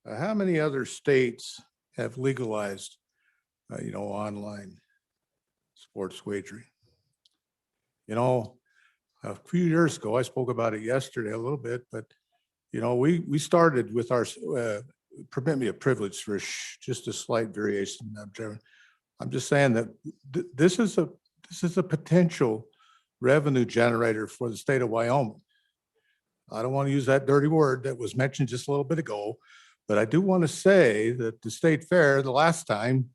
I: How many other states have legalized, online sports wagering? A few years ago, I spoke about it yesterday a little bit, but we started with our, permit me a privilege for just a slight variation, Madam Chairman. I'm just saying that this is a potential revenue generator for the state of Wyoming. I don't want to use that dirty word that was mentioned just a little bit ago, but I do want to say that the state fair, the last time,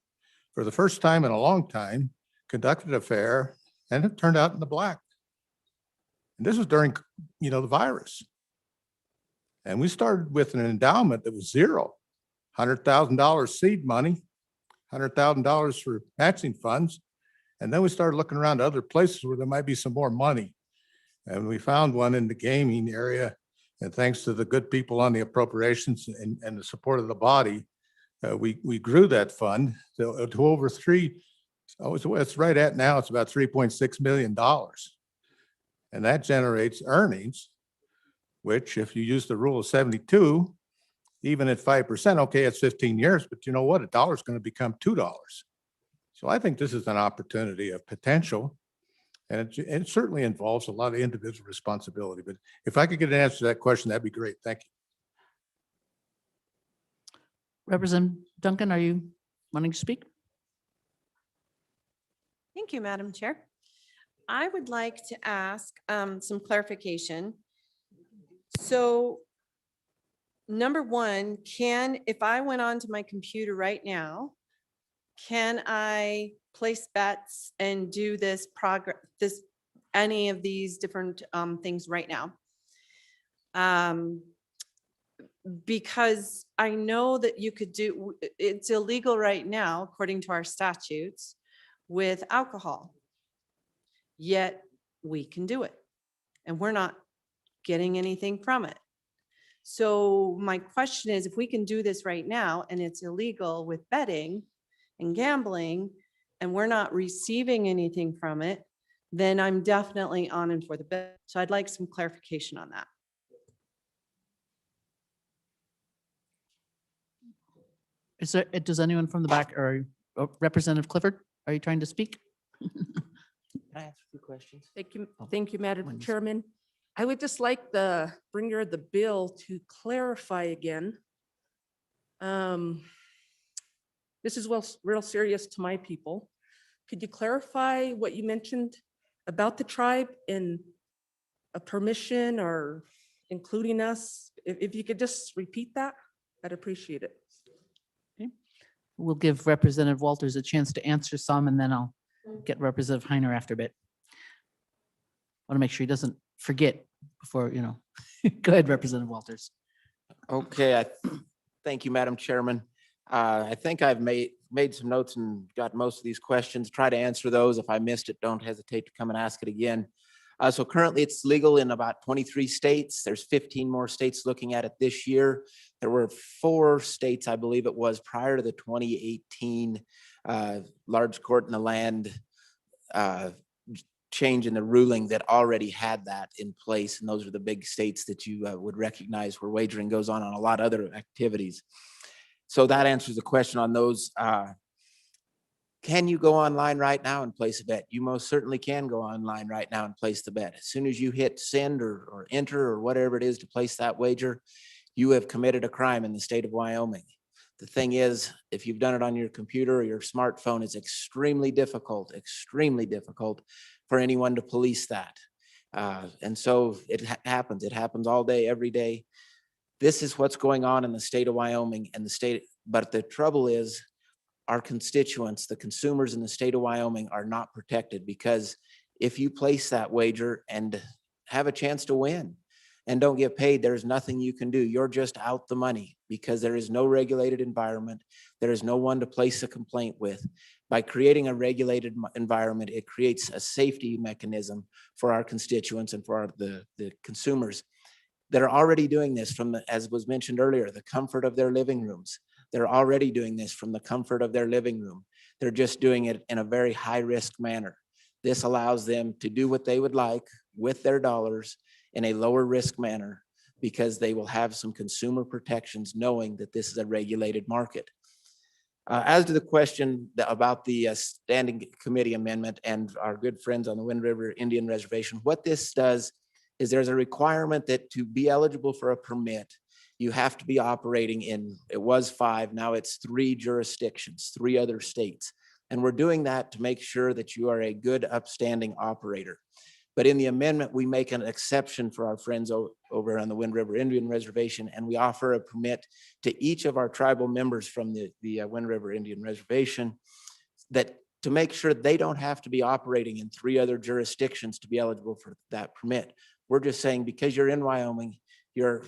I: for the first time in a long time, conducted a fair and it turned out in the black. And this was during, the virus. And we started with an endowment that was zero, $100,000 seed money, $100,000 for matching funds. And then we started looking around other places where there might be some more money. And we found one in the gaming area. And thanks to the good people on the appropriations and the support of the body, we grew that fund to over it's right at now, it's about $3.6 million. And that generates earnings, which if you use the rule of 72, even at 5%, okay, it's 15 years, but you know what? $1 is going to become $2. So I think this is an opportunity of potential. And it certainly involves a lot of individual responsibility. But if I could get an answer to that question, that'd be great. Thank you.
A: Representative Duncan, are you wanting to speak?
T: Thank you, Madam Chair. I would like to ask some clarification. So number one, if I went onto my computer right now, can I place bets and do any of these different things right now? Because I know that you could it's illegal right now, according to our statutes, with alcohol. Yet we can do it and we're not getting anything from it. So my question is, if we can do this right now and it's illegal with betting and gambling and we're not receiving anything from it, then I'm definitely on and for the bill. So I'd like some clarification on that.
A: Does anyone from the back or Representative Clifford, are you trying to speak?
N: Can I ask a few questions?
U: Thank you, Madam
A: Wonderful.
U: Chairman. I would just like the bringer of the bill to clarify again. This is real serious to my people. Could you clarify what you mentioned about the tribe in a permission or including us? If you could just repeat that, I'd appreciate it.
A: We'll give Representative Walters a chance to answer some, and then I'll get Representative Heiner after a bit. Want to make sure he doesn't forget before, Go ahead, Representative Walters.
R: Okay, thank you, Madam Chairman. I think I've made some notes and got most of these questions. Try to answer those. If I missed it, don't hesitate to come and ask it again. So currently it's legal in about 23 states. There's 15 more states looking at it this year. There were 4 states, I believe it was, prior to the 2018 large court in the land change in the ruling that already had that in place. And those are the big states that you would recognize where wagering goes on a lot of other activities. So that answers the question on those. Can you go online right now and place a bet? You most certainly can go online right now and place the bet. As soon as you hit send or enter or whatever it is to place that wager, you have committed a crime in the state of Wyoming. The thing is, if you've done it on your computer or your smartphone, it's extremely difficult for anyone to police that. And so it happens. It happens all day, every day. This is what's going on in the state of Wyoming and but the trouble is, our constituents, the consumers in the state of Wyoming, are not protected, because if you place that wager and have a chance to win and don't get paid, there's nothing you can do. You're just out the money, because there is no regulated environment. There is no one to place a complaint with. By creating a regulated environment, it creates a safety mechanism for our constituents and for the consumers that are already doing this from, as was mentioned earlier, the comfort of their living rooms. They're already doing this from the comfort of their living room. They're just doing it in a very high-risk manner. This allows them to do what they would like with their dollars in a lower risk manner, because they will have some consumer protections knowing that this is a regulated market. As to the question about the standing committee amendment and our good friends on the Wind River Indian Reservation, what this does is there's a requirement that to be eligible for a permit, you have to be operating in, it was 5, now it's 3 jurisdictions, 3 other states. And we're doing that to make sure that you are a good, upstanding operator. But in the amendment, we make an exception for our friends over on the Wind River Indian Reservation, and we offer a permit to each of our tribal members from the Wind River Indian Reservation, that to make sure they don't have to be operating in 3 other jurisdictions to be eligible for that permit. We're just saying, because you're in Wyoming, you're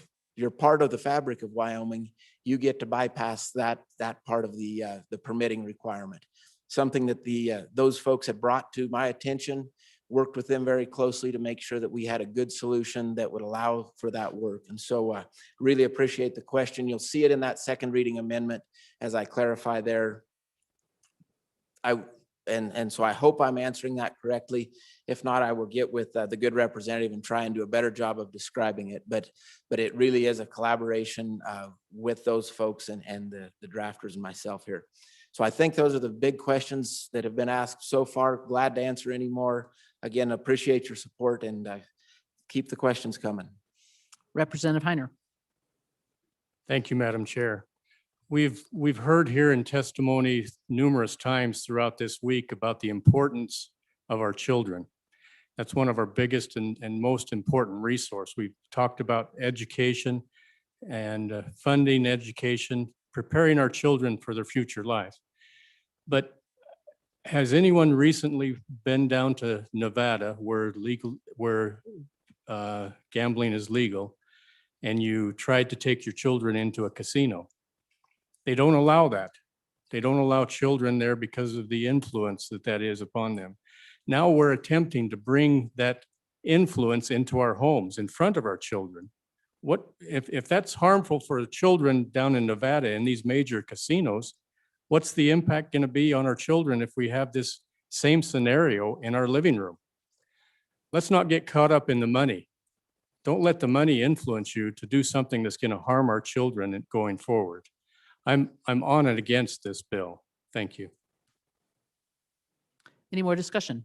R: part of the fabric of Wyoming, you get to bypass that part of the permitting requirement. Something that those folks had brought to my attention, worked with them very closely to make sure that we had a good solution that would allow for that work. And so really appreciate the question. You'll see it in that second reading amendment as I clarify there. And so I hope I'm answering that correctly. If not, I will get with the good representative and try and do a better job of describing it. But it really is a collaboration with those folks and the drafters and myself here. So I think those are the big questions that have been asked so far. Glad to answer any more. again, appreciate your support and keep the questions coming.
A: Representative Heiner.
E: Thank you, Madam Chair. We've heard here in testimony numerous times throughout this week about the importance of our children. That's one of our biggest and most important resource. We've talked about education and funding education, preparing our children for their future life. But has anyone recently been down to Nevada where gambling is legal, and you tried to take your children into a casino? They don't allow that. They don't allow children there because of the influence that is upon them. Now we're attempting to bring that influence into our homes in front of our children. What if that's harmful for the children down in Nevada in these major casinos? What's the impact going to be on our children if we have this same scenario in our living room? Let's not get caught up in the money. Don't let the money influence you to do something that's going to harm our children going forward. I'm on and against this bill. Thank you.
A: Any more discussion?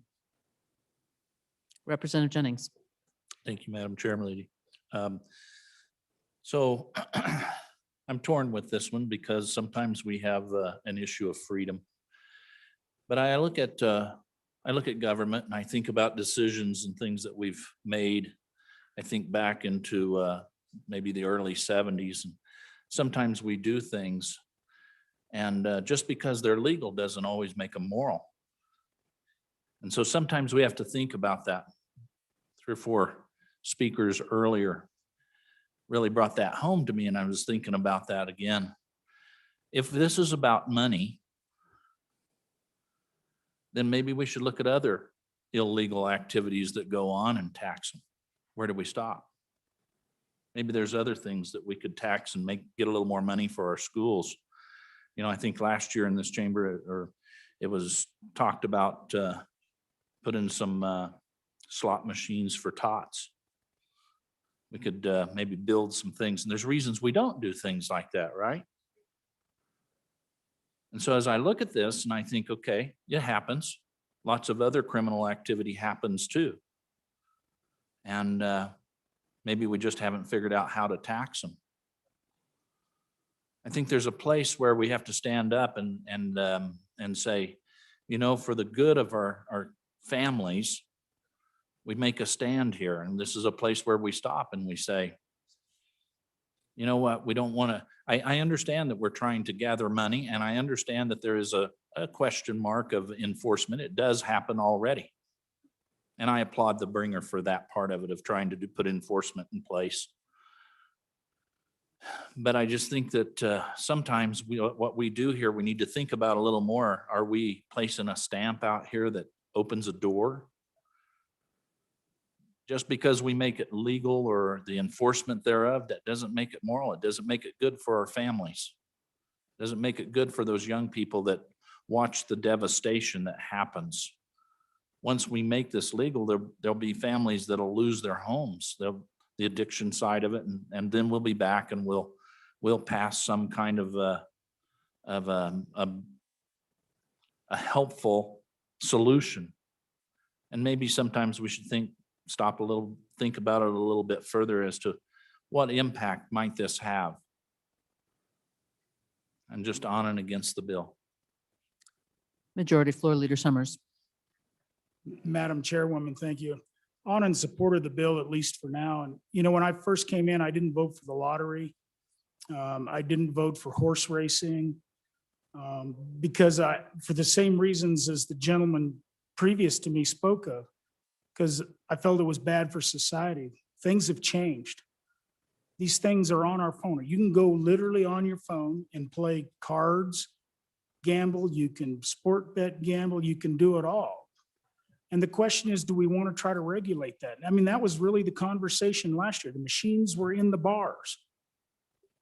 A: Representative Jennings.
L: Thank you, Madam Chairman. So I'm torn with this one because sometimes we have an issue of freedom. But I look at government and I think about decisions and things that we've made. I think back into maybe the early 70s. And sometimes we do things and just because they're legal doesn't always make them moral. And so sometimes we have to think about that. 3 or 4 speakers earlier really brought that home to me, and I was thinking about that again. If this is about money, then maybe we should look at other illegal activities that go on and tax them. Where do we stop? Maybe there's other things that we could tax and get a little more money for our schools. You know, I think last year in this chamber, or it was talked about putting some slot machines for tots. We could maybe build some things, and there's reasons we don't do things like that, right? And so as I look at this and I think, okay, it happens. Lots of other criminal activity happens too. And maybe we just haven't figured out how to tax them. I think there's a place where we have to stand up and say, you know, for the good of our families, we make a stand here. And this is a place where we stop and we say, you know what, we don't want to, I understand that we're trying to gather money, and I understand that there is a question mark of enforcement. It does happen already. And I applaud the bringer for that part of it, of trying to put enforcement in place. But I just think that sometimes what we do here, we need to think about a little more. Are we placing a stamp out here that opens a door? Just because we make it legal or the enforcement thereof, that doesn't make it moral. It doesn't make it good for our families. It doesn't make it good for those young people that watch the devastation that happens. Once we make this legal, there'll be families that'll lose their homes. The addiction side of it, and then we'll be back and we'll pass some kind of a helpful solution. And maybe sometimes we should stop a little, think about it a little bit further as to what impact might this have. And just on and against the bill.
A: Majority Floor Leader Summers.
G: Madam Chairwoman, thank you. On in support of the bill, at least for now. And, you know, when I first came in, I didn't vote for the lottery. I didn't vote for horse racing because for the same reasons as the gentleman previous to me spoke of, because I felt it was bad for society. Things have changed. These things are on our phone. You can go literally on your phone and play cards, gamble, you can sport bet, gamble, you can do it all. And the question is, do we want to try to regulate that? I mean, that was really the conversation last year. The machines were in the bars.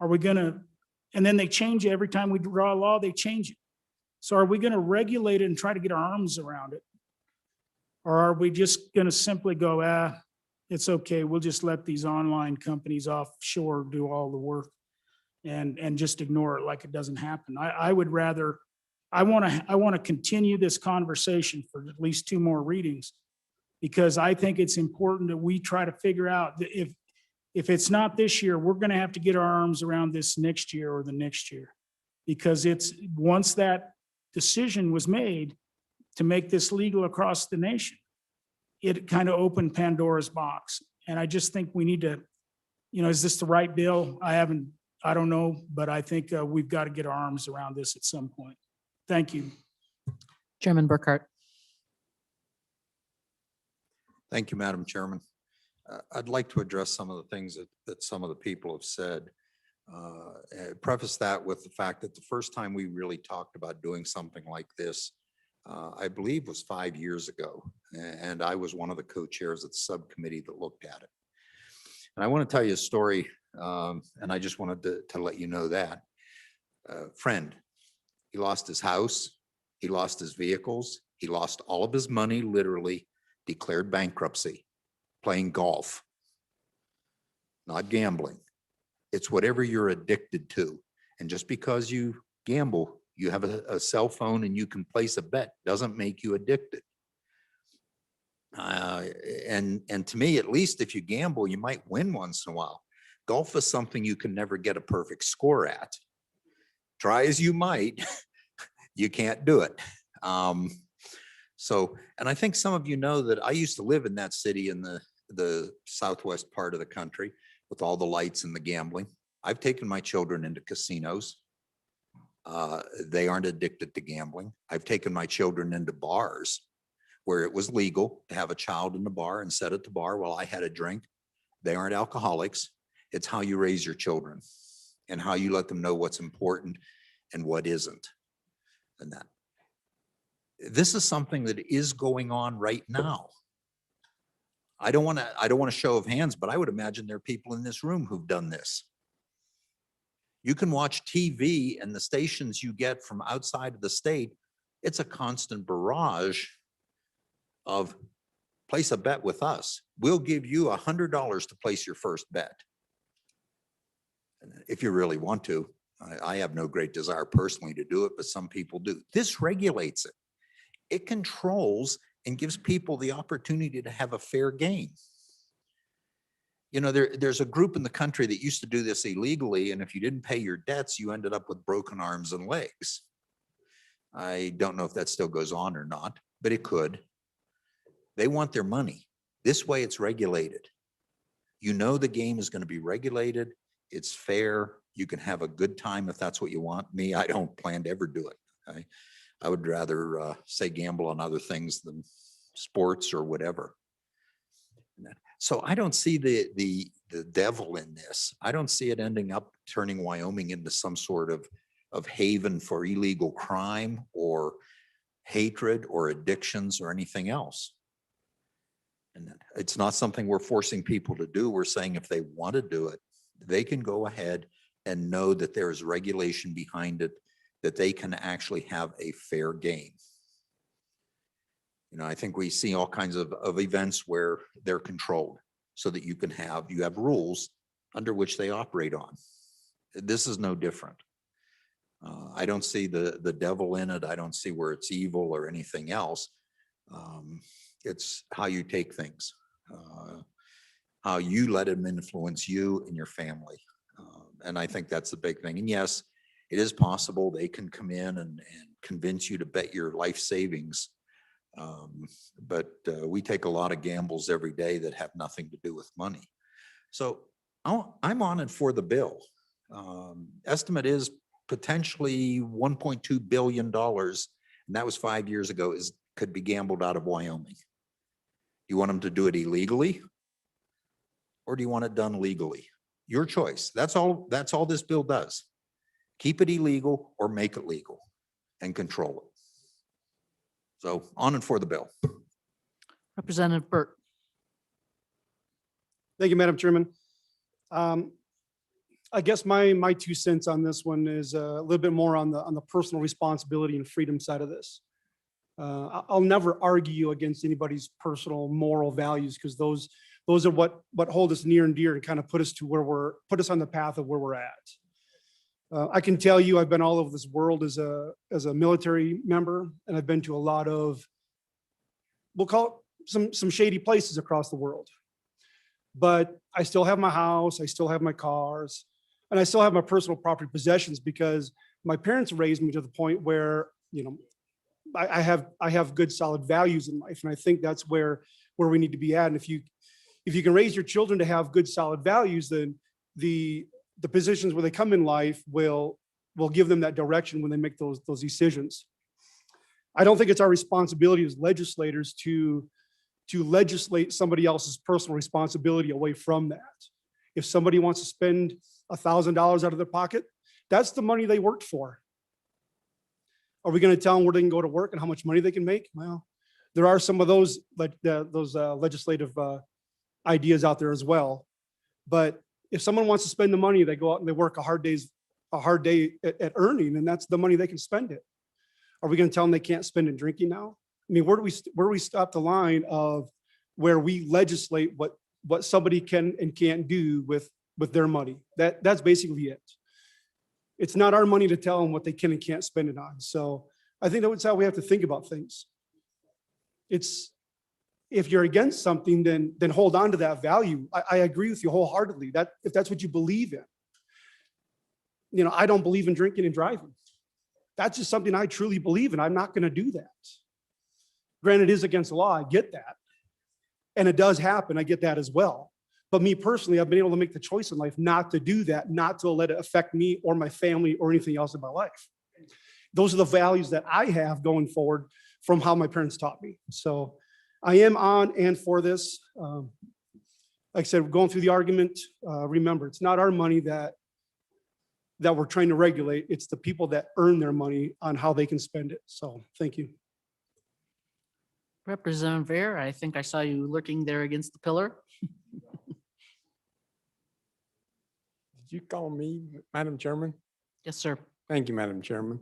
G: Are we going to, and then they change it every time we draw a law, they change it. So are we going to regulate it and try to get our arms around it? Or are we just going to simply go, it's okay, we'll just let these online companies offshore do all the work and just ignore it like it doesn't happen? I would rather, I want to continue this conversation for at least 2 more readings Because I think it's important that we try to figure out that if it's not this year, we're going to have to get our arms around this next year or the next year. Because once that decision was made to make this legal across the nation, it kind of opened Pandora's box. And I just think we need to, is this the right bill? I don't know, but I think we've got to get our arms around this at some point. Thank you.
A: Chairman Burkhart.
D: Thank you, Madam Chairman. I'd like to address some of the things that some of the people have said. Preface that with the fact that the first time we really talked about doing something like this, I believe was 5 years ago. And I was one of the co-chairs of the subcommittee that looked at it. And I want to tell you a story, and I just wanted to let you know that. Friend, he lost his house, he lost his vehicles, he lost all of his money, literally, declared bankruptcy, playing golf, not gambling. It's whatever you're addicted to. And just because you gamble, you have a cell phone and you can place a bet, doesn't make you addicted. And to me, at least if you gamble, you might win once in a while. Golf is something you can never get a perfect score at. Try as you might, you can't do it. And I think some of you know that I used to live in that city in the southwest part of the country with all the lights and the gambling. I've taken my children into casinos. They aren't addicted to gambling. I've taken my children into bars where it was legal to have a child in the bar and sit at the bar while I had a drink. They aren't alcoholics. It's how you raise your children and how you let them know what's important and what isn't. And that. This is something that is going on right now. I don't want to show of hands, but I would imagine there are people in this room who've done this. You can watch TV and the stations you get from outside of the state. It's a constant barrage of place a bet with us. We'll give you $100 to place your first bet. If you really want to. I have no great desire personally to do it, but some people do. This regulates it. It controls and gives people the opportunity to have a fair game. There's a group in the country that used to do this illegally, and if you didn't pay your debts, you ended up with broken arms and legs. I don't know if that still goes on or not, but it could. They want their money. This way it's regulated. The game is going to be regulated. It's fair. You can have a good time if that's what you want. Me, I don't plan to ever do it. I would rather say gamble on other things than sports or whatever. So I don't see the devil in this. I don't see it ending up turning Wyoming into some sort of haven for illegal crime or hatred or addictions or anything else. And it's not something we're forcing people to do. We're saying if they want to do it, they can go ahead and know that there is regulation behind it, that they can actually have a fair game. I think we see all kinds of events where they're controlled so that you have rules under which they operate on. This is no different. I don't see the devil in it. I don't see where it's evil or anything else. It's how you take things, how you let them influence you and your family. And I think that's the big thing. And yes, it is possible they can come in and convince you to bet your life savings. But we take a lot of gambles every day that have nothing to do with money. So I'm on it for the bill. Estimate is potentially $1.2 billion, and that was 5 years ago, could be gambled out of Wyoming. You want them to do it illegally? Or do you want it done legally? Your choice. That's all this bill does. Keep it illegal or make it legal and control it. So on and for the bill.
A: Representative Burt.
V: Thank you, Madam Chairman. I guess my 2 cents on this one is a little bit more on the personal responsibility and freedom side of this. I'll never argue against anybody's personal moral values because those are what hold us near and dear and kind of put us on the path of where we're at. I can tell you I've been all over this world as a military member, and I've been to a lot of, we'll call it some shady places across the world. But I still have my house, I still have my cars, and I still have my personal property possessions because my parents raised me to the point where, I have good solid values in life. And I think that's where we need to be at. And if you can raise your children to have good solid values, then the positions where they come in life will give them that direction when they make those decisions. I don't think it's our responsibility as legislators to legislate somebody else's personal responsibility away from that. If somebody wants to spend $1,000 out of their pocket, that's the money they worked for. Are we going to tell them where they can go to work and how much money they can make? Well, there are some of those legislative ideas out there as well. But if someone wants to spend the money, they go out and they work a hard day at earning, and that's the money they can spend it. Are we going to tell them they can't spend it drinking now? I mean, where do we stop the line of where we legislate what somebody can and can't do with their money? That's basically it. It's not our money to tell them what they can and can't spend it on. So I think that's how we have to think about things. It's, if you're against something, then hold on to that value. I agree with you wholeheartedly, that if that's what you believe in. I don't believe in drinking and driving. That's just something I truly believe in. I'm not going to do that. Granted, it is against the law. I get that. And it does happen. I get that as well. But me personally, I've been able to make the choice in life not to do that, not to let it affect me or my family or anything else in my life. Those are the values that I have going forward from how my parents taught me. So I am on and for this. Like I said, going through the argument, remember, it's not our money that we're trying to regulate. It's the people that earn their money on how they can spend it. So thank you.
A: Representative Vare, I think I saw you lurking there against the pillar.
C: Did you call me, Madam Chairman?
A: Yes, sir.
C: Thank you, Madam Chairman.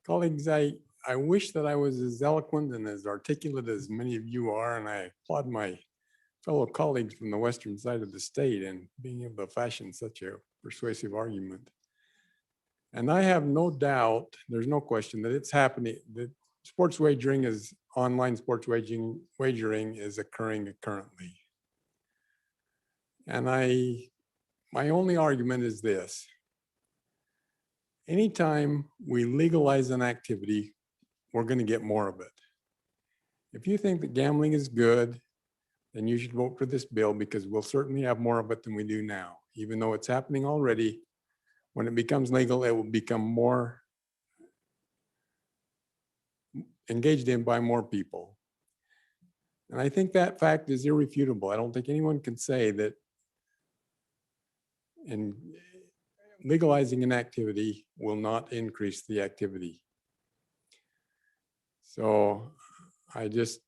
C: Colleagues, I wish that I was as eloquent and as articulate as many of you are, and I applaud my fellow colleagues from the western side of the state in being able to fashion such a persuasive argument. And I have no doubt, there's no question that it's happening, that sports wagering is, online sports wagering is occurring currently. And my only argument is this. Anytime we legalize an activity, we're going to get more of it. If you think that gambling is good, then you should vote for this bill, because we'll certainly have more of it than we do now. Even though it's happening already, when it becomes legal, it will become more engaged in by more people. And I think that fact is irrefutable. I don't think anyone can say that in legalizing an activity will not increase the activity. So I just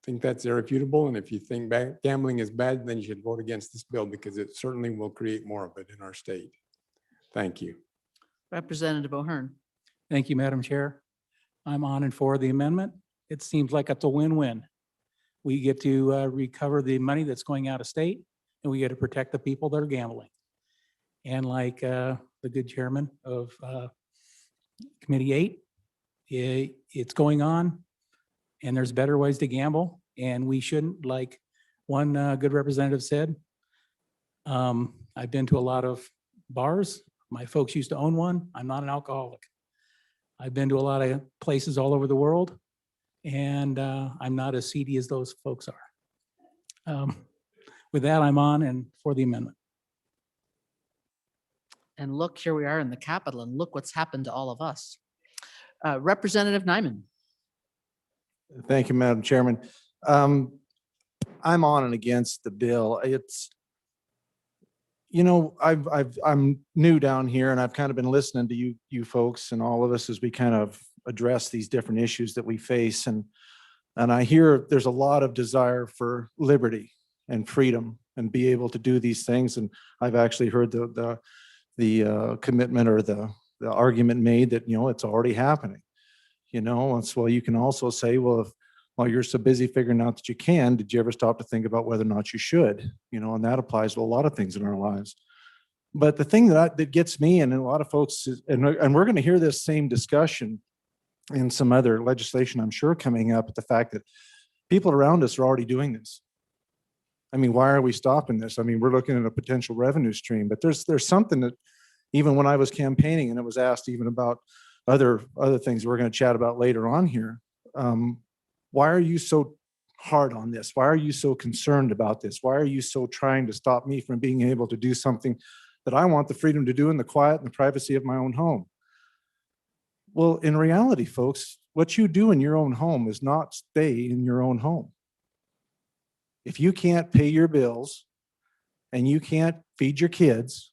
C: think that's irrefutable. And if you think gambling is bad, then you should vote against this bill, because it certainly will create more of it in our state. Thank you.
A: Representative O'Hearn.
F: Thank you, Madam Chair. I'm on and for the amendment. It seems like it's a win-win. We get to recover the money that's going out of state, and we get to protect the people that are gambling. And like the good chairman of Committee 8, it's going on, and there's better ways to gamble, and we shouldn't, like one good representative said. I've been to a lot of bars. My folks used to own one. I'm not an alcoholic. I've been to a lot of places all over the world, and I'm not as seedy as those folks are. With that, I'm on and for the amendment.
A: And look, here we are in the Capitol, and look what's happened to all of us. Representative Nyman.
W: Thank you, Madam Chairman. I'm on and against the bill. It's, I'm new down here, and I've kind of been listening to you folks and all of us as we kind of address these different issues that we face. And I hear there's a lot of desire for liberty and freedom and be able to do these things. And I've actually heard the commitment or the argument made that, it's already happening. And so you can also say, well, while you're so busy figuring out that you can, did you ever stop to think about whether or not you should? And that applies to a lot of things in our lives. But the thing that gets me and a lot of folks is, and we're going to hear this same discussion in some other legislation, I'm sure, coming up, the fact that People around us are already doing this. I mean, why are we stopping this? I mean, we're looking at a potential revenue stream, but there's something that even when I was campaigning and it was asked even about other things we're going to chat about later on here. Why are you so hard on this? Why are you so concerned about this? Why are you so trying to stop me from being able to do something that I want the freedom to do in the quiet and the privacy of my own home? Well, in reality, folks, what you do in your own home is not stay in your own home. If you can't pay your bills and you can't feed your kids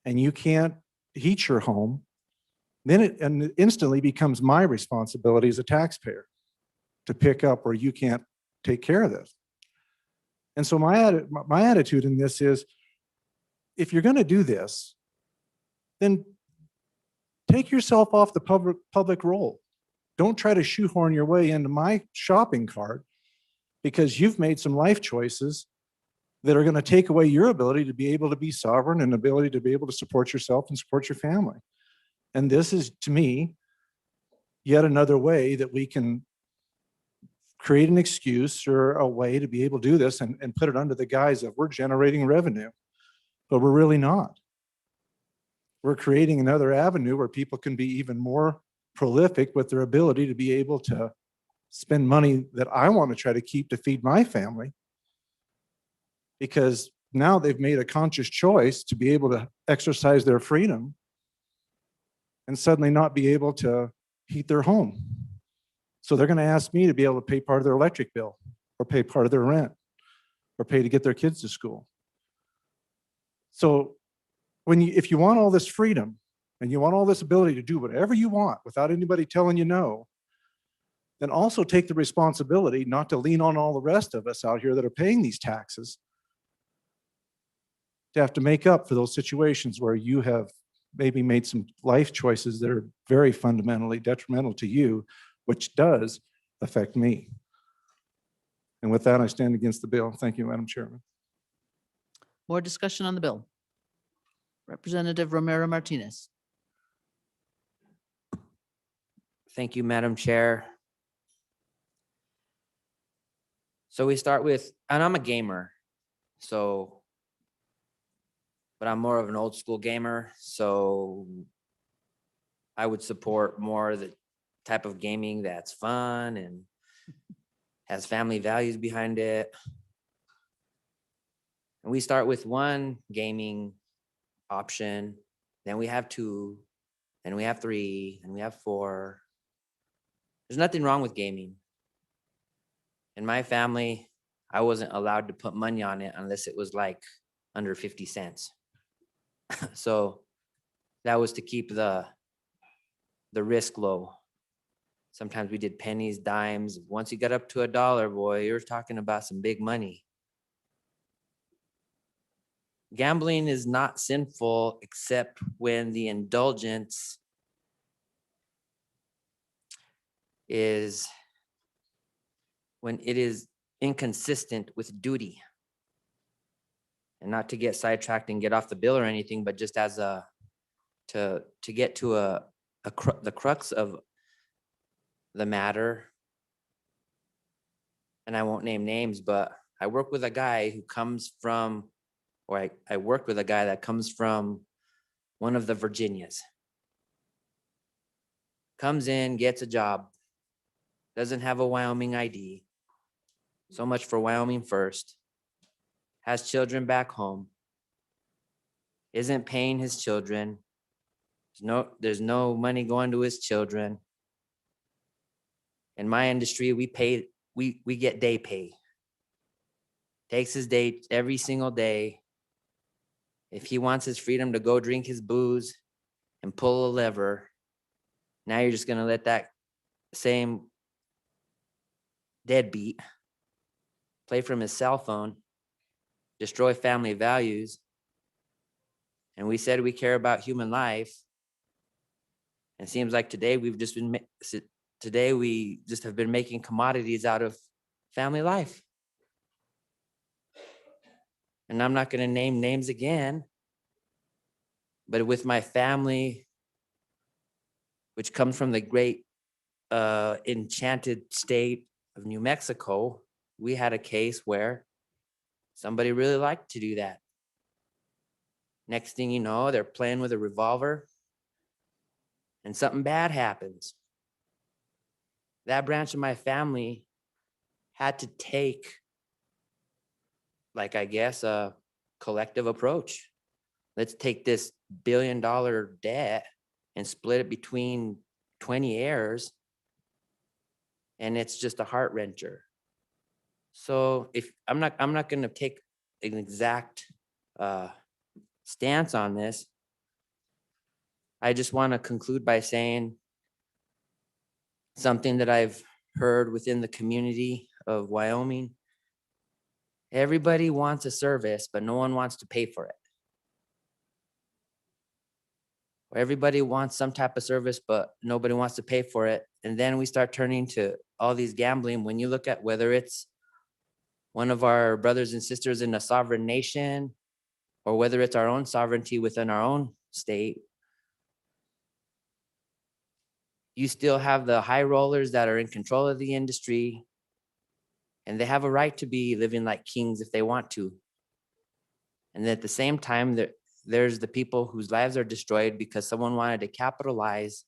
W: and you can't heat your home, then it instantly becomes my responsibility as a taxpayer to pick up where you can't take care of this. And so my attitude in this is, if you're going to do this, then take yourself off the public roll. Don't try to shoehorn your way into my shopping cart because you've made some life choices that are going to take away your ability to be able to be sovereign and ability to be able to support yourself and support your family. And this is, to me, yet another way that we can create an excuse or a way to be able to do this and put it under the guise of we're generating revenue, but we're really not. We're creating another avenue where people can be even more prolific with their ability to be able to spend money that I want to try to keep to feed my family, because now they've made a conscious choice to be able to exercise their freedom and suddenly not be able to heat their home. So they're going to ask me to be able to pay part of their electric bill or pay part of their rent or pay to get their kids to school. So if you want all this freedom and you want all this ability to do whatever you want without anybody telling you no, then also take the responsibility not to lean on all the rest of us out here that are paying these taxes to have to make up for those situations where you have maybe made some life choices that are very fundamentally detrimental to you, which does affect me. And with that, I stand against the bill. Thank you, Madam Chairman.
A: More discussion on the bill. Representative Romero Martinez.
H: Thank you, Madam Chair. So we start with, and I'm a gamer, but I'm more of an old school gamer. So I would support more the type of gaming that's fun and has family values behind it. And we start with one gaming option, then we have two, then we have three, and we have four. There's nothing wrong with gaming. In my family, I wasn't allowed to put money on it unless it was like under 50 cents. So that was to keep the risk low. Sometimes we did pennies, dimes. Once you got up to $1, boy, you're talking about some big money. Gambling is not sinful except when the indulgence is when it is inconsistent with duty. And not to get sidetracked and get off the bill or anything, but just as to get to the crux of the matter. And I won't name names, but I work with a guy who comes from, or I worked with a guy that comes from one of the Virginias. Comes in, gets a job, doesn't have a Wyoming ID. So much for Wyoming first. Has children back home. Isn't paying his children. There's no money going to his children. In my industry, we get day pay. Takes his day every single day. If he wants his freedom to go drink his booze and pull a lever, now you're just gonna let that same deadbeat play from his cell phone, destroy family values. And we said we care about human life. And it seems like today we just have been making commodities out of family life. And I'm not going to name names again, but with my family, which comes from the great enchanted state of New Mexico, we had a case where somebody really liked to do that. Next thing you know, they're playing with a revolver and something bad happens. That branch of my family had to take, like, I guess, a collective approach. Let's take this $1 billion debt and split it between 20 heirs. And it's just a heart wrencher. So if I'm not going to take an exact stance on this. I just want to conclude by saying something that I've heard within the community of Wyoming. Everybody wants a service, but no one wants to pay for it. Or everybody wants some type of service, but nobody wants to pay for it. And then we start turning to all these gambling. When you look at whether it's one of our brothers and sisters in a sovereign nation, or whether it's our own sovereignty within our own state, you still have the high rollers that are in control of the industry, and they have a right to be living like kings if they want to. And at the same time, there's the people whose lives are destroyed because someone wanted to capitalize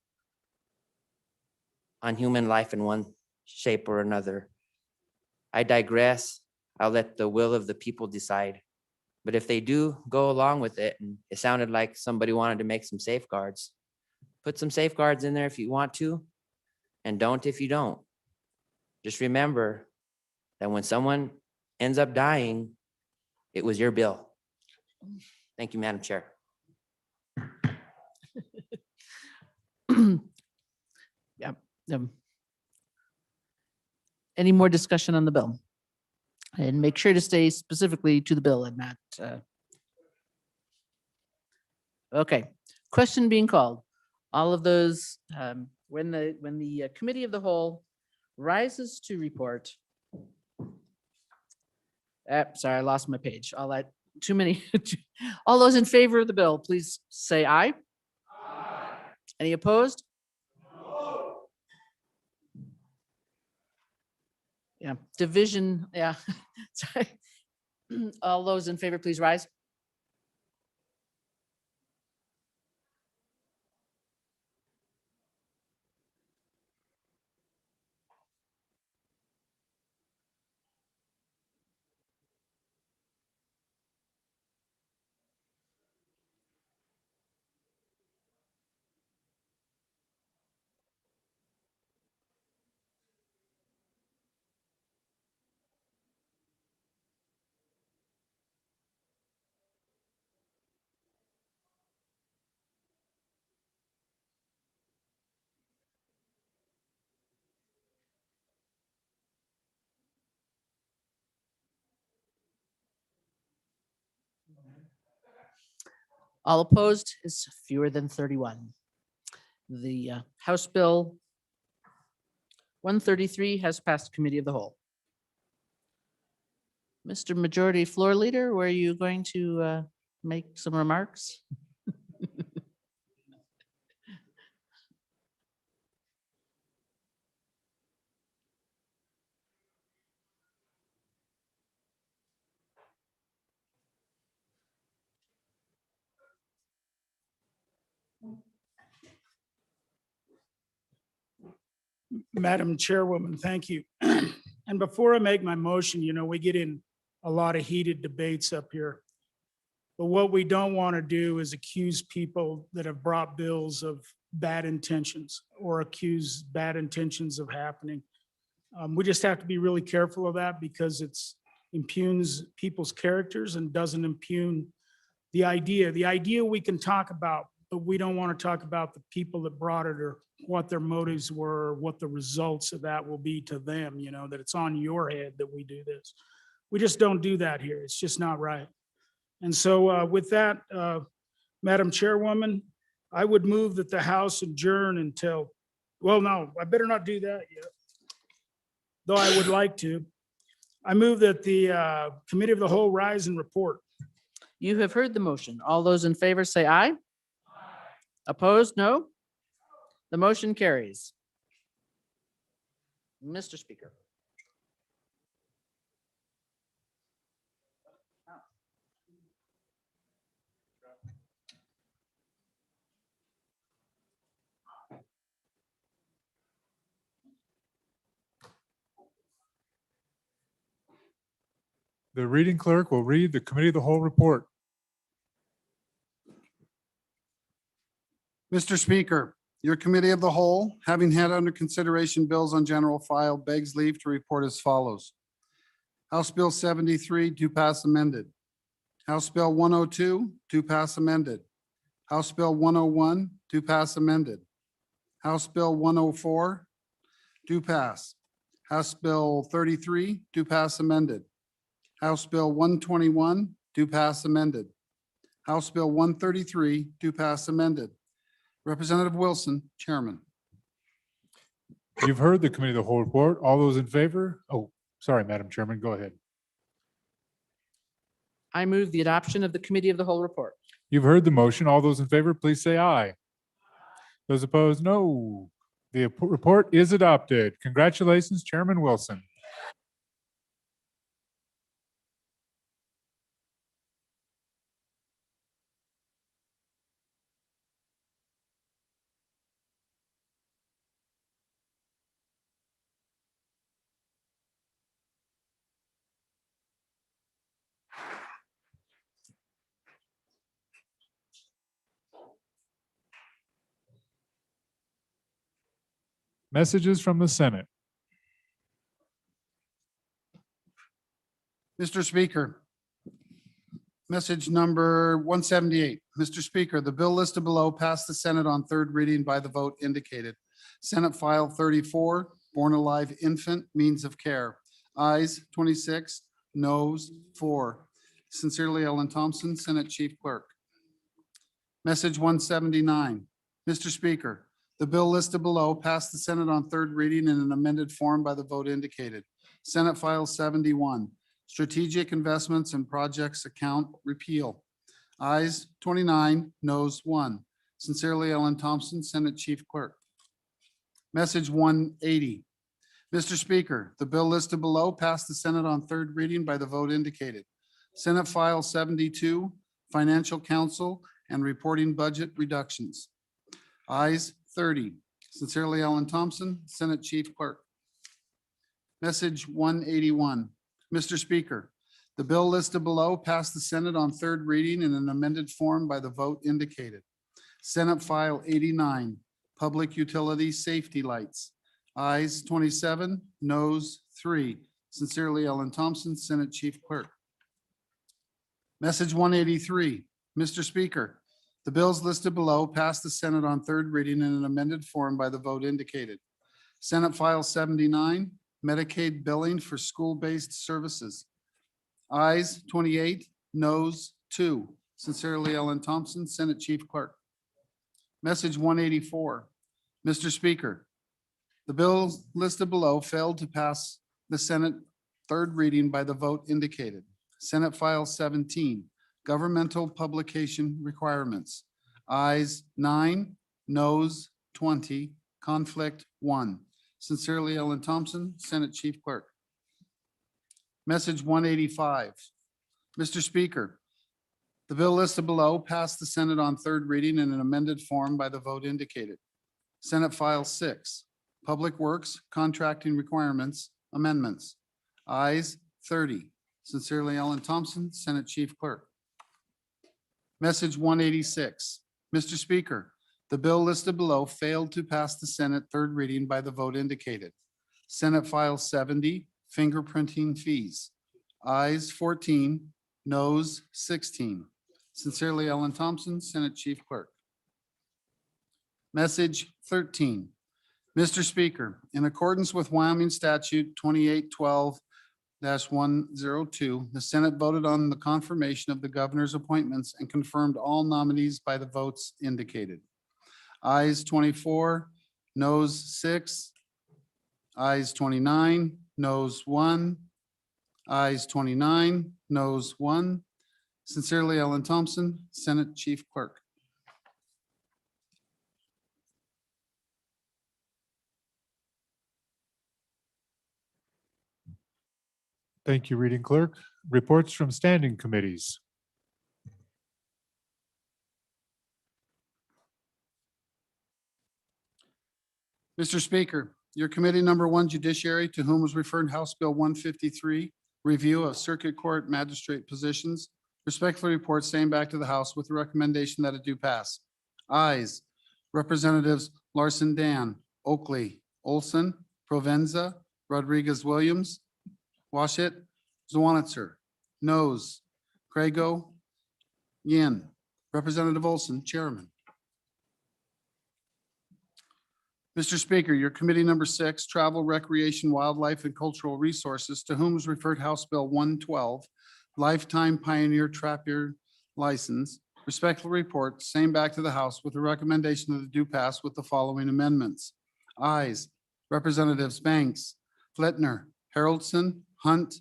H: on human life in one shape or another. I digress. I'll let the will of the people decide. But if they do go along with it, and it sounded like somebody wanted to make some safeguards, put some safeguards in there if you want to, and don't if you don't. Just remember that when someone ends up dying, it was your bill. Thank you, Madam Chair.
A: Yeah. Any more discussion on the bill? And make sure to stay specifically to the bill and not. Okay, question being called. All of those, when the committee of the whole rises to report. Sorry, I lost my page. I'll let too many. All those in favor of the bill, please say aye. Aye. Any opposed? No. Yeah, division, yeah. Sorry. All those in favor, please rise. All opposed is fewer than 31. The House Bill 133 has passed committee of the whole. Mr. Majority Floor Leader, were you going to make some remarks?
G: Madam Chairwoman, thank you. And before I make my motion, we get in a lot of heated debates up here. But what we don't want to do is accuse people that have brought bills of bad intentions or accuse bad intentions of happening. We just have to be really careful of that because it's impugns people's characters and doesn't impugn the idea. The idea we can talk about, but we don't want to talk about the people that brought it or what their motives were, or what the results of that will be to them, that it's on your head that we do this. We just don't do that here. It's just not right. And so with that, Madam Chairwoman, I would move that the House adjourn until, well, no, I better not do that yet, though I would like to. I move that the Committee of the Whole rise and report.
A: You have heard the motion. All those in favor say aye. Aye. Opposed, no. The motion carries. Mr. Speaker.
J: The reading clerk will read the committee of the whole report.
B: Mr. Speaker, your committee of the whole, having had under consideration bills on general file, begs leave to report as follows. House Bill 73, to pass amended. House Bill 102, to pass amended. House Bill 101, to pass amended. House Bill 104, to pass. House Bill 33, to pass amended. House Bill 121, to pass amended. House Bill 133, to pass amended. Representative Wilson, Chairman.
J: You've heard the committee of the whole report. All those in favor? Oh, sorry, Madam Chairman, go ahead.
A: I move the adoption of the committee of the whole report.
J: You've heard the motion. All those in favor, please say aye. Those opposed, no. The report is adopted. Congratulations, Chairman Wilson. Messages from the Senate.
B: Mr. Speaker, message number 178. Mr. Speaker, the bill listed below passed the Senate on third reading by the vote indicated. Senate File 34, born alive infant, means of care. Ayes 26, noes 4. Sincerely, Ellen Thompson, Senate Chief Clerk. Message 179. Mr. Speaker, the bill listed below passed the Senate on third reading in an amended form by the vote indicated. Senate File 71, Strategic Investments and Projects Account Repeal. Ayes 29, noes 1. Sincerely, Ellen Thompson, Senate Chief Clerk. Message 180. Mr. Speaker, the bill listed below passed the Senate on third reading by the vote indicated. Senate File 72, Financial Counsel and Reporting Budget Reductions. Ayes 30. Sincerely, Ellen Thompson, Senate Chief Clerk. Message 181. Mr. Speaker, the bill listed below passed the Senate on third reading in an amended form by the vote indicated. Senate File 89, Public Utility Safety Lights. Ayes 27, noes 3. Sincerely, Ellen Thompson, Senate Chief Clerk. Message 183. Mr. Speaker, the bills listed below passed the Senate on third reading in an amended form by the vote indicated. Senate File 79, Medicaid billing for school-based services. Ayes 28, noes 2. Sincerely, Ellen Thompson, Senate Chief Clerk. Message 184. Mr. Speaker, the bills listed below failed to pass the Senate third reading by the vote indicated. Senate File 17, Governmental Publication Requirements. Ayes 9, noes 20, conflict 1. Sincerely, Ellen Thompson, Senate Chief Clerk. Message 185. Mr. Speaker, the bill listed below passed the Senate on third reading in an amended form by the vote indicated. Senate File 6, Public Works Contracting Requirements Amendments. Ayes 30. Sincerely, Ellen Thompson, Senate Chief Clerk. Message 186. Mr. Speaker, the bill listed below failed to pass the Senate third reading by the vote indicated. Senate File 70, Fingerprinting Fees. Ayes 14, noes 16. Sincerely, Ellen Thompson, Senate Chief Clerk. Message 13. Mr. Speaker, in accordance with Wyoming Statute 2812-102, the Senate voted on the confirmation of the governor's appointments and confirmed all nominees by the votes indicated. Ayes 24, noes 6. Ayes 29, noes 1. Ayes 29, noes 1. Sincerely, Ellen Thompson, Senate Chief Clerk.
J: Thank you, Reading Clerk. Reports from standing committees.
B: Mr. Speaker, your committee number one judiciary, to whom was referred House Bill 153, review of circuit court magistrate positions, respectfully report same back to the House with the recommendation that it do pass. Ayes, Representatives Larson Dan, Oakley, Olson, Provenza, Rodriguez Williams, Washit, Zwanitzer. Noes, Crago, Yin. Representative Olson, Chairman. Mr. Speaker, your committee number six, Travel, Recreation, Wildlife, and Cultural Resources, to whom was referred House Bill 112, Lifetime Pioneer Trapper License. Respectful report, same back to the House with the recommendation that it do pass with the following amendments. Ayes, Representatives Banks, Flitner, Haroldson, Hunt,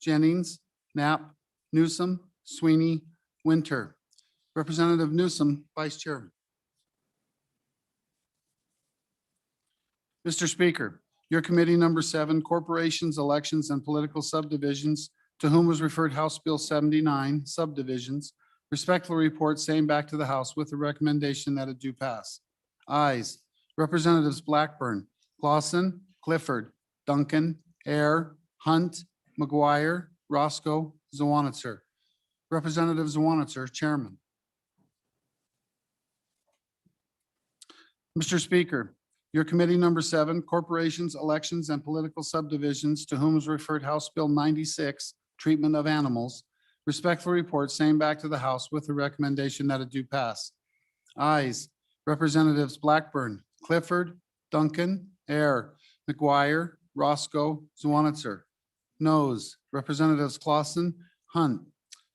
B: Jennings, Knapp, Newsom, Sweeney, Winter. Representative Newsom, Vice Chairman. Mr. Speaker, your committee number seven, Corporations, Elections, and Political Subdivisions, to whom was referred House Bill 79, Subdivisions. Respectfully report same back to the House with the recommendation that it do pass. Ayes, Representatives Blackburn, Clausen, Clifford, Duncan, Air, Hunt, McGuire, Roscoe, Zwanitzer. Representative Zwanitzer, Chairman. Mr. Speaker, your committee number seven, Corporations, Elections, and Political Subdivisions, to whom is referred House Bill 96, Treatment of Animals. Respectful report, same back to the House with the recommendation that it do pass. Ayes, Representatives Blackburn, Clifford, Duncan, Air, McGuire, Roscoe, Zwanitzer. Noes, Representatives Clausen, Hunt.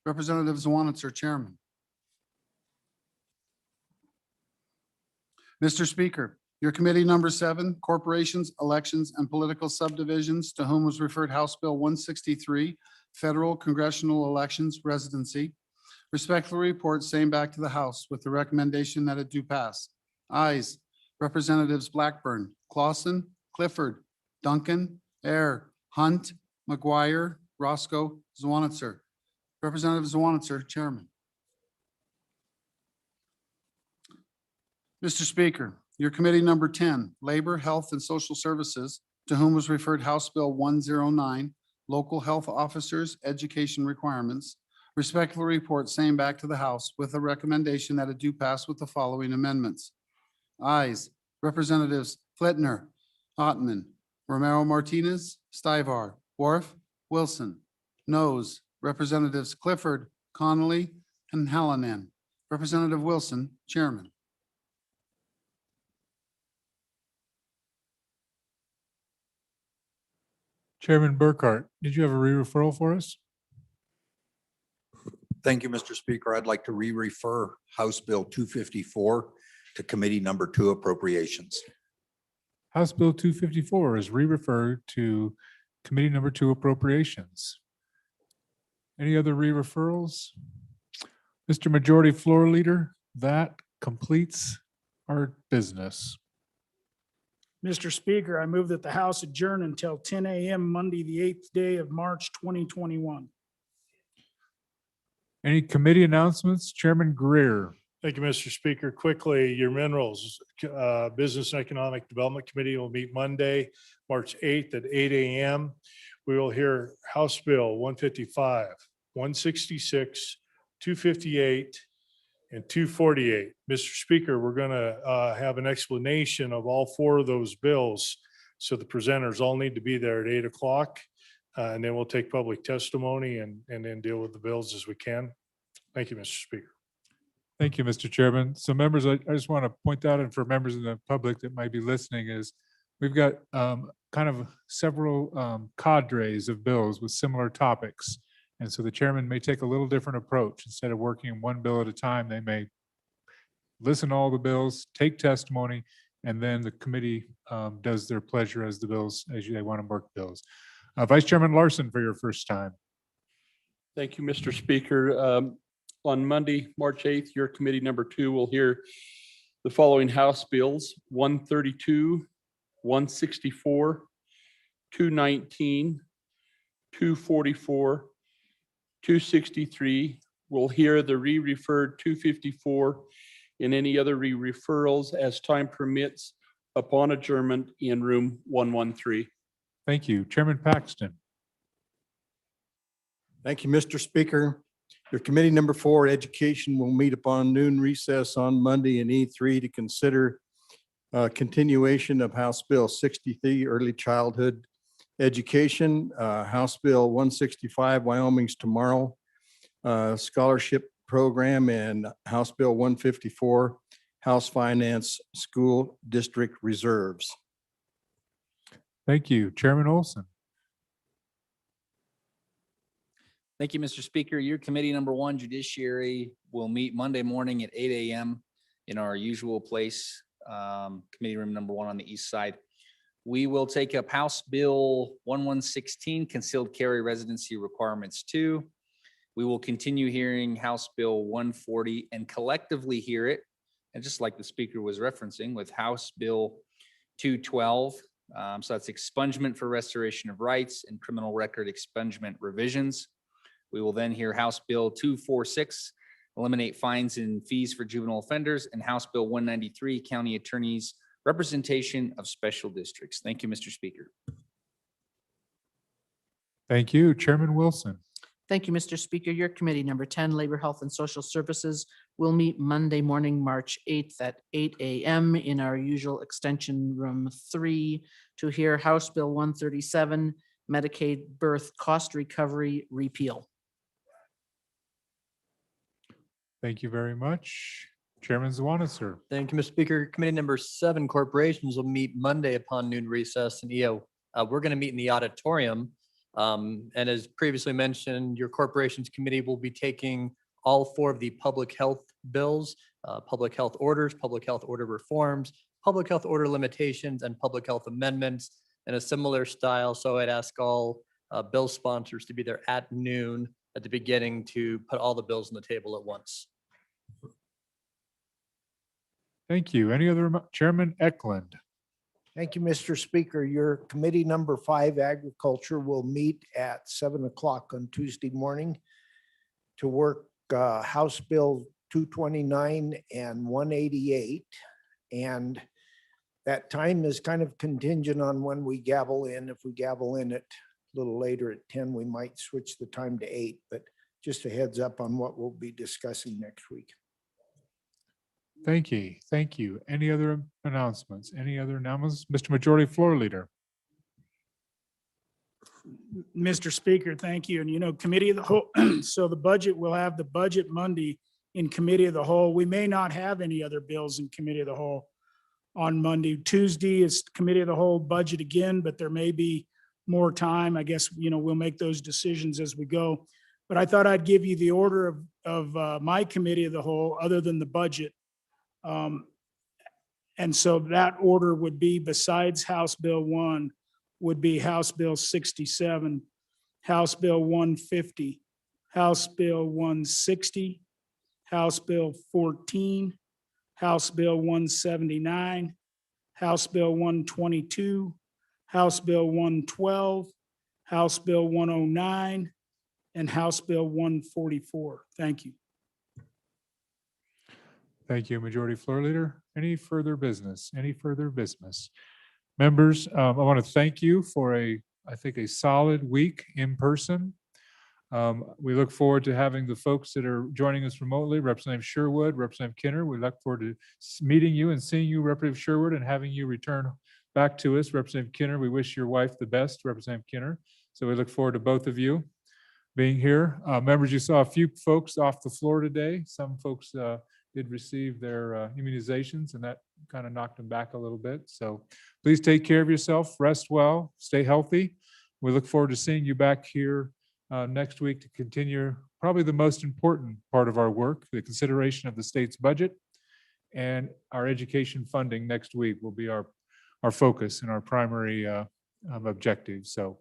B: Representative Zwanitzer, Chairman. Mr. Speaker, your committee number seven, Corporations, Elections, and Political Subdivisions, to whom was referred House Bill 163, Federal Congressional Elections Residency. Respectfully report same back to the House with the recommendation that it do pass. Ayes, Representatives Blackburn, Clausen, Clifford, Duncan, Air, Hunt, McGuire, Roscoe, Zwanitzer. Representative Zwanitzer, Chairman. Mr. Speaker, your committee number 10, Labor, Health, and Social Services, to whom was referred House Bill 109, Local Health Officers Education Requirements. Respectfully report same back to the House with a recommendation that it do pass with the following amendments. Ayes, Representatives Flitner, Ottman, Romero Martinez, Stivar, Wharf, Wilson. Noes, Representatives Clifford, Connolly, and Hallinan. Representative Wilson, Chairman.
J: Chairman Burkhart, did you have a re-referral for us?
D: Thank you, Mr. Speaker. I'd like to re-refer House Bill 254 to Committee number 2 Appropriations.
J: House Bill 254 is re-referred to Committee number 2 Appropriations. Any other re-referrals? Mr. Majority Floor Leader, that completes our business.
G: Mr. Speaker, I move that the House adjourn until 10 a.m. Monday, the 8th day of March, 2021.
J: Any committee announcements? Chairman Greer.
I: Thank you, Mr. Speaker. Quickly, your Minerals Business and Economic Development Committee will meet Monday, March 8th at 8 a.m. We will hear House Bill 155, 166, 258, and 248. Mr. Speaker, we're going to have an explanation of all four of those bills. So the presenters all need to be there at 8 o'clock. And then we'll take public testimony and then deal with the bills as we can. Thank you, Mr. Speaker.
J: Thank you, Mr. Chairman. So members, I just want to point out, and for members of the public that might be listening, is we've got kind of several cadres of bills with similar topics. And so the chairman may take a little different approach. Instead of working one bill at a time, they may listen to all the bills, take testimony, and then the committee does their pleasure as the bills, as they want to work bills. Vice Chairman Larson, for your first time.
K: Thank you, Mr. Speaker. On Monday, March 8th, your committee number 2 will hear the following House bills: 132, 164, 219, 244, 263. We'll hear the re-referred 254 and any other re-referrals as time permits upon adjournment in room 113.
J: Thank you. Chairman Paxton.
O: Thank you, Mr. Speaker. Your committee number 4, Education, will meet upon noon recess on Monday in E3 to consider continuation of House Bill 63, Early Childhood Education, House Bill 165, Wyoming's Tomorrow Scholarship Program, and House Bill 154, House Finance School District Reserves.
J: Thank you. Chairman Olson.
P: Thank you, Mr. Speaker. Your committee number 1, Judiciary, will meet Monday morning at 8 a.m. in our usual place, committee room number 1 on the east side. We will take up House Bill 1116, Concealed Carry Residency Requirements 2. We will continue hearing House Bill 140 and collectively hear it, and just like the speaker was referencing, with House Bill 212. So that's expungement for restoration of rights and criminal record expungement revisions. We will then hear House Bill 246, eliminate fines and fees for juvenile offenders, and House Bill 193, County Attorney's Representation of Special Districts. Thank you, Mr. Speaker.
J: Thank you. Chairman Wilson.
A: Thank you, Mr. Speaker. Your committee number 10, Labor, Health, and Social Services, will meet Monday morning, March 8th at 8 a.m. in our usual extension room 3 to hear House Bill 137, Medicaid Birth Cost Recovery Repeal.
J: Thank you very much. Chairman Zawana, sir.
Q: Thank you, Mr. Speaker. Committee number 7, Corporations, will meet Monday upon noon recess. And we're going to meet in the auditorium. And as previously mentioned, your Corporations Committee will be taking all 4 of the public health bills, public health orders, public health order reforms, public health order limitations, and public health amendments in a similar style. So I'd ask all bill sponsors to be there at noon at the beginning to put all the bills on the table at once.
J: Thank you. Any other, Chairman Eklund?
I: Thank you, Mr. Speaker. Your committee number 5, Agriculture, will meet at 7 o'clock on Tuesday morning to work House Bill 229 and 188. And that time is kind of contingent on when we gavel in. If we gavel in it a little later at 10, we might switch the time to 8, but just a heads up on what we'll be discussing next week.
J: Thank you. Thank you. Any other announcements? Any other announcements? Mr. Majority Floor Leader.
G: Mr. Speaker, thank you. And Committee of the Whole, so the budget, will have the budget Monday in Committee of the Whole. We may not have any other bills in Committee of the Whole on Monday. Tuesday is Committee of the Whole budget again, but there may be more time. I guess, we'll make those decisions as we go. But I thought I'd give you the order of my Committee of the Whole, other than the budget. And so that order would be, besides House Bill 1, would be House Bill 67, House Bill 150, House Bill 160, House Bill 14, House Bill 179, House Bill 122, House Bill 112, House Bill 109, and House Bill 144. Thank you.
J: Thank you, Majority Floor Leader. Any further business? Any further business? Members, I want to thank you for I think a solid week in person. We look forward to having the folks that are joining us remotely, Representative Sherwood, Representative Kinner. We look forward to meeting you and seeing you, Representative Sherwood, and having you return back to us. Representative Kinner, we wish your wife the best, Representative Kinner. So we look forward to both of you being here. Members, you saw a few folks off the floor today. Some folks did receive their immunizations, and that kind of knocked them back a little bit. So please take care of yourself, rest well, stay healthy. We look forward to seeing you back here next week to continue probably the most important part of our work, the consideration of the state's budget, and our education funding next week will be our focus and our primary objective. So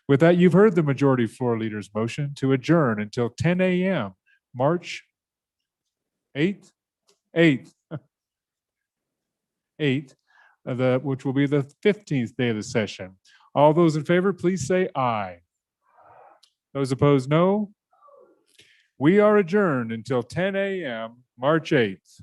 J: with that, you've heard the Majority Floor Leader's motion to adjourn until 10 a.m. March 8th, which will be the 15th day of the session. All those in favor, please say aye. Those opposed, no. We are adjourned until 10 a.m., March 8th.